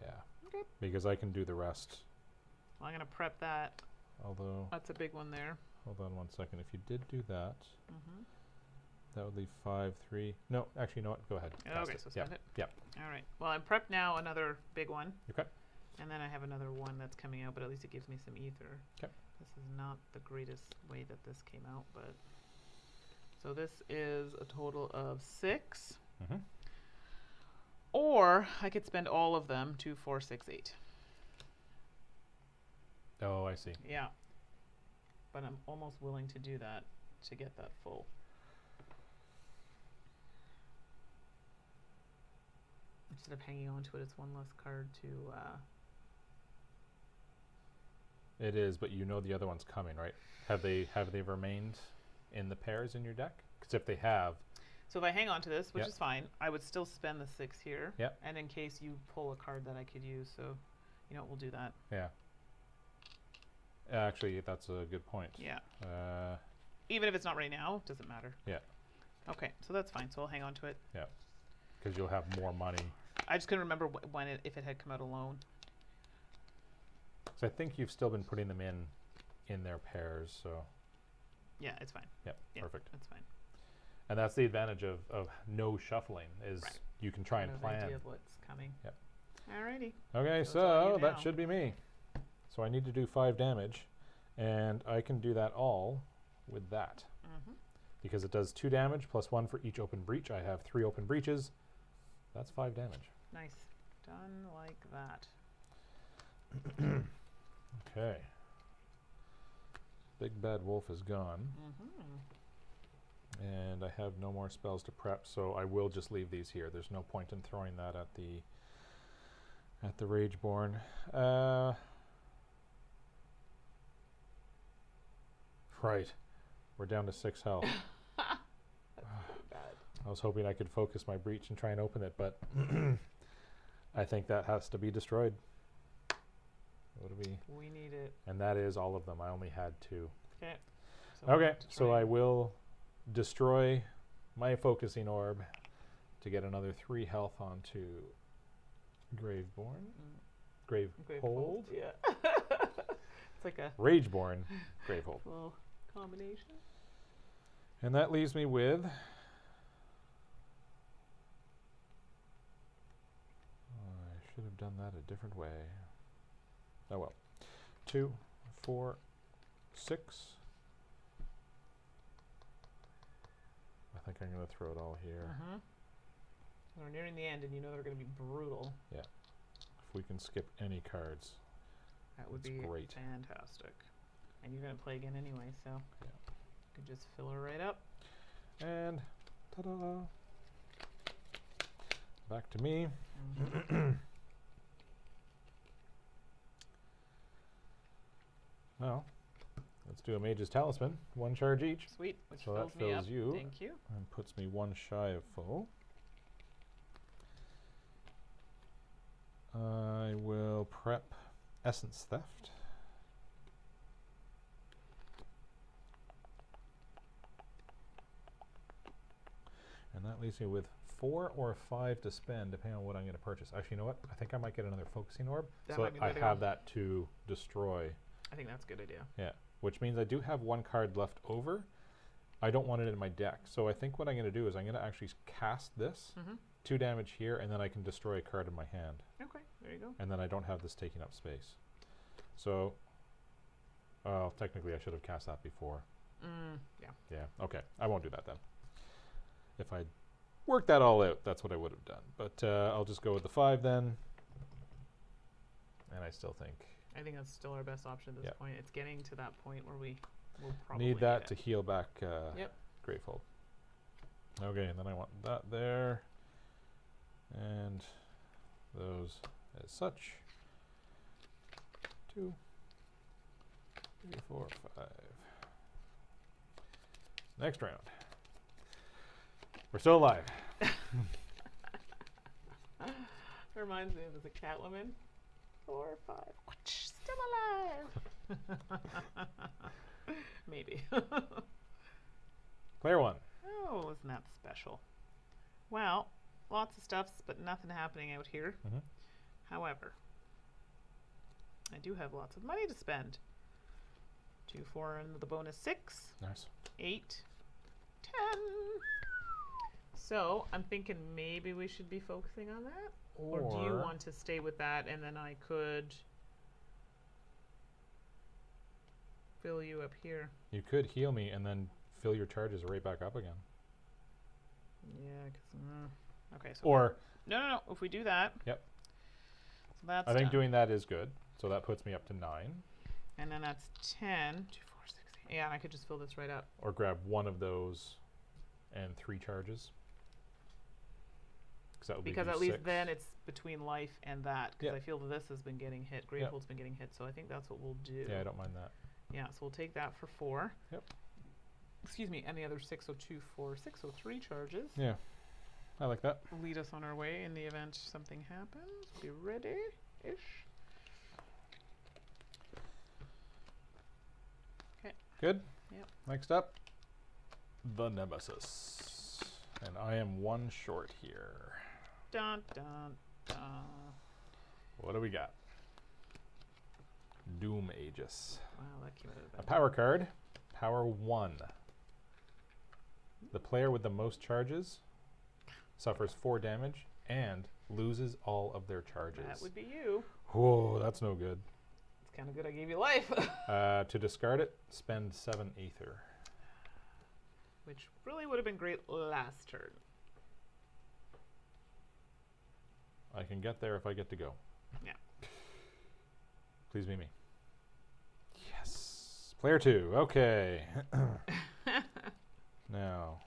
[SPEAKER 2] Yeah.
[SPEAKER 1] Okay.
[SPEAKER 2] Because I can do the rest.
[SPEAKER 1] Well, I'm going to prep that.
[SPEAKER 2] Although,
[SPEAKER 1] That's a big one there.
[SPEAKER 2] hold on one second. If you did do that,
[SPEAKER 1] Mm-hmm.
[SPEAKER 2] that would leave 5, 3. No, actually, you know what? Go ahead. Cast
[SPEAKER 1] Okay,
[SPEAKER 2] it.
[SPEAKER 1] so spend it.
[SPEAKER 2] Yep.
[SPEAKER 1] All right. Well, I'm prepped now another big one.
[SPEAKER 2] Okay.
[SPEAKER 1] And then I have another one that's coming out, but at least it gives me some ether.
[SPEAKER 2] Okay.
[SPEAKER 1] This is not the greatest way that this came out, but... So this is a total of 6.
[SPEAKER 2] Mm-hmm.
[SPEAKER 1] Or I could spend all of them, 2, 4, 6, 8.
[SPEAKER 2] Oh, I see.
[SPEAKER 1] Yeah. But I'm almost willing to do that to get that full. Instead of hanging on to it, it's one less card to...
[SPEAKER 2] It is, but you know the other one's coming, right? Have they remained in the pairs in your deck? Because if they have...
[SPEAKER 1] So if I hang on to this, which
[SPEAKER 2] Yep.
[SPEAKER 1] is fine, I would still spend the 6 here.
[SPEAKER 2] Yep.
[SPEAKER 1] And in case you pull a card that I could use, so, you know, we'll do that.
[SPEAKER 2] Yeah. Actually, that's a good point.
[SPEAKER 1] Yeah.
[SPEAKER 2] Uh,
[SPEAKER 1] Even if it's not right now, doesn't matter.
[SPEAKER 2] Yeah.
[SPEAKER 1] Okay, so that's fine. So I'll hang on to it.
[SPEAKER 2] Yeah. Because you'll have more money.
[SPEAKER 1] I just couldn't remember if it had come out alone.
[SPEAKER 2] So I think you've still been putting them in their pairs, so...
[SPEAKER 1] Yeah, it's fine.
[SPEAKER 2] Yep,
[SPEAKER 1] Yeah,
[SPEAKER 2] perfect.
[SPEAKER 1] that's fine.
[SPEAKER 2] And that's the advantage of no shuffling, is
[SPEAKER 1] Right.
[SPEAKER 2] you can try and
[SPEAKER 1] Have an
[SPEAKER 2] plan.
[SPEAKER 1] idea of what's coming.
[SPEAKER 2] Yep.
[SPEAKER 1] Alrighty.
[SPEAKER 2] Okay,
[SPEAKER 1] So it's all
[SPEAKER 2] so
[SPEAKER 1] you
[SPEAKER 2] that
[SPEAKER 1] now.
[SPEAKER 2] should be me. So I need to do 5 damage, and I can do that all with that.
[SPEAKER 1] Mm-hmm.
[SPEAKER 2] Because it does 2 damage plus 1 for each open breach. I have 3 open breaches. That's 5 damage.
[SPEAKER 1] Nice. Done like that.
[SPEAKER 2] Okay. Big Bad Wolf is gone.
[SPEAKER 1] Mm-hmm.
[SPEAKER 2] And I have no more spells to prep, so I will just leave these here. There's no point in throwing that at the Rageborne. Right. We're down to 6 health.
[SPEAKER 1] That's pretty bad.
[SPEAKER 2] I was hoping I could focus my breach and try and open it, but I think that has to be destroyed. What do we?
[SPEAKER 1] We need it.
[SPEAKER 2] And that is all of them. I only had 2.
[SPEAKER 1] Okay.
[SPEAKER 2] Okay, so I will destroy my focusing orb to get another 3 health onto Graveborne. Gravehold?
[SPEAKER 1] Yeah. It's like a
[SPEAKER 2] Rageborne, Gravehold.
[SPEAKER 1] little combination.
[SPEAKER 2] And that leaves me with... I should have done that a different way. Oh well. 2, 4, 6. I think I'm going to throw it all here.
[SPEAKER 1] Mm-hmm. We're nearing the end, and you know they're going to be brutal.
[SPEAKER 2] Yeah. If we can skip any cards,
[SPEAKER 1] That would
[SPEAKER 2] that's
[SPEAKER 1] be
[SPEAKER 2] great.
[SPEAKER 1] fantastic. And you're going to play again anyway, so
[SPEAKER 2] Yeah.
[SPEAKER 1] you could just fill her right up.
[SPEAKER 2] And ta-da! Back to me.
[SPEAKER 1] Mm-hmm.
[SPEAKER 2] Well, let's do a Mage's Talisman. 1 charge each.
[SPEAKER 1] Sweet, which
[SPEAKER 2] So that
[SPEAKER 1] fills me up.
[SPEAKER 2] fills you.
[SPEAKER 1] Thank you.
[SPEAKER 2] And puts me 1 shy of full. I will prep Essence Theft. And that leaves me with 4 or 5 to spend, depending on what I'm going to purchase. Actually, you know what? I think I might get another focusing orb.
[SPEAKER 1] That
[SPEAKER 2] so
[SPEAKER 1] might be the
[SPEAKER 2] I
[SPEAKER 1] way to
[SPEAKER 2] have
[SPEAKER 1] go.
[SPEAKER 2] that to destroy.
[SPEAKER 1] I think that's a good idea.
[SPEAKER 2] Yeah, which means I do have 1 card left over. I don't want it in my deck. So I think what I'm going to do is I'm going to actually cast this, 2 damage here, and then I can destroy a card in my hand.
[SPEAKER 1] Okay, there you go.
[SPEAKER 2] And then I don't have this taking up space. So, technically I should have cast that before.
[SPEAKER 1] Yeah.
[SPEAKER 2] Yeah, okay. I won't do that then. If I worked that all out, that's what I would have done. But I'll just go with the 5 then. And I still think...
[SPEAKER 1] I think that's still our best option at this point. It's getting to that point where we will probably
[SPEAKER 2] need that to heal back
[SPEAKER 1] Yep.
[SPEAKER 2] Gravehold. Okay, and then I want that there. And those as such. 2, 3, 4, 5. Next round. We're still alive.
[SPEAKER 1] Reminds me of the Catwoman. 4, 5. Still alive. Maybe.
[SPEAKER 2] Player 1.
[SPEAKER 1] Oh, isn't that special? Well, lots of stuffs, but nothing happening out here. However, I do have lots of money to spend. 2, 4, and the bonus 6.
[SPEAKER 2] Nice.
[SPEAKER 1] 8, 10. So I'm thinking maybe we should be focusing on that. Or do you want to stay with that and then I could fill you up here?
[SPEAKER 2] You could heal me and then fill your charges right back up again.
[SPEAKER 1] Yeah, because okay. So
[SPEAKER 2] Or
[SPEAKER 1] no. If we do that,
[SPEAKER 2] yep.
[SPEAKER 1] So that's
[SPEAKER 2] I think
[SPEAKER 1] done.
[SPEAKER 2] doing that is good. So that puts me up to 9.
[SPEAKER 1] And then that's 10. 2, 4, 6, 8. Yeah, and I could just fill this right up.
[SPEAKER 2] Or grab one of those and 3 charges. That would
[SPEAKER 1] Because
[SPEAKER 2] be
[SPEAKER 1] at least
[SPEAKER 2] 6.
[SPEAKER 1] then it's between life and that. Because
[SPEAKER 2] Yep.
[SPEAKER 1] I feel that this has been getting hit. Gravehold's been getting hit. So I think that's what we'll do.
[SPEAKER 2] Yeah, I don't mind that.
[SPEAKER 1] Yeah, so we'll take that for 4.
[SPEAKER 2] Yep.
[SPEAKER 1] Excuse me, and the other 602, 4, 603 charges.
[SPEAKER 2] Yeah, I like that.
[SPEAKER 1] Lead us on our way in the event something happens. Be ready-ish. Okay.
[SPEAKER 2] Good?
[SPEAKER 1] Yep.
[SPEAKER 2] Next up, the nemesis. And I am 1 short here.
[SPEAKER 1] Dun, dun, dun.
[SPEAKER 2] What do we got? Doom Aegis.
[SPEAKER 1] Wow, that came out of
[SPEAKER 2] A
[SPEAKER 1] the
[SPEAKER 2] power card, power 1. The player with the most charges suffers 4 damage and loses all of their charges.
[SPEAKER 1] That would be you.
[SPEAKER 2] Whoa, that's no good.
[SPEAKER 1] It's kind of good I gave you life.
[SPEAKER 2] To discard it, spend 7 Aether.
[SPEAKER 1] Which really would have been great last turn.
[SPEAKER 2] I can get there if I get to go.
[SPEAKER 1] Yeah.
[SPEAKER 2] Please be me. Yes. Player 2. Okay. Now,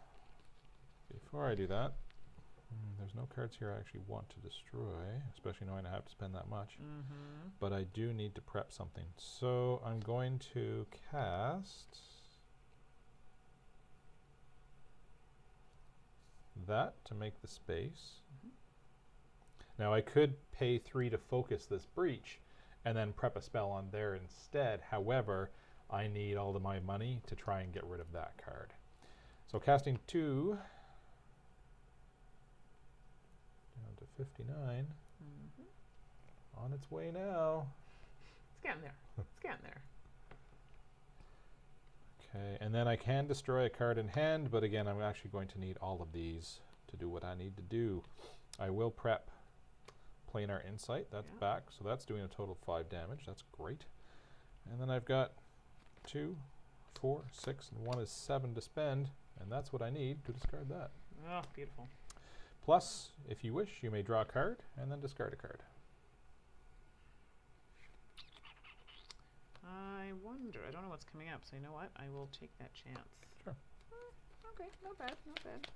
[SPEAKER 2] before I do that, there's no cards here I actually want to destroy, especially knowing I have to spend that much. But I do need to prep something. So I'm going to cast that to make the space. Now I could pay 3 to focus this breach and then prep a spell on there instead. However, I need all of my money to try and get rid of that card. So casting 2 down to 59. On its way now.
[SPEAKER 1] It's getting there. It's getting there.
[SPEAKER 2] Okay, and then I can destroy a card in hand, but again, I'm actually going to need all of these to do what I need to do. I will prep Planar Insight. That's back, so that's doing a total of 5 damage. That's great. And then I've got 2, 4, 6, and 1 is 7 to spend, and that's what I need to discard that.
[SPEAKER 1] Oh, beautiful.
[SPEAKER 2] Plus, if you wish, you may draw a card and then discard a card.
[SPEAKER 1] I wonder. I don't know what's coming up, so you know what? I will take that chance.
[SPEAKER 2] Sure.
[SPEAKER 1] Okay, not bad, not bad.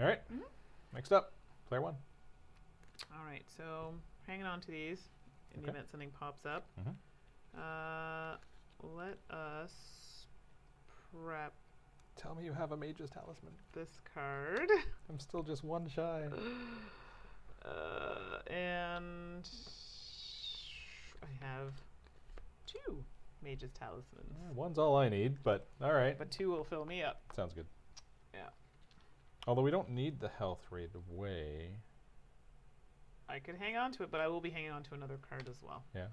[SPEAKER 2] All right. Next up, player 1.
[SPEAKER 1] All right, so hanging on to these in the event something pops up. Let us prep.
[SPEAKER 2] Tell me you have a Mage's Talisman.
[SPEAKER 1] This card.
[SPEAKER 2] I'm still just 1 shy.
[SPEAKER 1] And I have 2 Mage's Talismans.
[SPEAKER 2] One's all I need, but all right.
[SPEAKER 1] But 2 will fill me up.
[SPEAKER 2] Sounds good.
[SPEAKER 1] Yeah.
[SPEAKER 2] Although we don't need the health right away.
[SPEAKER 1] I could hang on to it, but I will be hanging on to another card as well.
[SPEAKER 2] Yeah.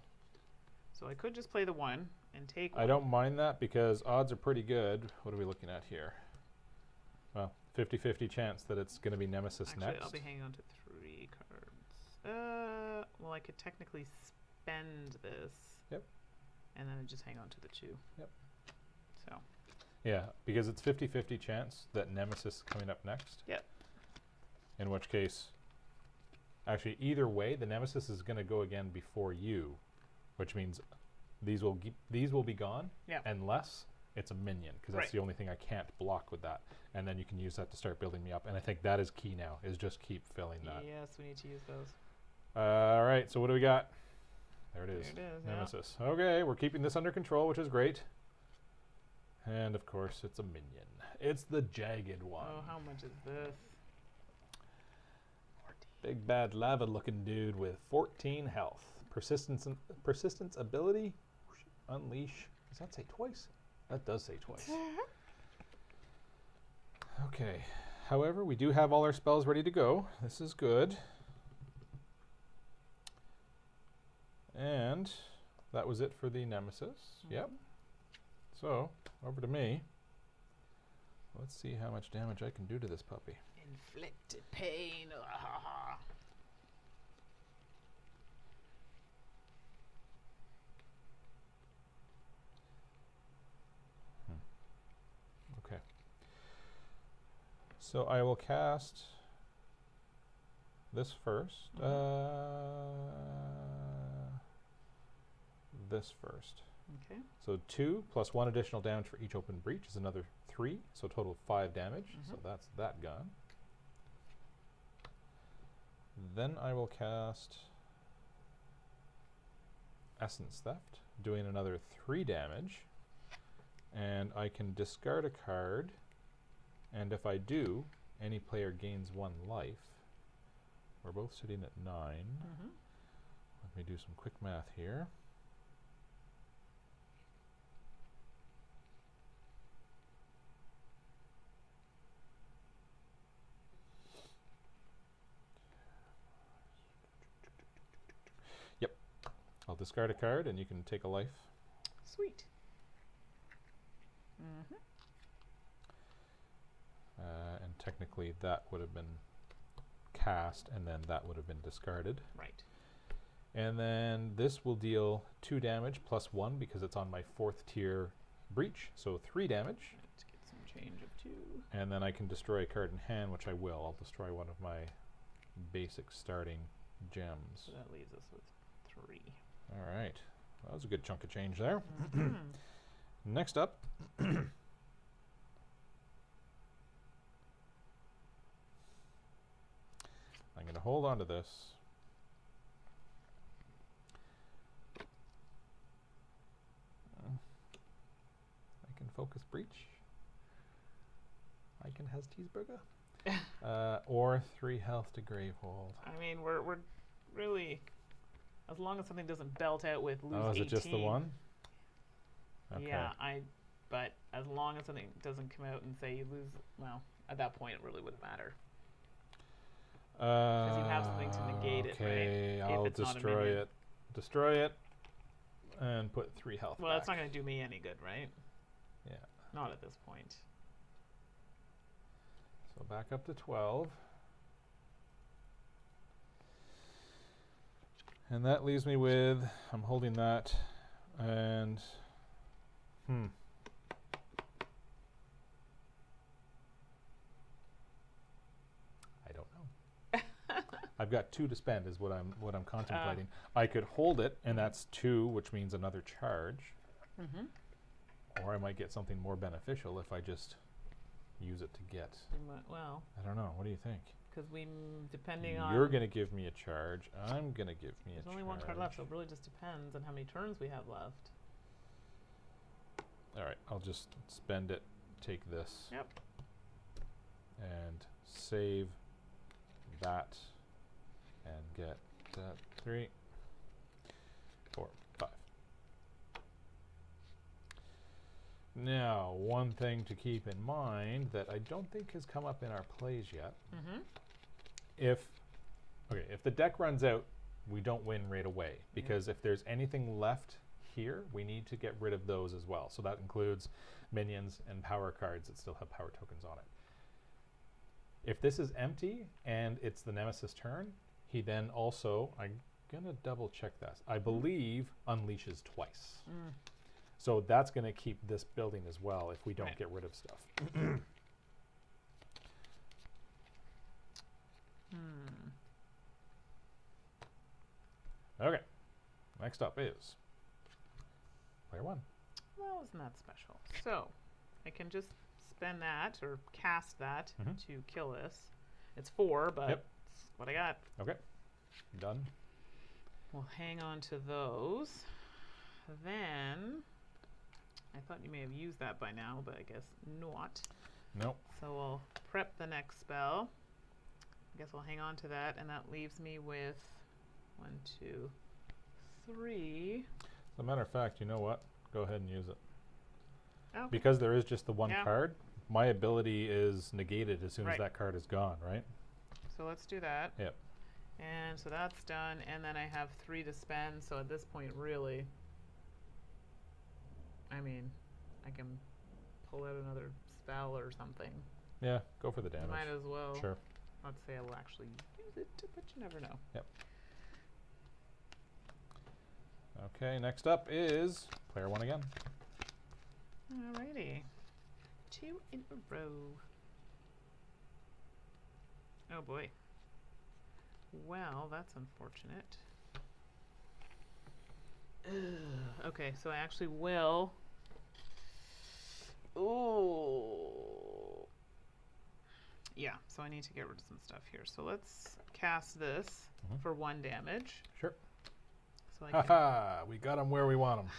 [SPEAKER 1] So I could just play the 1 and take
[SPEAKER 2] I don't mind that because odds are pretty good. What are we looking at here? Well, 50-50 chance that it's going to be Nemesis
[SPEAKER 1] Actually,
[SPEAKER 2] next.
[SPEAKER 1] I'll be hanging on to 3 cards. Well, I could technically spend this.
[SPEAKER 2] Yep.
[SPEAKER 1] And then just hang on to the 2.
[SPEAKER 2] Yep.
[SPEAKER 1] So.
[SPEAKER 2] Yeah, because it's 50-50 chance that Nemesis is coming up next.
[SPEAKER 1] Yep.
[SPEAKER 2] In which case, actually, either way, the Nemesis is going to go again before you, which means these will be gone unless it's a minion, because that's the only thing I can't block with that. And then you can use that to start building me up. And I think that is key now, is just keep filling that.
[SPEAKER 1] Yes, we need to use those.
[SPEAKER 2] All right, so what do we got? There it is.
[SPEAKER 1] There it is,
[SPEAKER 2] Nemesis. Okay, we're keeping this under control, which is great. And of course, it's a minion. It's the jagged one.
[SPEAKER 1] Oh, how much is this? 14.
[SPEAKER 2] Big bad lava looking dude with 14 health. Persistence ability. Unleash. Does that say twice? That does say twice. Okay. However, we do have all our spells ready to go. This is good. And that was it for the Nemesis. Yep. So, over to me. Let's see how much damage I can do to this puppy.
[SPEAKER 1] Inflicted pain.
[SPEAKER 2] Okay. So I will cast this first. This first.
[SPEAKER 1] Okay.
[SPEAKER 2] So 2 plus 1 additional damage for each open breach is another 3, so total of 5 damage. So that's that gone. Then I will cast Essence Theft, doing another 3 damage. And I can discard a card, and if I do, any player gains 1 life. We're both sitting at 9. Let me do some quick math here. Yep. I'll discard a card, and you can take a life.
[SPEAKER 1] Sweet.
[SPEAKER 2] And technically that would have been cast, and then that would have been discarded.
[SPEAKER 1] Right.
[SPEAKER 2] And then this will deal 2 damage plus 1 because it's on my 4th tier breach, so 3 damage.
[SPEAKER 1] Let's get some change of 2.
[SPEAKER 2] And then I can destroy a card in hand, which I will. I'll destroy one of my basic starting gems.
[SPEAKER 1] So that leaves us with 3.
[SPEAKER 2] All right. That was a good chunk of change there. Next up, I'm going to hold on to this. I can focus breach. I can has cheeseburger. Or 3 health to Gravehold.
[SPEAKER 1] I mean, we're really, as long as something doesn't belt out with lose 18.
[SPEAKER 2] Oh, is it just the one? Okay.
[SPEAKER 1] Yeah, but as long as something doesn't come out and say you lose, well, at that point it really wouldn't matter. Because you have something to negate it, right?
[SPEAKER 2] Okay, I'll destroy it. Destroy it and put 3 health
[SPEAKER 1] Well,
[SPEAKER 2] back.
[SPEAKER 1] that's not going to do me any good, right?
[SPEAKER 2] Yeah.
[SPEAKER 1] Not at this point.
[SPEAKER 2] So back up to 12. And that leaves me with, I'm holding that, and I don't know. I've got 2 to spend is what I'm contemplating. I could hold it, and that's 2, which means another charge. Or I might get something more beneficial if I just use it to get.
[SPEAKER 1] Well,
[SPEAKER 2] I don't know. What do you think?
[SPEAKER 1] because depending on...
[SPEAKER 2] You're going to give me a charge. I'm going to give me a charge.
[SPEAKER 1] There's only 1 card left, so it really just depends on how many turns we have left.
[SPEAKER 2] All right, I'll just spend it, take this.
[SPEAKER 1] Yep.
[SPEAKER 2] And save that and get that 3, 4, 5. Now, one thing to keep in mind that I don't think has come up in our plays yet. If the deck runs out, we don't win right away, because if there's anything left here, we need to get rid of those as well. So that includes minions and power cards that still have power tokens on it. If this is empty and it's the nemesis turn, he then also, I'm gonna double check that, I believe unleashes twice. So that's gonna keep this building as well if we don't get rid of stuff. Okay, next up is player 1.
[SPEAKER 1] Well, isn't that special? So I can just spend that or cast that to kill this. It's 4, but it's what I got.
[SPEAKER 2] Okay, done.
[SPEAKER 1] We'll hang on to those. Then I thought you may have used that by now, but I guess not.
[SPEAKER 2] Nope.
[SPEAKER 1] So we'll prep the next spell. I guess I'll hang on to that, and that leaves me with 1, 2, 3.
[SPEAKER 2] As a matter of fact, you know what? Go ahead and use it.
[SPEAKER 1] Okay.
[SPEAKER 2] Because there is just the one card, my ability is negated as soon as that card is gone, right?
[SPEAKER 1] So let's do that.
[SPEAKER 2] Yep.
[SPEAKER 1] And so that's done, and then I have 3 to spend, so at this point, really, I mean, I can pull out another spell or something.
[SPEAKER 2] Yeah, go for the damage.
[SPEAKER 1] Might as well.
[SPEAKER 2] Sure.
[SPEAKER 1] Let's say I will actually use it, but you never know.
[SPEAKER 2] Yep. Okay, next up is player 1 again.
[SPEAKER 1] Alrighty. 2 in a row. Oh boy. Well, that's unfortunate. Ugh. Okay, so I actually will. Ooh. Yeah, so I need to get rid of some stuff here. So let's cast this for 1 damage.
[SPEAKER 2] Sure.
[SPEAKER 1] So I
[SPEAKER 2] Haha, we got them where we want them.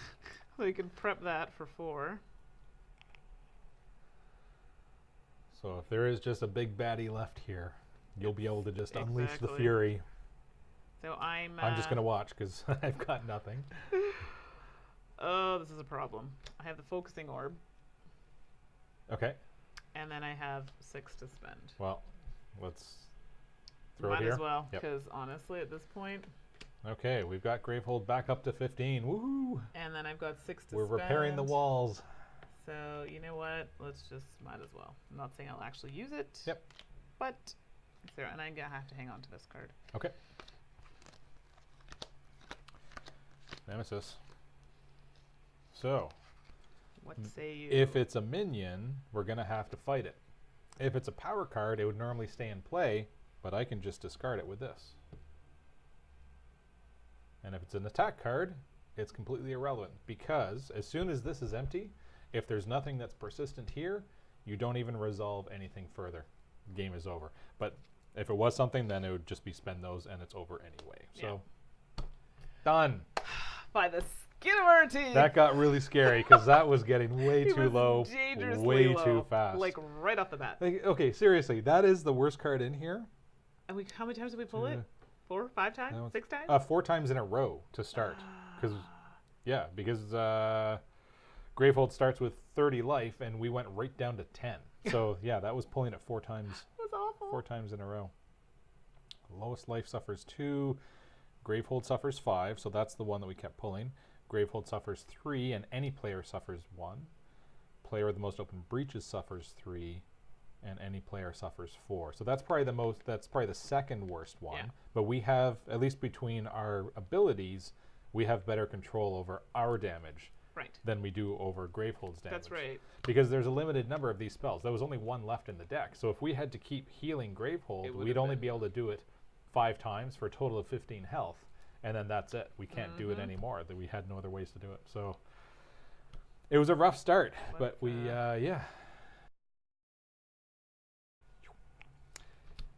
[SPEAKER 1] so you can prep that for 4.
[SPEAKER 2] So if there is just a big baddie left here, you'll be able to just unleash the
[SPEAKER 1] Exactly.
[SPEAKER 2] fury.
[SPEAKER 1] So I'm
[SPEAKER 2] just going to watch because I've got nothing.
[SPEAKER 1] Oh, this is a problem. I have the focusing orb.
[SPEAKER 2] Okay.
[SPEAKER 1] And then I have 6 to spend.
[SPEAKER 2] Well, let's throw
[SPEAKER 1] Might
[SPEAKER 2] it here.
[SPEAKER 1] as well,
[SPEAKER 2] Yep.
[SPEAKER 1] because honestly, at this point.
[SPEAKER 2] Okay, we've got Gravehold back up to 15. Woohoo!
[SPEAKER 1] And then I've got 6 to
[SPEAKER 2] We're
[SPEAKER 1] spend.
[SPEAKER 2] repairing the walls.
[SPEAKER 1] So, you know what? Let's just, might as well. I'm not saying I'll actually use it.
[SPEAKER 2] Yep.
[SPEAKER 1] But, it's there. And I'm going to have to hang on to this card.
[SPEAKER 2] Okay. Nemesis. So,
[SPEAKER 1] What say you?
[SPEAKER 2] if it's a minion, we're going to have to fight it. If it's a power card, it would normally stay in play, but I can just discard it with this. And if it's an attack card, it's completely irrelevant, because as soon as this is empty, if there's nothing that's persistent here, you don't even resolve anything further. Game is over. But if it was something, then it would just be spend those and it's over anyway. So, done.
[SPEAKER 1] By the skin of our teeth.
[SPEAKER 2] That got really scary because that was getting way
[SPEAKER 1] It
[SPEAKER 2] too
[SPEAKER 1] was
[SPEAKER 2] low,
[SPEAKER 1] dangerously
[SPEAKER 2] way
[SPEAKER 1] low,
[SPEAKER 2] too fast.
[SPEAKER 1] Like right off the bat.
[SPEAKER 2] Like, okay, seriously, that is the worst card in here.
[SPEAKER 1] And how many times did we pull it? 4, 5 times?
[SPEAKER 2] No,
[SPEAKER 1] 6 times?
[SPEAKER 2] 4 times in a row to start. Because Gravehold starts with 30 life, and we went right down to 10. So yeah, that was pulling it 4 times.
[SPEAKER 1] It was awful.
[SPEAKER 2] 4 times in a row. Lowest life suffers 2. Gravehold suffers 5, so that's the one that we kept pulling. Gravehold suffers 3, and any player suffers 1. Player with the most open breaches suffers 3, and any player suffers 4. So that's probably the second worst one.
[SPEAKER 1] Yeah.
[SPEAKER 2] But we have, at least between our abilities, we have better control over our damage than we do over Gravehold's damage.
[SPEAKER 1] That's right.
[SPEAKER 2] Because there's a limited number of these spells. There was only 1 left in the deck. So if we had to keep healing Gravehold, we'd only be able to do it 5 times for a total of 15 health. And then that's it. We can't do it anymore. We had no other ways to do it. So it was a rough start. But we,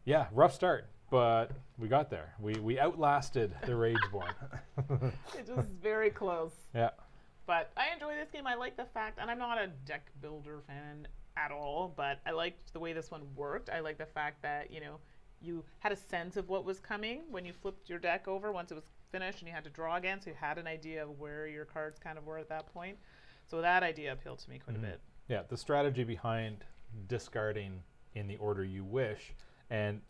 [SPEAKER 2] yeah, rough start. But we got there. We outlasted the Rageborne.
[SPEAKER 1] It was very close.
[SPEAKER 2] Yeah.
[SPEAKER 1] But I enjoy this game. I like the fact, and I'm not a deck builder fan at all, but I liked the way this one worked. I like the fact that, you know, you had a sense of what was coming when you flipped your deck over once it was finished and you had to draw again, so you had an idea of where your cards kind of were at that point. So that idea appealed to me quite a bit.
[SPEAKER 2] Yeah, the strategy behind discarding in the order you wish, and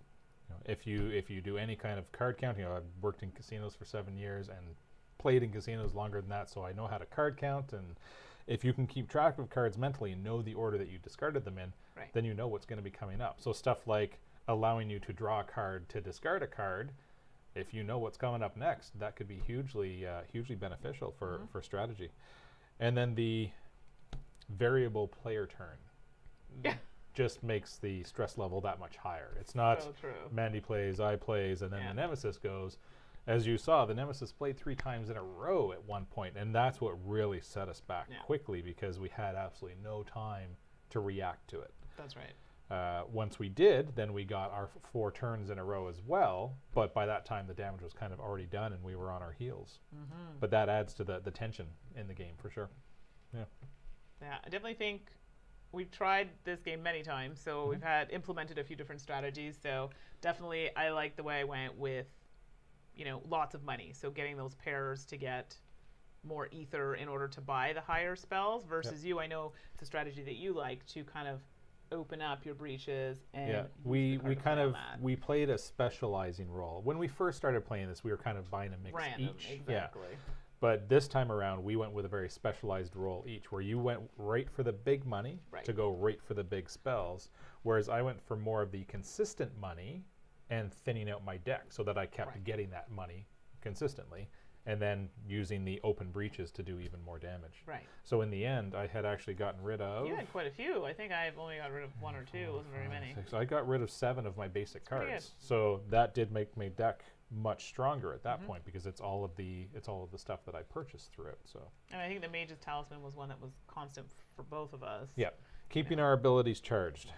[SPEAKER 2] if you do any kind of card count, I've worked in casinos for 7 years and played in casinos longer than that, so I know how to card count. And if you can keep track of cards mentally and know the order that you discarded them in, then you know what's going to be coming up. So stuff like allowing you to draw a card to discard a card, if you know what's coming up next, that could be hugely beneficial for strategy. And then the variable player turn just makes the stress level that much higher. It's not Mandi plays, I plays, and then the nemesis goes. As you saw, the nemesis played 3 times in a row at one point, and that's what really set us back quickly, because we had absolutely no time to react to it.
[SPEAKER 1] That's right.
[SPEAKER 2] Once we did, then we got our 4 turns in a row as well, but by that time the damage was kind of already done and we were on our heels. But that adds to the tension in the game for sure.
[SPEAKER 1] Yeah, I definitely think we've tried this game many times, so we've implemented a few different strategies. So definitely I like the way I went with, lots of money. So getting those pairs to get more ether in order to buy the higher spells versus you. I know it's a strategy that you like to kind of open up your breaches. And we played a specializing role. When we first started playing this, we were kind of buying a mix each. Exactly.
[SPEAKER 2] Yeah. But this time around, we went with a very specialized role each, where you went right for the big money to go right for the big spells, whereas I went for more of the consistent money and thinning out my deck so that I kept getting that money consistently, and then using the open breaches to do even more damage.
[SPEAKER 1] Right.
[SPEAKER 2] So in the end, I had actually gotten rid of...
[SPEAKER 1] You had quite a few. I think I've only got rid of 1 or 2. It wasn't very many.
[SPEAKER 2] So I got rid of 7 of my basic cards. So that did make my deck much stronger at that point, because it's all of the stuff that I purchased through it. So. And
[SPEAKER 1] I think the Mage's Talisman was one that was constant for both of us.
[SPEAKER 2] Yeah, keeping our abilities charged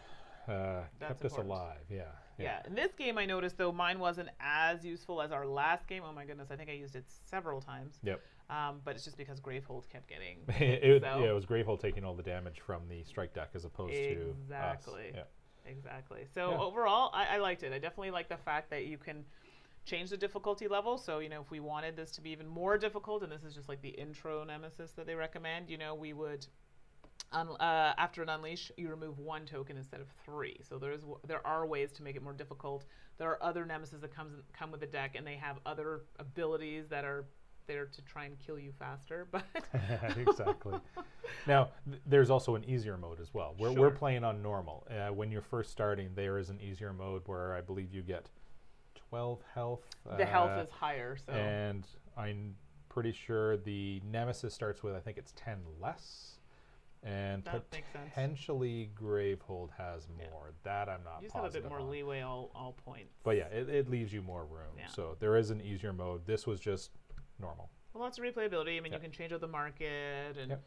[SPEAKER 2] kept us alive. Yeah.
[SPEAKER 1] In this game, I noticed though mine wasn't as useful as our last game. Oh my goodness, I think I used it several times.
[SPEAKER 2] Yep.
[SPEAKER 1] But it's just because Gravehold kept getting.
[SPEAKER 2] it was Gravehold taking all the damage from the strike deck as opposed to us.
[SPEAKER 1] Exactly. So overall, I liked it. I definitely like the fact that you can change the difficulty level. So, if we wanted this to be even more difficult, and this is just like the intro nemesis that they recommend, we would, after an unleash, you remove 1 token instead of 3. So there are ways to make it more difficult. There are other nemesis that come with the deck, and they have other abilities that are there to try and kill you faster. But
[SPEAKER 2] exactly. Now, there's also an easier mode as well. We're playing on normal. When you're first starting, there is an easier mode where I believe you get 12 health.
[SPEAKER 1] The health is higher, so.
[SPEAKER 2] And I'm pretty sure the nemesis starts with, I think it's 10 less. And potentially Gravehold has more. That I'm not positive. You just have a bit
[SPEAKER 1] more leeway all points.
[SPEAKER 2] But yeah, it leaves you more room. Yeah. So there is an easier mode. This was just normal.
[SPEAKER 1] Well, lots of replayability. I mean, you can change out the market and...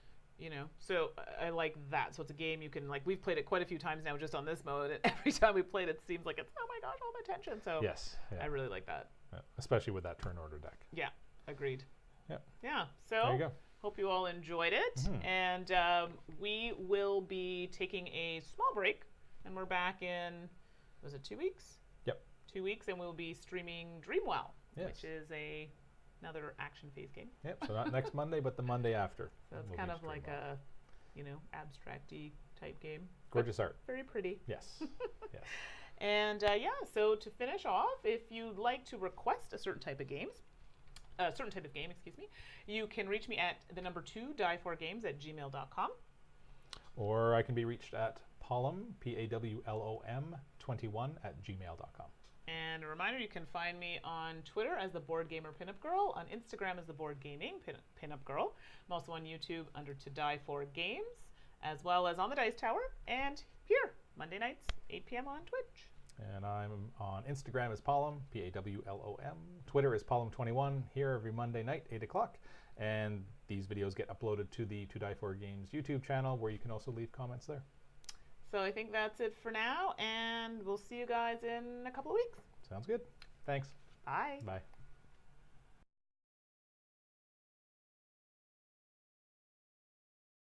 [SPEAKER 1] so I like that. So it's a game you can, we've played it quite a few times now just on this mode, and every time we played it seems like it's, oh my gosh, all the tension. So I really like that.
[SPEAKER 2] Yeah. Especially with that turn order deck.
[SPEAKER 1] Yeah, agreed.
[SPEAKER 2] Yeah.
[SPEAKER 1] So
[SPEAKER 2] there you go.
[SPEAKER 1] Hope you all enjoyed it. And we will be taking a small break, and we're back in, was it 2 weeks?
[SPEAKER 2] Yep.
[SPEAKER 1] 2 weeks, and we'll be streaming Dreamwell, which is another action phase game.
[SPEAKER 2] Yep, so not next Monday, but the Monday after.
[SPEAKER 1] So it's kind of like a, abstract-y type game.
[SPEAKER 2] Gorgeous art.
[SPEAKER 1] Very pretty.
[SPEAKER 2] Yes. Yes.
[SPEAKER 1] And so to finish off, if you'd like to request a certain type of game, you can reach me at the number 2 die4games@gmail.com.
[SPEAKER 2] Or I can be reached at Pawlom, Pawlom 21 @gmail.com.
[SPEAKER 1] And a reminder, you can find me on Twitter as the Board Gamer Pinup Girl, on Instagram as the Board Gaming Pinup Girl. I'm also on YouTube under To Die For Games, as well as on the Dice Tower, and here, Monday nights, 8 p.m. on Twitch.
[SPEAKER 2] And I'm on Instagram as Pawlom, Pawlom. Twitter is Pawlom21, here every Monday night, 8 o'clock. And these videos get uploaded to the To Die For Games YouTube channel, where you can also leave comments there.
[SPEAKER 1] So I think that's it for now, and we'll see you guys in a couple of weeks.
[SPEAKER 2] Sounds good. Thanks.
[SPEAKER 1] Bye.
[SPEAKER 2] Bye.